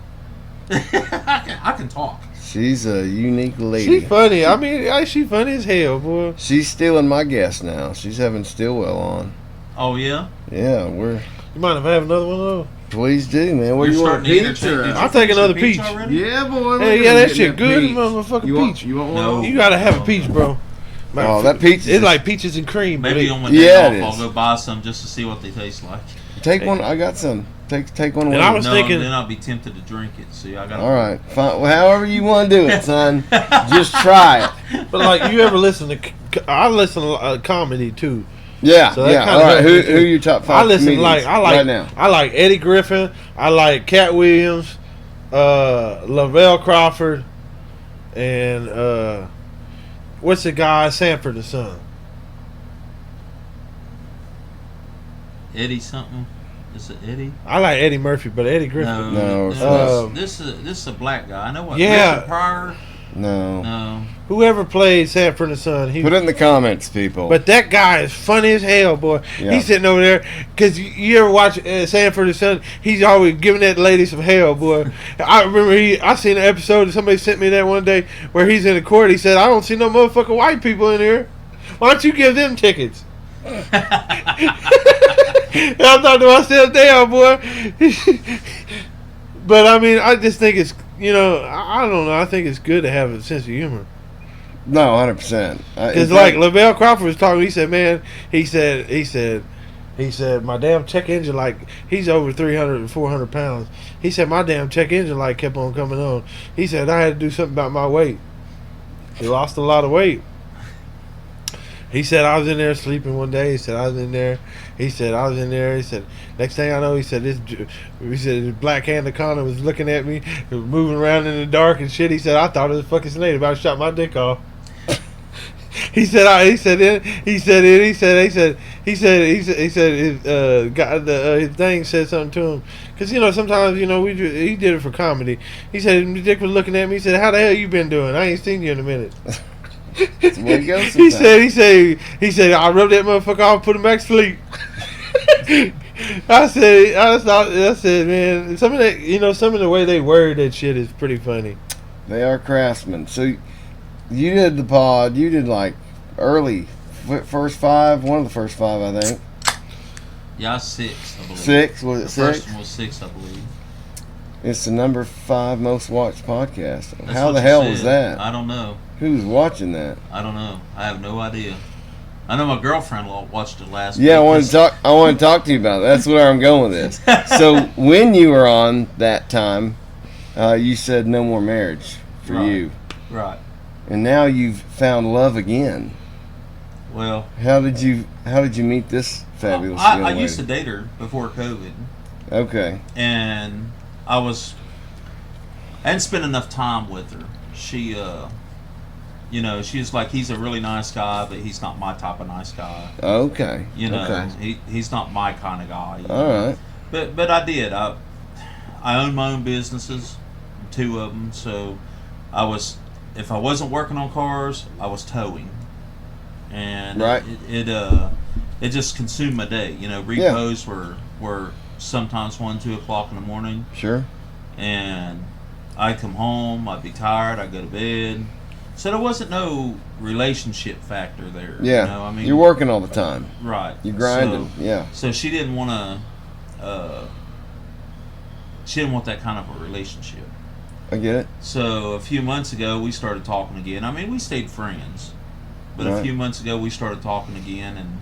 I can talk. She's a unique lady. She funny. I mean, she funny as hell, boy. She's stealing my guest now. She's having Stillwell on. Oh yeah. Yeah, You mind if I have another one of those? Please do, man. What do You're you want? starting to Pizza? entertain- Did you I'll take finish another the peach. already? Yeah, boy. Hey, look yeah, at that him shit getting good, peach. motherfucking You peach. want one? No. You gotta have a peach, bro. Oh, that peach It's is like peaches and cream. Maybe but on my Yeah, day it off, is. I'll go buy some just to see what they taste like. Take one. I got some. Take one away. And I was No, thinking- then I'll be tempted to drink it. See, I got. All right, fine. Well, however you want to do it, son. Just try it. But like, you ever listen to? I listen to comedy too. Yeah, So that yeah. kinda All right. helps me, Who are too. your top I five listen comedians right now? I like Eddie Griffin. I like Cat Williams, Lavelle Crawford, and what's the guy Sanford the Son? Eddie something. Is it Eddie? I like Eddie Murphy, but Eddie Griffin. No, it's this is a black guy. I know what. Yeah. Richard Pryor. No. No. Whoever played Sanford the Son, he. Put it in the comments, people. But that guy is funny as hell, boy. Yeah. He's sitting over there because you ever watch Sanford the Son? He's always giving that lady some hell, boy. I remember I seen an episode. Somebody sent me that one day where he's in the court. He said, "I don't see no motherfucking white people in here. Why don't you give them tickets?" And I thought to myself, "Damn, boy." But I mean, I just think it's I don't know. I think it's good to have a sense of humor. No, 100%. It's like Lavelle Crawford was talking. He said, "Man," he said, "My damn check engine light." He's over 300 and 400 pounds. He said, "My damn check engine light kept on coming on." He said, "I had to do something about my weight." He lost a lot of weight. He said, "I was in there sleeping one day." He said, "I was in there." He said, "I was in there." He said, "Next thing I know," he said, "This black anaconda was looking at me, it was moving around in the dark and shit." He said, "I thought it was a fucking snake. About to shot my dick off." His thing said something to him, because sometimes he did it for comedy. He said, "The dick was looking at me." He said, "How the hell you been doing? I ain't seen you in a minute." That's the way it goes he sometimes. said, "I rubbed that motherfucker off, put him back to sleep." I said, man, some of that, some of the way they word that shit is pretty funny. They are craftsmen. So you did the pod. You did like early first five. One of the first five, I think. Yeah, 6. I believe. 6 was it? The 6. first one was 6, I believe. It's the number 5 most watched podcast. That's How what the you hell said. was that? I don't know. Who's watching that? I don't know. I have no idea. I know my girlfriend watched it last Yeah, I week. want to talk. I want to talk to you about it. That's where I'm going with this. So when you were on that time, you said no more marriage for Right. you, Right. and now you've found love again. Well, How did you meet this fabulous young I lady? used to date her before COVID, Okay. and I hadn't spent enough time with her. She, she's like, he's a really nice guy, but he's not my type of nice guy. Okay. Okay. He's not my kind of guy. All right. But I did. I own my own businesses, 2 of them. So if I wasn't working on cars, I was towing, and Right. it just consumed my day. Repos were sometimes 1, 2 o'clock in the morning, Sure. and I'd come home. I'd be tired. I'd go to bed. So there wasn't no relationship factor there. Yeah. I mean, you're working all the time. right. You're grinding. Yeah. So she didn't want to. She didn't want that kind of a relationship. I get it. So a few months ago, we started talking again. I mean, we stayed friends, but Right. a few months ago, we started talking again,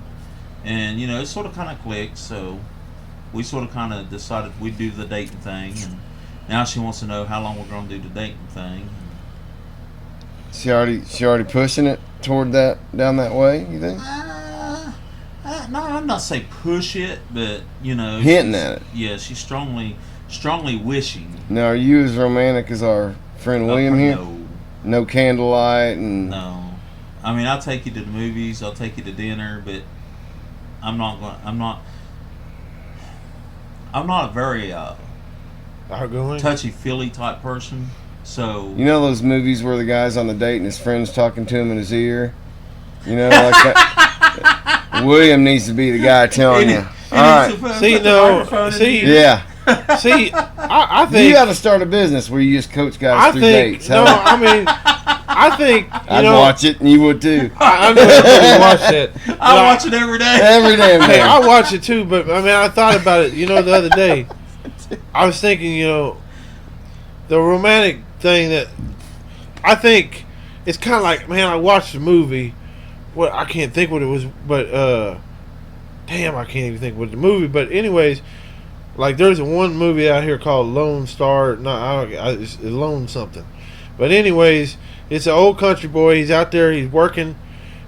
and it sort of kind of clicked. So we sort of kind of decided we'd do the dating thing, and now she wants to know how long we're going to do the dating thing. She already pushing it toward that down that way. You think? No, I'm not saying push it, but Hinting at it. Yeah, she's strongly wishing. Now, are you as romantic as our friend William here? No. No candlelight and. No, I mean, I'll take you to the movies. I'll take you to dinner, but I'm not a very Outgoing. touchy-feely type person. So You know those movies where the guy's on the date and his friend's talking to him in his ear? Like that. William needs to be the guy telling you. All right. See, no, see, Yeah. See, I think You got to start a business where you just coach guys I through think dates. no. Huh? I mean, I think you I'd know. watch it, and you would too. I know everybody watch that. I watch it every day. Every damn Hey, day. I watch it too, but I mean, I thought about it. You know, the other day, I was thinking, you know, the romantic thing that I think it's kind of like, man, I watched the movie. What I can't think what it was, but damn, I can't even think what the movie. But anyways, like there's one movie out here called Lone Star. It's Lone something. But anyways, it's an old country boy. He's out there. He's working.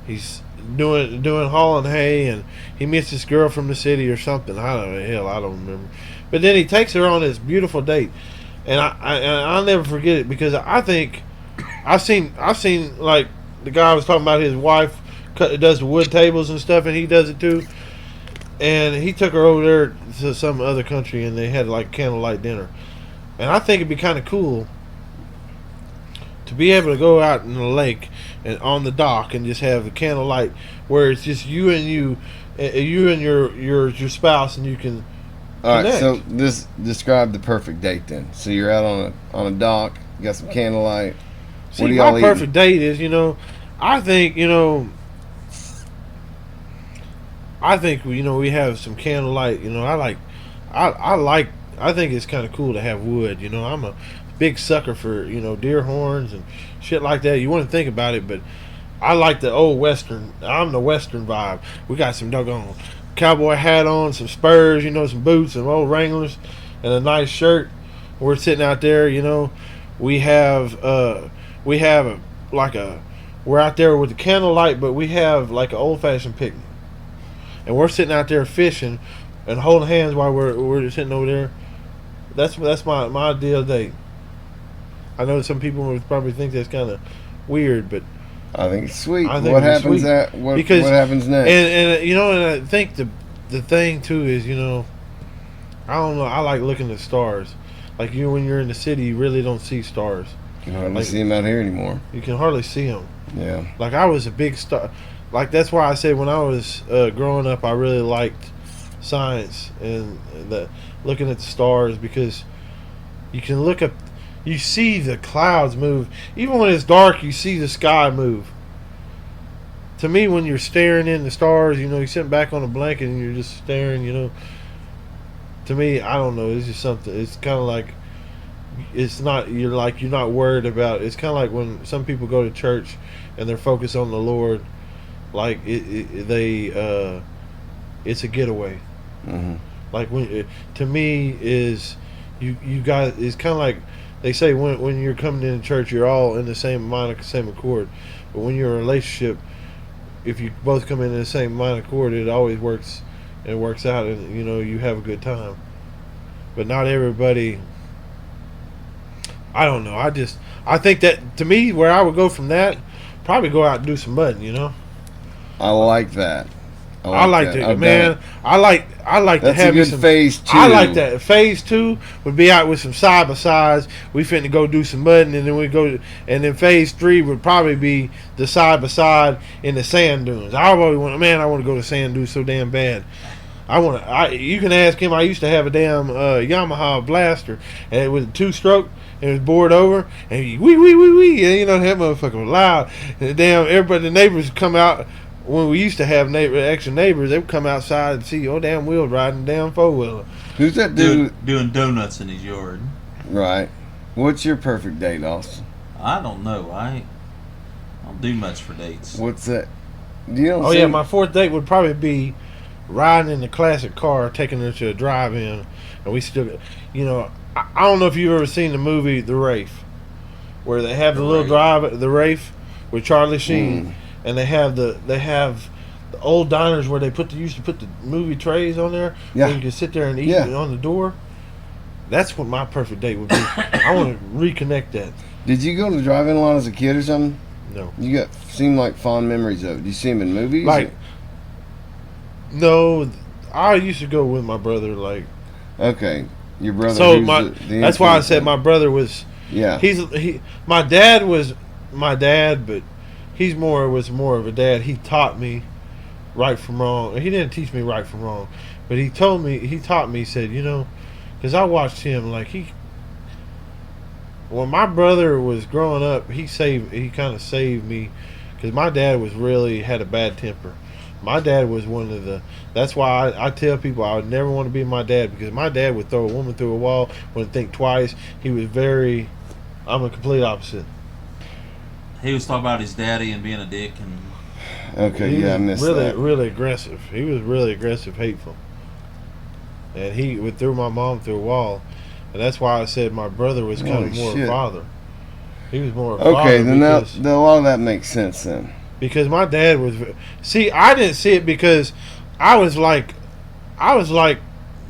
He's doing hauling hay, and he meets this girl from the city or something. I don't know. Hell, I don't remember. But then he takes her on this beautiful date, and I'll never forget it because I think I've seen like the guy was talking about his wife does the wood tables and stuff, and he does it too. And he took her over there to some other country, and they had like candlelight dinner. And I think it'd be kind of cool to be able to go out in the lake and on the dock and just have the candlelight where it's just you and your spouse, and you can. All right, connect. so this describe the perfect date then. So you're out on a dock, you got some candlelight. See, what do my y'all perfect date is, you know, I think you know we have some candlelight. You know, I think it's kind of cool to have wood. You know, I'm a big sucker for, you know, deer horns and shit like that. You want to think about it, but I like the old western. I'm the western vibe. We got some doggone cowboy hat on, some spurs, you know, some boots, some old Wranglers, and a nice shirt. We're sitting out there, you know. We're out there with the candlelight, but we have like an old fashioned picnic. And we're sitting out there fishing and holding hands while we're sitting over there. That's my ideal date. I know some people would probably think that's kind of weird, but I think it's sweet. I think What it's happens sweet. what Because- happens next? and you know, and I think the thing too is, you know, I don't know. I like looking at stars. Like when you're in the city, you really don't see stars. You can hardly like- see him out here anymore. You can hardly see them. Yeah. Like I was a big star. Like that's why I say when I was growing up, I really liked science and looking at the stars, because you can look up, you see the clouds move. Even when it's dark, you see the sky move. To me, when you're staring in the stars, you know, you're sitting back on a blanket and you're just staring, you know. To me, I don't know. It's just something. It's kind of like, it's not. You're not worried about. It's kind of like when some people go to church and they're focused on the Lord. Like it's a getaway. Mm-hmm. Like to me is you guys. It's kind of like they say when you're coming into church, you're all in the same mind, same accord. But when you're in a relationship, if you both come in the same mind accord, it always works. It works out, and you know you have a good time. But not everybody. I don't know. I think that to me, where I would go from that, probably go out and do some mudding. You know. I like that. I like that, I've man. done it. I like to That's a have me good some phase 2. I like that. Phase 2 would be out with some side by sides. We finna go do some mudding, and then and then phase 3 would probably be the side by side in the sand dunes. I want to go to sand dunes so damn bad. You can ask him. I used to have a damn Yamaha blaster, and it was a 2-stroke. And it was bored over, and wee, and you know that motherfucker was loud. And everybody, the neighbors come out. When we used to have extra neighbors, they would come outside and see, damn wheel riding damn 4-wheeler. Who's that dude? Doing donuts in his yard. Right. What's your perfect date, Austin? I don't know. I don't do much for dates. What's that? Do you know? Oh yeah, my 4th date would probably be riding in the classic car, taking her to a drive-in, and we still, you know, I don't know if you've ever seen the movie The Wraith, where they have the little drive, The Wraith, with Charlie Sheen, and they have the old diners where they used to put the movie trays on there, Yeah. where you can sit there and eat it on the door. That's what my perfect date would be. I want to reconnect that. Did you go to the drive-in a lot as a kid or something? No. You seem like fond memories of it. Do you see him in movies? Like, no, I used to go with my brother. Like, okay, your brother. so who's the that's why I influence said on- my brother was. Yeah. My dad was my dad, but was more of a dad. He taught me right from wrong. He didn't teach me right from wrong, but he taught me. He said, you know, because I watched him like when my brother was growing up, he kind of saved me, because my dad had a bad temper. My dad was one of the. That's why I tell people I would never want to be my dad, because my dad would throw a woman through a wall, wouldn't think twice. He was very. I'm a complete opposite. He was talking about his daddy and being a dick, and Okay, yeah, I missed that. Really aggressive. He was really aggressive, hateful, and he would throw my mom through a wall, and that's why I said my brother was kind of Holy more shit. a father. He was more a Okay, father. then because, a lot of that makes sense then. because my dad was. See, I didn't see it because I was like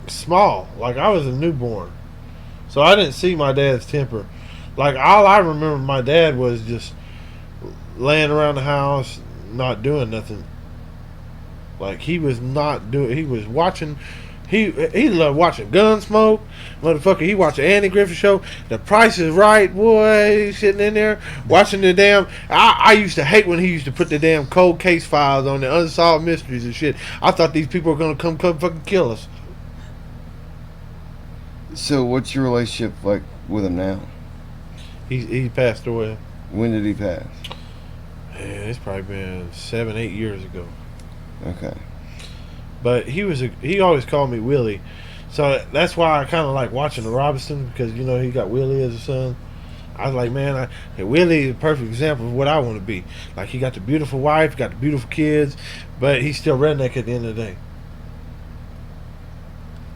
small, like I was a newborn, so I didn't see my dad's temper. Like all I remember my dad was just laying around the house, not doing nothing. Like he was not doing. He was watching. He loved watching Gunsmoke, motherfucker. He watched the Andy Griffith Show. The Price is Right, boy. He's sitting in there watching the damn. I used to hate when he used to put the damn cold case files on the unsolved mysteries and shit. I thought these people were gonna come fucking kill us. So, what's your relationship like with him now? He passed away. When did he pass? Man, it's probably been 7-8 years ago. Okay. But he always called me Willie, so that's why I kind of like watching the Robinson, because he got Willie as a son. I was like, man, Willie is a perfect example of what I want to be. Like he got the beautiful wife, got the beautiful kids, but he's still redneck at the end of the day.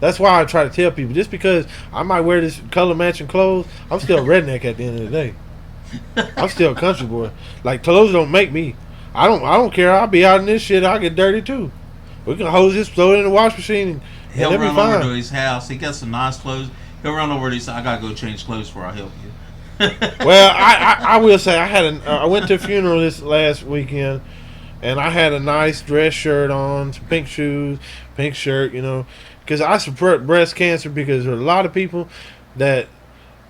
That's why I try to tell people, just because I might wear this color matching clothes, I'm still redneck at the end of the day. I'm still a country boy. Like clothes don't make me. I don't care. I'll be out in this shit. I'll get dirty too. We can hose this, throw it in the wash machine, and he'll it'll be run fine. over to his house. He got some nice clothes. He'll run over to his. I gotta go change clothes before I help you. Well, I will say I went to a funeral this last weekend, and I had a nice dress shirt on, some pink shoes, pink shirt, because I support breast cancer, because there are a lot of people that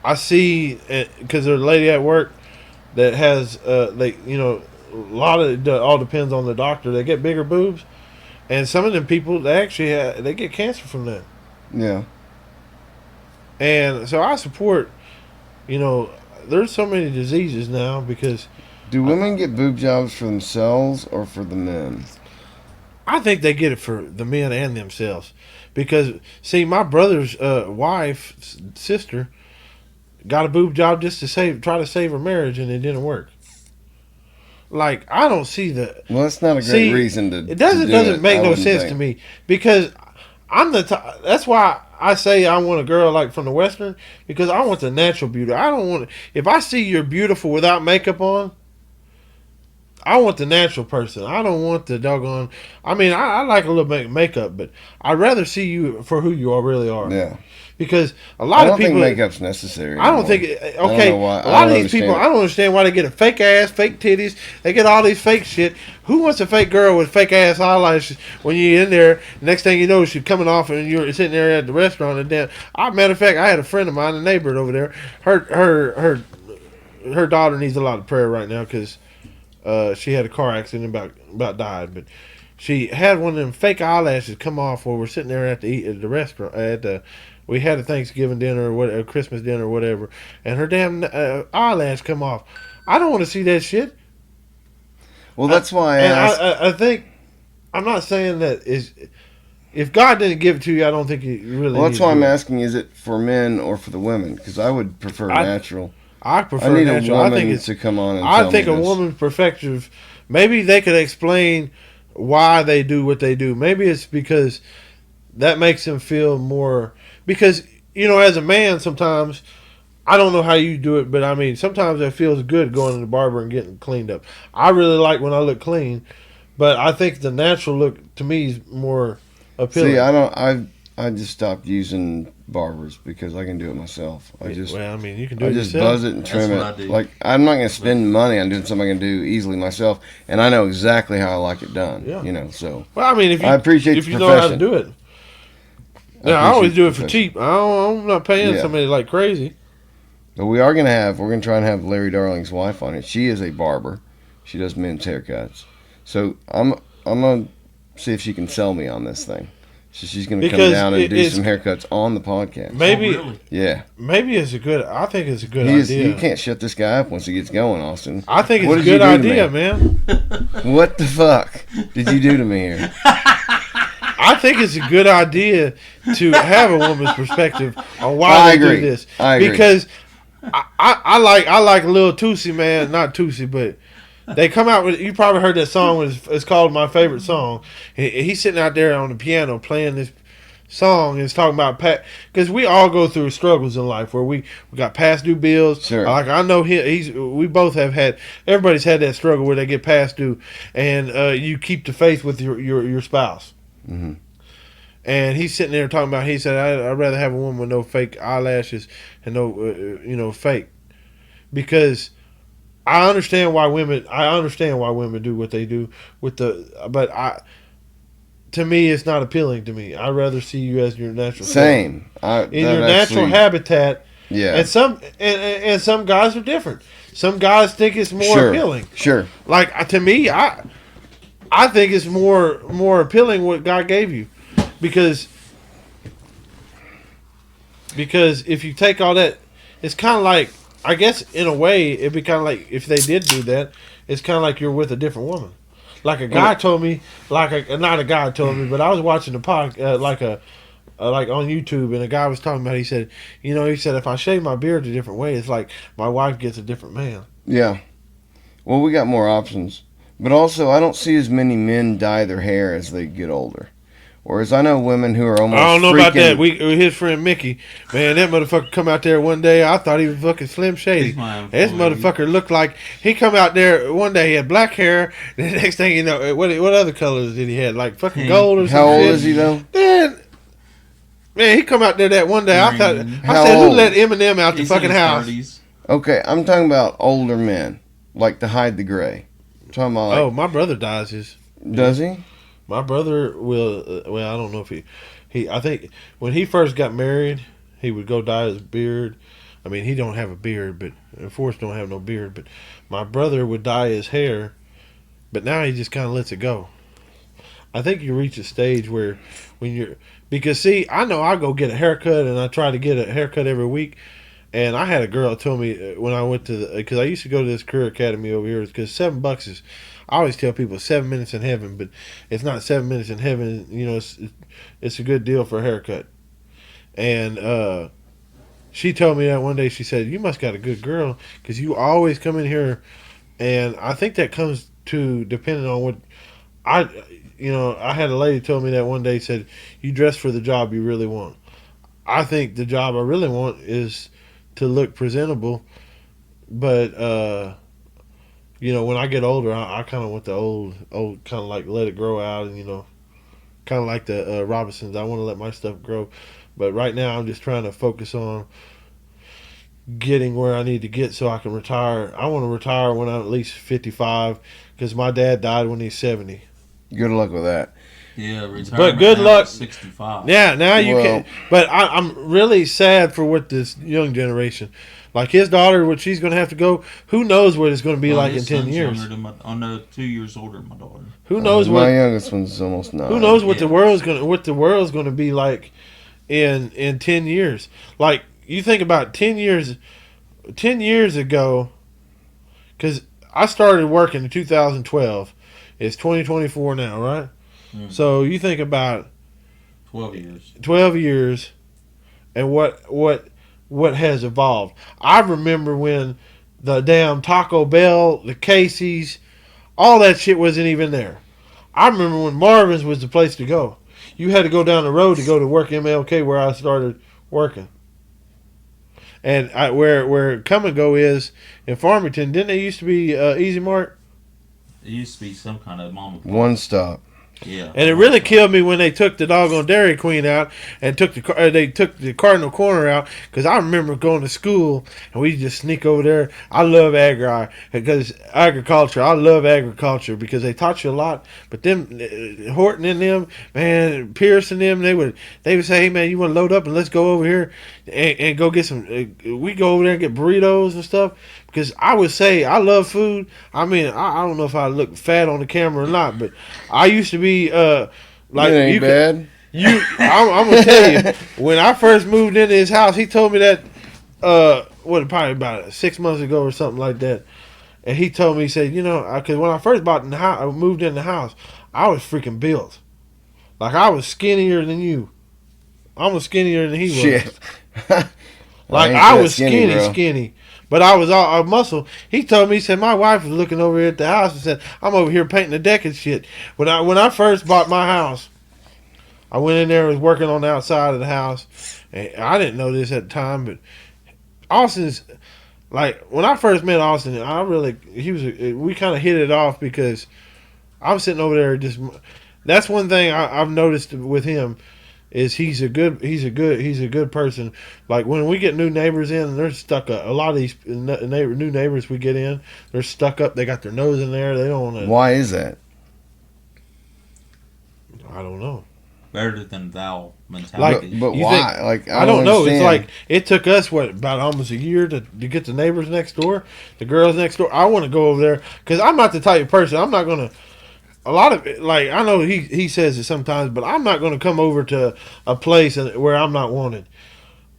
I see, because there's a lady at work that has a lot of it all depends on the doctor. They get bigger boobs, and some of them people they actually they get cancer from that. Yeah. And so I support. There's so many diseases now because. Do women get boob jobs for themselves or for the men? I think they get it for the men and themselves, because see, my brother's sister, got a boob job just to try to save her marriage, and it didn't work. Like I don't see the. Well, that's not a great reason to. It doesn't make no sense to me, because I'm that's why I say I want a girl like from the Western, because I want the natural beauty. I don't want if I see you're beautiful without makeup on. I want the natural person. I don't want the doggone. I mean, I like a little makeup, but I'd rather see you for who you really are. Yeah. Because a lot of people. I don't think makeup's necessary. I don't think. Okay. A lot of these people. I don't understand why they get a fake ass, fake titties. They get all these fake shit. Who wants a fake girl with fake ass eyelashes when you're in there? Next thing you know, she's coming off and you're sitting there at the restaurant. And then, matter of fact, I had a friend of mine, a neighbor over there. Her daughter needs a lot of prayer right now because. She had a car accident, about died, but she had one of them fake eyelashes come off while we're sitting there at the restaurant. We had a Thanksgiving dinner or a Christmas dinner or whatever, and her damn eyelash come off. I don't want to see that shit. Well, that's why I asked. I think I'm not saying that is. If God didn't give it to you, I don't think you really. Well, that's why I'm asking: is it for men or for the women? Because I would prefer natural. I prefer I need natural. a woman I think it's to come on and I tell think me a this. woman's perspective. Maybe they could explain why they do what they do. Maybe it's because that makes them feel more. Because as a man, sometimes I don't know how you do it, but I mean, sometimes it feels good going to the barber and getting cleaned up. I really like when I look clean, but I think the natural look to me is more appealing. See, I just stopped using barbers because I can do it myself. You can do it just yourself. buzz it and trim That's what I it. do. Like I'm not going to spend money on doing something I can do easily myself, and I know exactly how I like it done. Yeah. So. Well, I mean, I appreciate if the you know how to profession. do it. I I always appreciate do the it for profession. cheap. I'm not paying somebody like crazy. But we're going to try and have Larry Darling's wife on it. She is a barber. She does men's haircuts. So I'm going to see if she can sell me on this thing. So she's going to come Because down and it do is- some haircuts on the podcast. Maybe, Oh, really? Yeah. maybe it's a good. I think it's a good You idea. can't shut this guy up once he gets going, Austin. I think it's What a did you good do to idea, me? man. What the fuck did you do to me here? I think it's a good idea to have a woman's perspective on why I they agree. do this. I agree. Because I like Lil Tootsie, man. Not Tootsie, but they come out with. You probably heard that song. It's called My Favorite Song. He's sitting out there on the piano playing this song and it's talking about because we all go through struggles in life where we got past due bills. Sure. Like I know we both have had. Everybody's had that struggle where they get past due, and you keep the faith with your spouse. Mm-hmm. And he's sitting there talking about. He said, "I'd rather have a woman with no fake eyelashes and no fake," because I understand why women. Do what they do to me, it's not appealing to me. I'd rather see you as your natural Same. in your natural habitat. Yeah. And some guys are different. Some guys think it's more appealing. Sure. Like to me, I think it's more appealing what God gave you, because if you take all that, it's kind of like, I guess in a way it'd be kind of like if they did do that, it's kind of like you're with a different woman. Like a guy told me, not a guy told me, but I was watching the podcast like on YouTube, and a guy was talking about. He said, if I shave my beard a different way, it's like my wife gets a different man. Yeah. Well, we got more options, but also I don't see as many men dye their hair as they get older. Whereas I know women who are almost. I don't know about that. His friend Mickey, man, that motherfucker come out there one day. I thought he was fucking Slim Shady. This motherfucker looked like he come out there one day. He had black hair. The next thing you know, what other colors did he have? Like fucking gold or something. How old is he though? Man, he come out there that one day. I said, old? who let Eminem out the fucking house? 30s. Okay, I'm talking about older men, like to hide the gray. I'm talking about like, My brother dyes his. does he? My brother will. I don't know if he. I think when he first got married, he would go dye his beard. I mean, he don't have a beard, but Forrest don't have no beard. But my brother would dye his hair, but now he just kind of lets it go. I think you reach a stage where because see, I know I go get a haircut, and I try to get a haircut every week. And I had a girl tell me when I went to because I used to go to this career academy over here, because $7 is. I always tell people 7 minutes in heaven, but it's not 7 minutes in heaven. It's a good deal for a haircut. And she told me that one day. She said, "You must got a good girl, because you always come in here." And I think that comes to depending on what I had a lady tell me that one day, said, "You dress for the job you really want." I think the job I really want is to look presentable, but when I get older, I kind of want the old kind of like let it grow out, and kind of like the Robinsons. I want to let my stuff grow, but right now I'm just trying to focus on getting where I need to get so I can retire. I want to retire when I'm at least 55, because my dad died when he's 70. Good luck with that. Yeah, retirement But good now luck. at 65. Yeah, now you Well- can. But I'm really sad for what this young generation, like his daughter, what she's going to have to go. Who knows what it's going to be like in his 10 son's years? younger than 2 years older than my daughter. Who knows My what? youngest one's almost 9. Who knows what Yeah. the world's going to be like in 10 years? Like you think about 10 years ago, because I started working in 2012. It's 2024 now, right? Mhm. So you think about 12 years. 12 years and what has evolved. I remember when the damn Taco Bell, the Casey's, all that shit wasn't even there. I remember when Marvin's was the place to go. You had to go down the road to go to work MLK, where I started working. And where Come and Go is in Farmington. Didn't they used to be Easy Mart? It used to be some kind of mom and pop. One stop. Yeah. And it really killed me when they took the doggone Dairy Queen out and took the Cardinal Corner out, because I remember going to school and we just sneak over there. I love agriculture. I love agriculture because they taught you a lot. But them Horton and them, man, Pierce and them, they would say, "Hey man, you want to load up and let's go over here and go get some." We go over there and get burritos and stuff. Because I would say I love food. I mean, I don't know if I look fat on the camera or not, but I used to be like It ain't you bad. I'm gonna tell you, when I first moved into his house, he told me that probably about 6 months ago or something like that. And he told me, he said, because when I first bought in the house, I moved in the house, I was freaking built. Like, I was skinnier than you. I was skinnier than he was. Shit. Like, ain't I that was skinny. But I was all muscle. He told me, he said, my wife was looking over here at the house and said, I'm over here painting the deck and shit. When I first bought my house, I went in there and was working on the outside of the house. And I didn't know this at the time, but Austin's, like, when I first met Austin, we kind of hit it off because I'm sitting over there that's one thing I've noticed with him is he's a good person. Like, when we get new neighbors in, they're stuck up. A lot of these new neighbors we get in, they're stuck up. They got their nose in there. They don't want to. Why is that? I don't know. Better than thou mentality. But You why? think- Like, I don't know. It's understand. like it took us about almost a year to get the neighbors next door, the girls next door. I want to go over there because I'm not the type of person. I'm not gonna. A lot of it, like, I know he says it sometimes, but I'm not gonna come over to a place where I'm not wanted.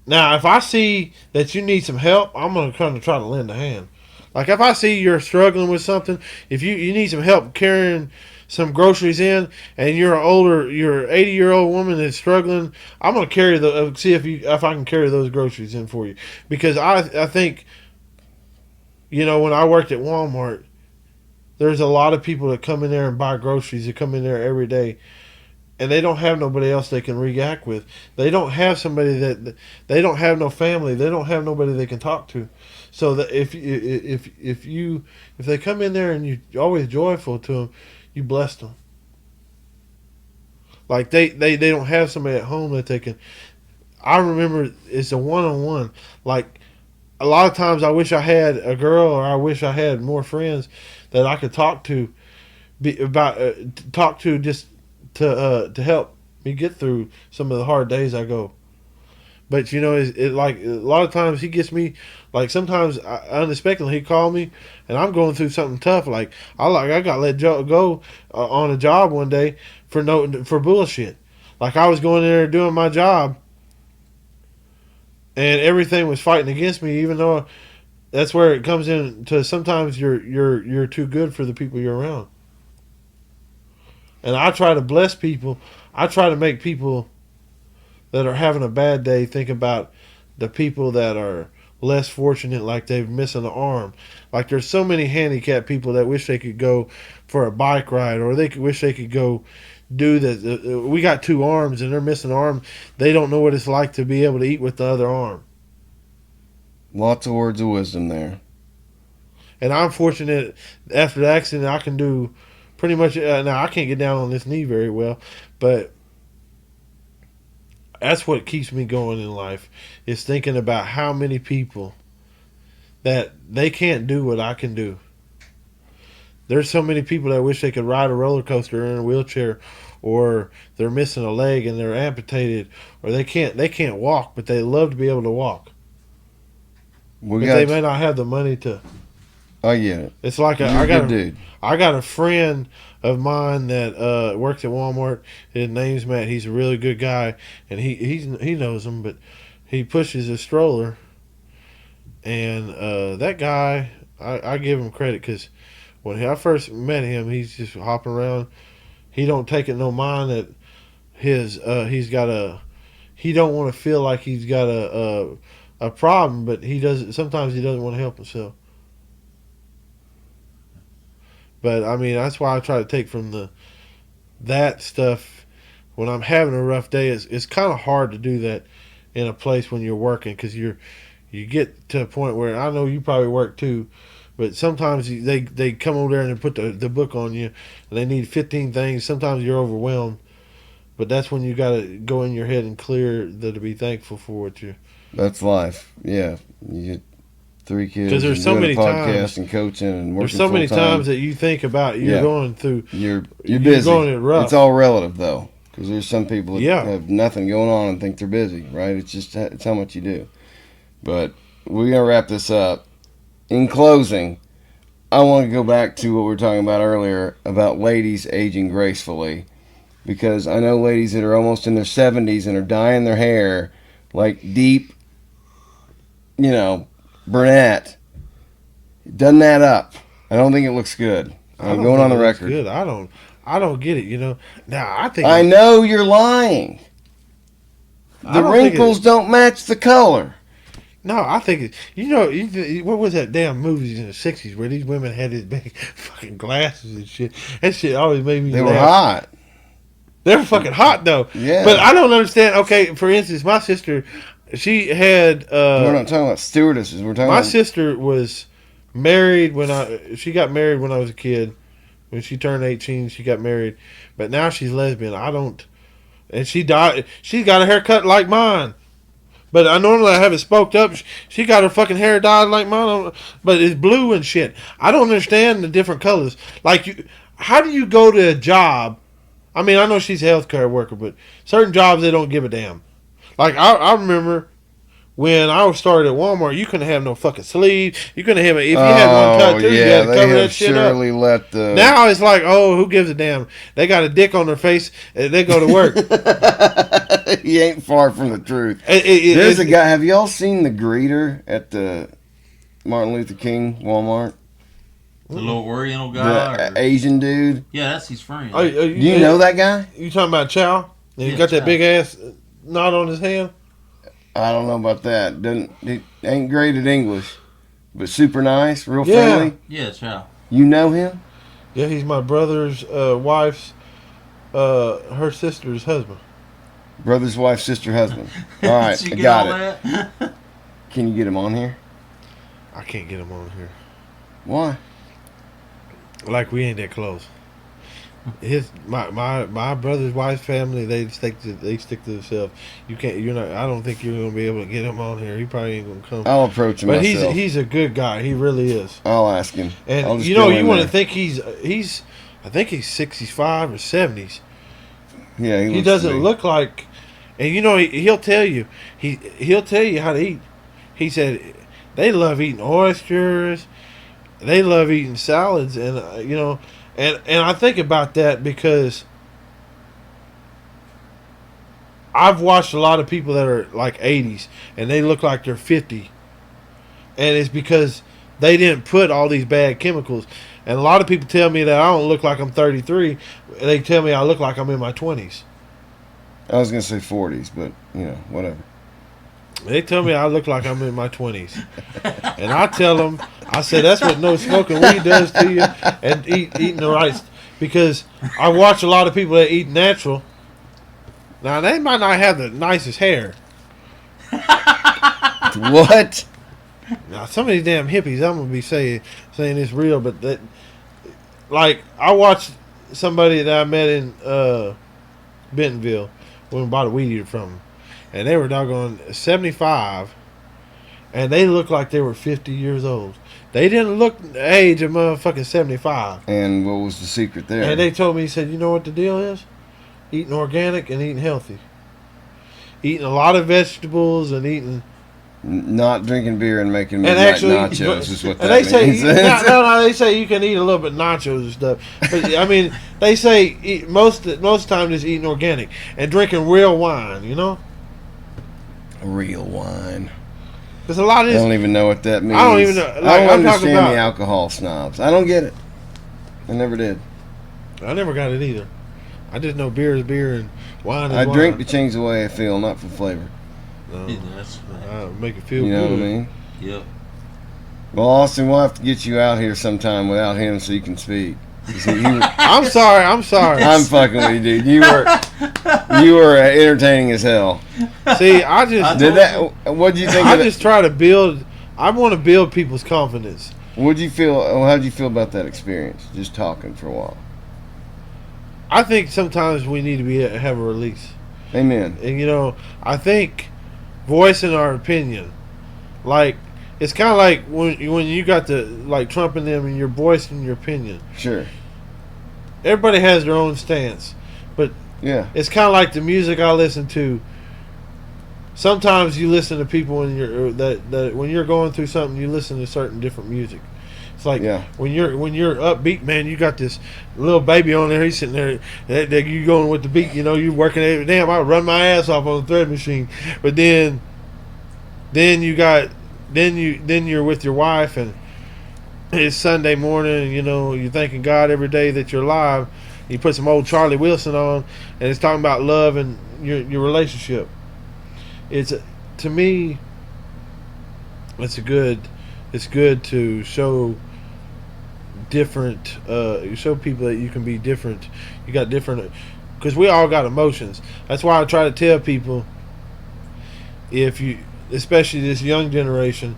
Now, if I see that you need some help, I'm gonna kind of try to lend a hand. Like, if I see you're struggling with something, if you need some help carrying some groceries in, and you're 80-year-old woman that's struggling, I'm gonna see if I can carry those groceries in for you, because I think, when I worked at Walmart, there's a lot of people that come in there and buy groceries. That come in there every day, and they don't have nobody else they can react with. They don't have somebody they don't have no family. They don't have nobody they can talk to. So that if they come in there and you're always joyful to them, you bless them. Like, they don't have somebody at home that they can. I remember it's a one-on-one. Like, a lot of times I wish I had a girl, or I wish I had more friends that I could talk to, just to help me get through some of the hard days I go. But it like a lot of times he gets me, like, sometimes unexpectedly he called me and I'm going through something tough. Like, I got let go on a job one day for bullshit. Like, I was going in there doing my job, and everything was fighting against me, even though that's where it comes in to sometimes you're too good for the people you're around. And I try to bless people. I try to make people that are having a bad day think about the people that are less fortunate, like they're missing an arm. Like, there's so many handicapped people that wish they could go for a bike ride, or wish they could go do that. We got 2 arms and they're missing an arm. They don't know what it's like to be able to eat with the other arm. Lots of words of wisdom there. And I'm fortunate after the accident I can do pretty much. Now, I can't get down on this knee very well, but that's what keeps me going in life, is thinking about how many people that they can't do what I can do. There's so many people that wish they could ride a roller coaster in a wheelchair, or they're missing a leg and they're amputated, or they can't walk, but they love to be able to walk. But they may not have the money to. I get it. It's like I got a friend of mine that works at Walmart. His name's Matt. He's a really good guy, and he knows him, but he pushes a stroller. And that guy, I give him credit, because when I first met him, he's just hopping around. He don't take it no mind that he don't want to feel like he's got a problem, but sometimes he doesn't want to help himself. But I mean, that's why I try to take from that stuff when I'm having a rough day. It's kind of hard to do that in a place when you're working, because you get to a point where, I know you probably work too, but sometimes they come over there and they put the book on you, and they need 15 things. Sometimes you're overwhelmed, but that's when you got to go in your head and clear to be thankful for what you. That's life. Yeah, you get 3 kids. 'Cause there's so many times and coaching and working. There's so many times that you think about you're going through. You're busy. Going it rough. It's all relative though, because there's some people that Yeah. have nothing going on and think they're busy. Right? It's how much you do. But we're gonna wrap this up. In closing, I want to go back to what we were talking about earlier about ladies aging gracefully, because I know ladies that are almost in their 70s and are dyeing their hair like deep, brunette. Done that up. I don't think it looks good. I'm going on the record. Good. I don't get it. Now I think I know you're lying. The wrinkles don't match the color. No, I think what was that damn movies in the '60s where these women had these big fucking glasses and shit? That shit always made me. They laugh. were hot. They were fucking hot though. Yeah. But I don't understand. Okay, for instance, my sister, she had. We're not talking about stewardesses. We're talking. My about... sister was married she got married when I was a kid. When she turned 18, she got married. But now she's lesbian. And she died. She's got a haircut like mine. But I normally have it spoked up. She got her fucking hair dyed like mine, but it's blue and shit. I don't understand the different colors. Like, how do you go to a job? I mean, I know she's a healthcare worker, but certain jobs they don't give a damn. Like I remember when I started at Walmart, you couldn't have no fucking sleeve. You couldn't have it if you had one tattoo. You had to cover that shit up. Let the... Now it's like, oh, who gives a damn? They got a dick on their face and they go to work. He ain't far from the truth. There's a guy. Have y'all seen the greeter at the Martin Luther King Walmart? The little Oriental guy? The Asian dude? Yeah, that's his friend. Do you know that guy? You talking about Chow? He got that big ass knot on his hand? I don't know about that. He ain't great at English, but super nice, real friendly. Yeah, Chow. You know him? Yeah, he's my brother's wife's, her sister's husband. Brother's wife, sister, husband. All right, I got it. Can you get him on here? I can't get him on here. Why? Like, we ain't that close. My brother's wife's family, they stick to themselves. I don't think you're gonna be able to get him on here. He probably ain't gonna come. I'll approach him but myself. he's a good guy. He really is. I'll ask him. And you want to think I think he's 65 or 70s. Yeah, he doesn't look like. And he'll tell you he'll tell you how to eat. He said they love eating oysters, they love eating salads, and and I think about that because I've watched a lot of people that are like 80s and they look like they're 50, and it's because they didn't put all these bad chemicals. And a lot of people tell me that I don't look like I'm 33. They tell me I look like I'm in my 20s. I was going to say 40s, but, whatever. They tell me I look like I'm in my 20s. And I tell them, I said, that's what no smoking weed does to you, and eating the right. Because I watch a lot of people that eat natural. Now, they might not have the nicest hair. What? Now, some of these damn hippies, I'm going to be saying it's real, but that, like, I watched somebody that I met in Bentonville when we bought a weed eater from them. And they were doggone 75, and they looked like they were 50 years old. They didn't look the age of motherfucking 75. And what was the secret there? And they told me, he said, you know what the deal is? Eating organic and eating healthy. Eating a lot of vegetables and eating... Not drinking beer and making midnight nachos is what that they say, means. No, they say you can eat a little bit of nachos and stuff. But, I mean, they say most time just eating organic and drinking real wine, Real wine. There's a lot of this. I don't even know what that means. I don't even know. Like, I don't I'm talking understand about the alcohol snobs. I don't get it. I never did. I never got it either. I just know beer is beer and wine is I wine. drink to change the way I feel, not for flavor. No, That's make it feel You good. know what I mean? Yep. Well, Austin, we'll have to get you out here sometime without him so you can speak. I'm sorry. I'm fucking with you, dude. You were entertaining as hell. See, I just What did you think? I just try to build. I want to build people's confidence. What did you feel? How did you feel about that experience? Just talking for a while. I think sometimes we need to have a release. Amen. And I think voicing our opinion, like it's kind of like when you got the like Trump and them, and you're voicing your opinion. Sure. Everybody has their own stance, but yeah, it's kind of like the music I listen to. Sometimes you listen to people when you're that when you're going through something, you listen to certain different music. It's like Yeah. when you're upbeat, man. You got this little baby on there. He's sitting there. That you going with the beat. You know, you working it. Damn, I run my ass off on the thread machine. But then you're with your wife, and it's Sunday morning. And, you know, you're thanking God every day that you're alive. You put some old Charlie Wilson on, and it's talking about love and your relationship. To me, it's good to show different. You show people that you can be different. You got different, because we all got emotions. That's why I try to tell people, especially this young generation,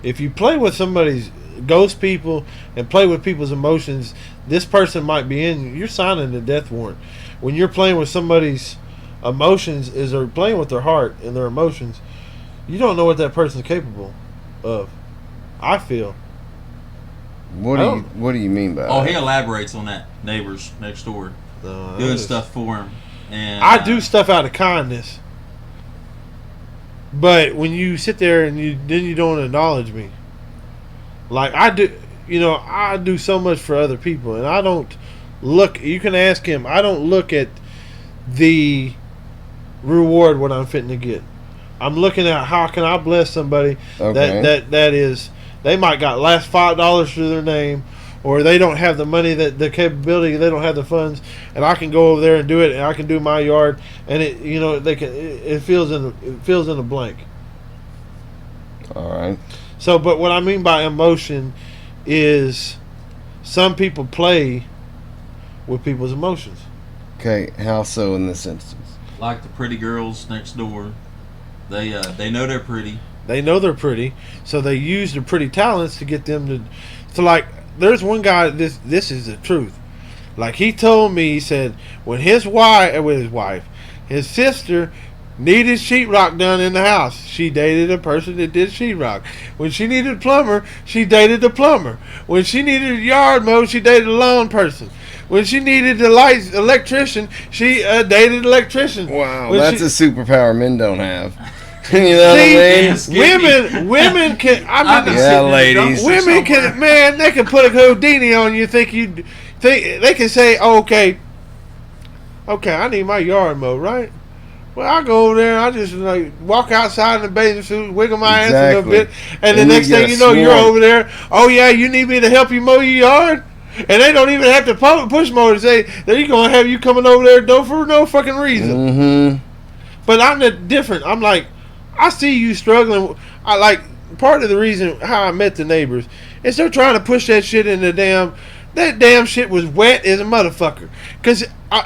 if you play with somebody's ghost people and play with people's emotions, this person might be you're signing the death warrant. When you're playing with somebody's emotions, they're playing with their heart and their emotions, you don't know what that person's capable of. I feel. What do you mean by that? He elaborates on that. Neighbors next door doing stuff for him, and I do stuff out of kindness. But when you sit there and you don't acknowledge me, like I do, I do so much for other people, and I don't look. You can ask him. I don't look at the reward what I'm fitting to get. I'm looking at how can I bless somebody that is, they might got last $5 to their name, or they don't have the money, the capability, they don't have the funds, and I can go over there and do it, and I can do my yard, and it fills in the blank. All right. So, but what I mean by emotion is some people play with people's emotions. Okay, how so in this instance? Like the pretty girls next door. They know they're pretty. They know they're pretty, so they use their pretty talents to get them to. So, like, there's one guy. This is the truth. Like, he told me, he said when his sister needed sheetrock done in the house, she dated a person that did sheetrock. When she needed a plumber, she dated the plumber. When she needed a yard mowed, she dated a lawn person. When she needed the lights electrician, she dated an electrician. Wow, that's a superpower men don't have. You know what I mean? Women can. Ladies. Women can. Man, they can put a Houdini on you. They can say, okay, I need my yard mowed, right? Well, I go over there. I just walk outside in a bathing suit, wiggle my ass a little bit, and the next thing you know, you're over there. Oh yeah, you need me to help you mow your yard, and they don't even have to push mower to say that you're gonna have you coming over there for no fucking reason. Mm-hmm. But I'm different. I'm like, I see you struggling. I like part of the reason how I met the neighbors is they're trying to push that shit in the that damn shit was wet as a motherfucker. Cause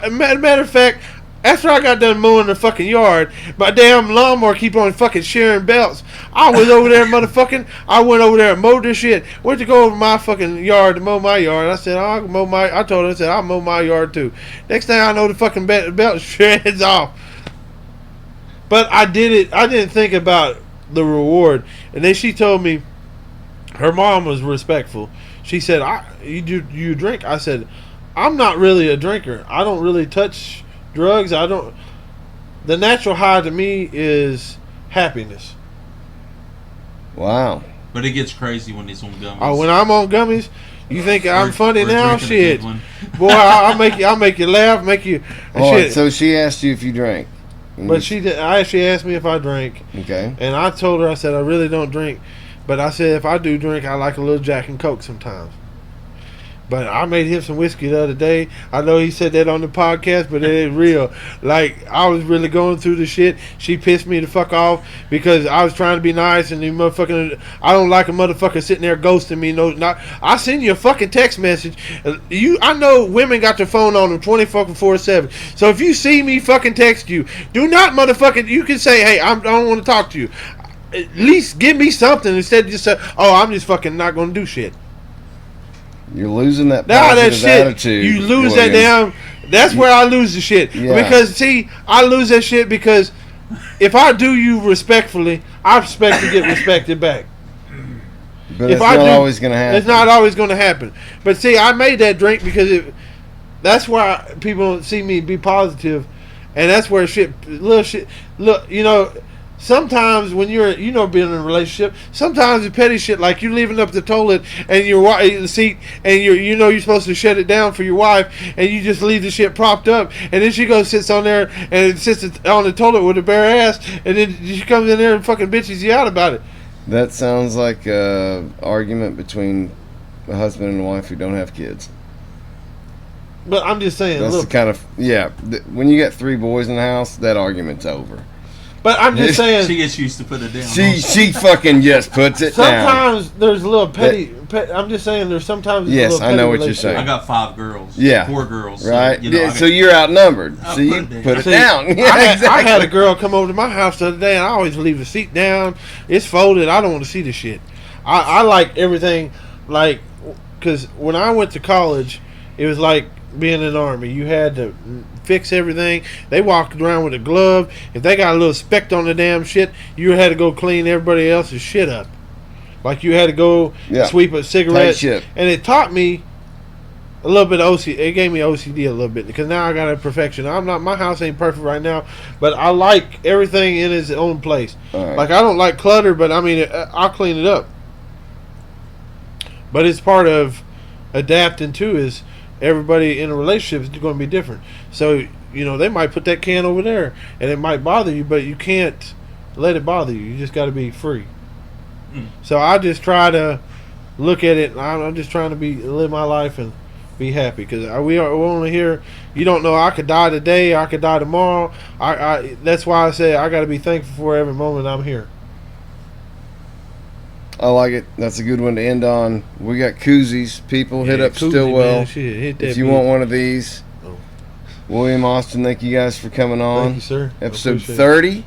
matter of fact, after I got done mowing the fucking yard, my damn lawnmower keep on fucking sharing belts. I was over there, motherfucking. I went over there and mowed this shit. Went to go over my fucking yard to mow my yard. I said, I told her, I said, I'll mow my yard too. Next thing I know, the fucking belt shreds off. But I did it. I didn't think about the reward. And then she told me, her mom was respectful. She said, you drink? I said, I'm not really a drinker. I don't really touch drugs. The natural high to me is happiness. Wow. But it gets crazy when it's on gummies. Oh, when I'm on gummies, you think I'm funny now? Shit. Boy, I'll make you laugh, make you shit. So she asked you if you drank. But she actually asked me if I drank. Okay. And I told her, I said, I really don't drink. But I said, if I do drink, I like a little Jack and Coke sometimes. But I made him some whiskey the other day. I know he said that on the podcast, but it ain't real. Like, I was really going through the shit. She pissed me the fuck off because I was trying to be nice, and I don't like a motherfucker sitting there ghosting me. I send you a fucking text message. I know women got their phone on them 24/7. So if you see me fucking text you, do not motherfucking. You can say, hey, I don't want to talk to you. At least give me something instead of just say, oh, I'm just fucking not gonna do shit. You're losing that positive shit, attitude. You lose that damn. That's where I lose the shit. Yeah. Because see, I lose that shit because if I do you respectfully, I expect to get respected back. But it's not always going to happen. It's not always going to happen. But see, I made that drink because that's why people see me be positive, and that's where little shit. Look, sometimes when you're, being in a relationship, sometimes the petty shit, like you leaving up the toilet and the seat, and you're supposed to shut it down for your wife, and you just leave the shit propped up, and then she goes sits on there and sits on the toilet with a bare ass, and then she comes in there and fucking bitches you out about it. That sounds like a argument between a husband and a wife who don't have kids. But I'm just saying, That's the kind of when you got 3 boys in the house, that argument's over. But I'm just saying, She gets used to put it down. She fucking just puts it down. sometimes there's a little petty. I'm just saying, there's sometimes. Yes, a little I know petty what you're relationship. saying. I got 5 girls. Yeah. 4 girls. Right? So, So you're outnumbered. So you put it See, down. Yeah, I had a girl come over to my house the other day, and I always leave the seat down. It's folded. I don't want to see the shit. I like everything, like, because when I went to college, it was like being in the Army. You had to fix everything. They walked around with a glove. If they got a little speck on the damn shit, you had to go clean everybody else's shit up. Like you had to go sweep a cigarette. Tight ship. And it taught me a little bit of OCD. It gave me OCD a little bit, because now I got a perfection. My house ain't perfect right now, but I like everything in its own place. Right. Like I don't like clutter, but I mean I'll clean it up. But it's part of adapting to is everybody in a relationship is going to be different. So they might put that can over there, and it might bother you, but you can't let it bother you. You just got to be free. So I just try to look at it. I'm just trying to live my life and be happy, because we're only here. You don't know. I could die today. I could die tomorrow. That's why I say I got to be thankful for every moment I'm here. I like it. That's a good one to end on. We got koozies. People hit up koozie, Stillwell. man. Shit, hit that If you beat. want one of these. William Austin, thank you guys for coming on. Thank you, sir. I Episode appreciate it. 30.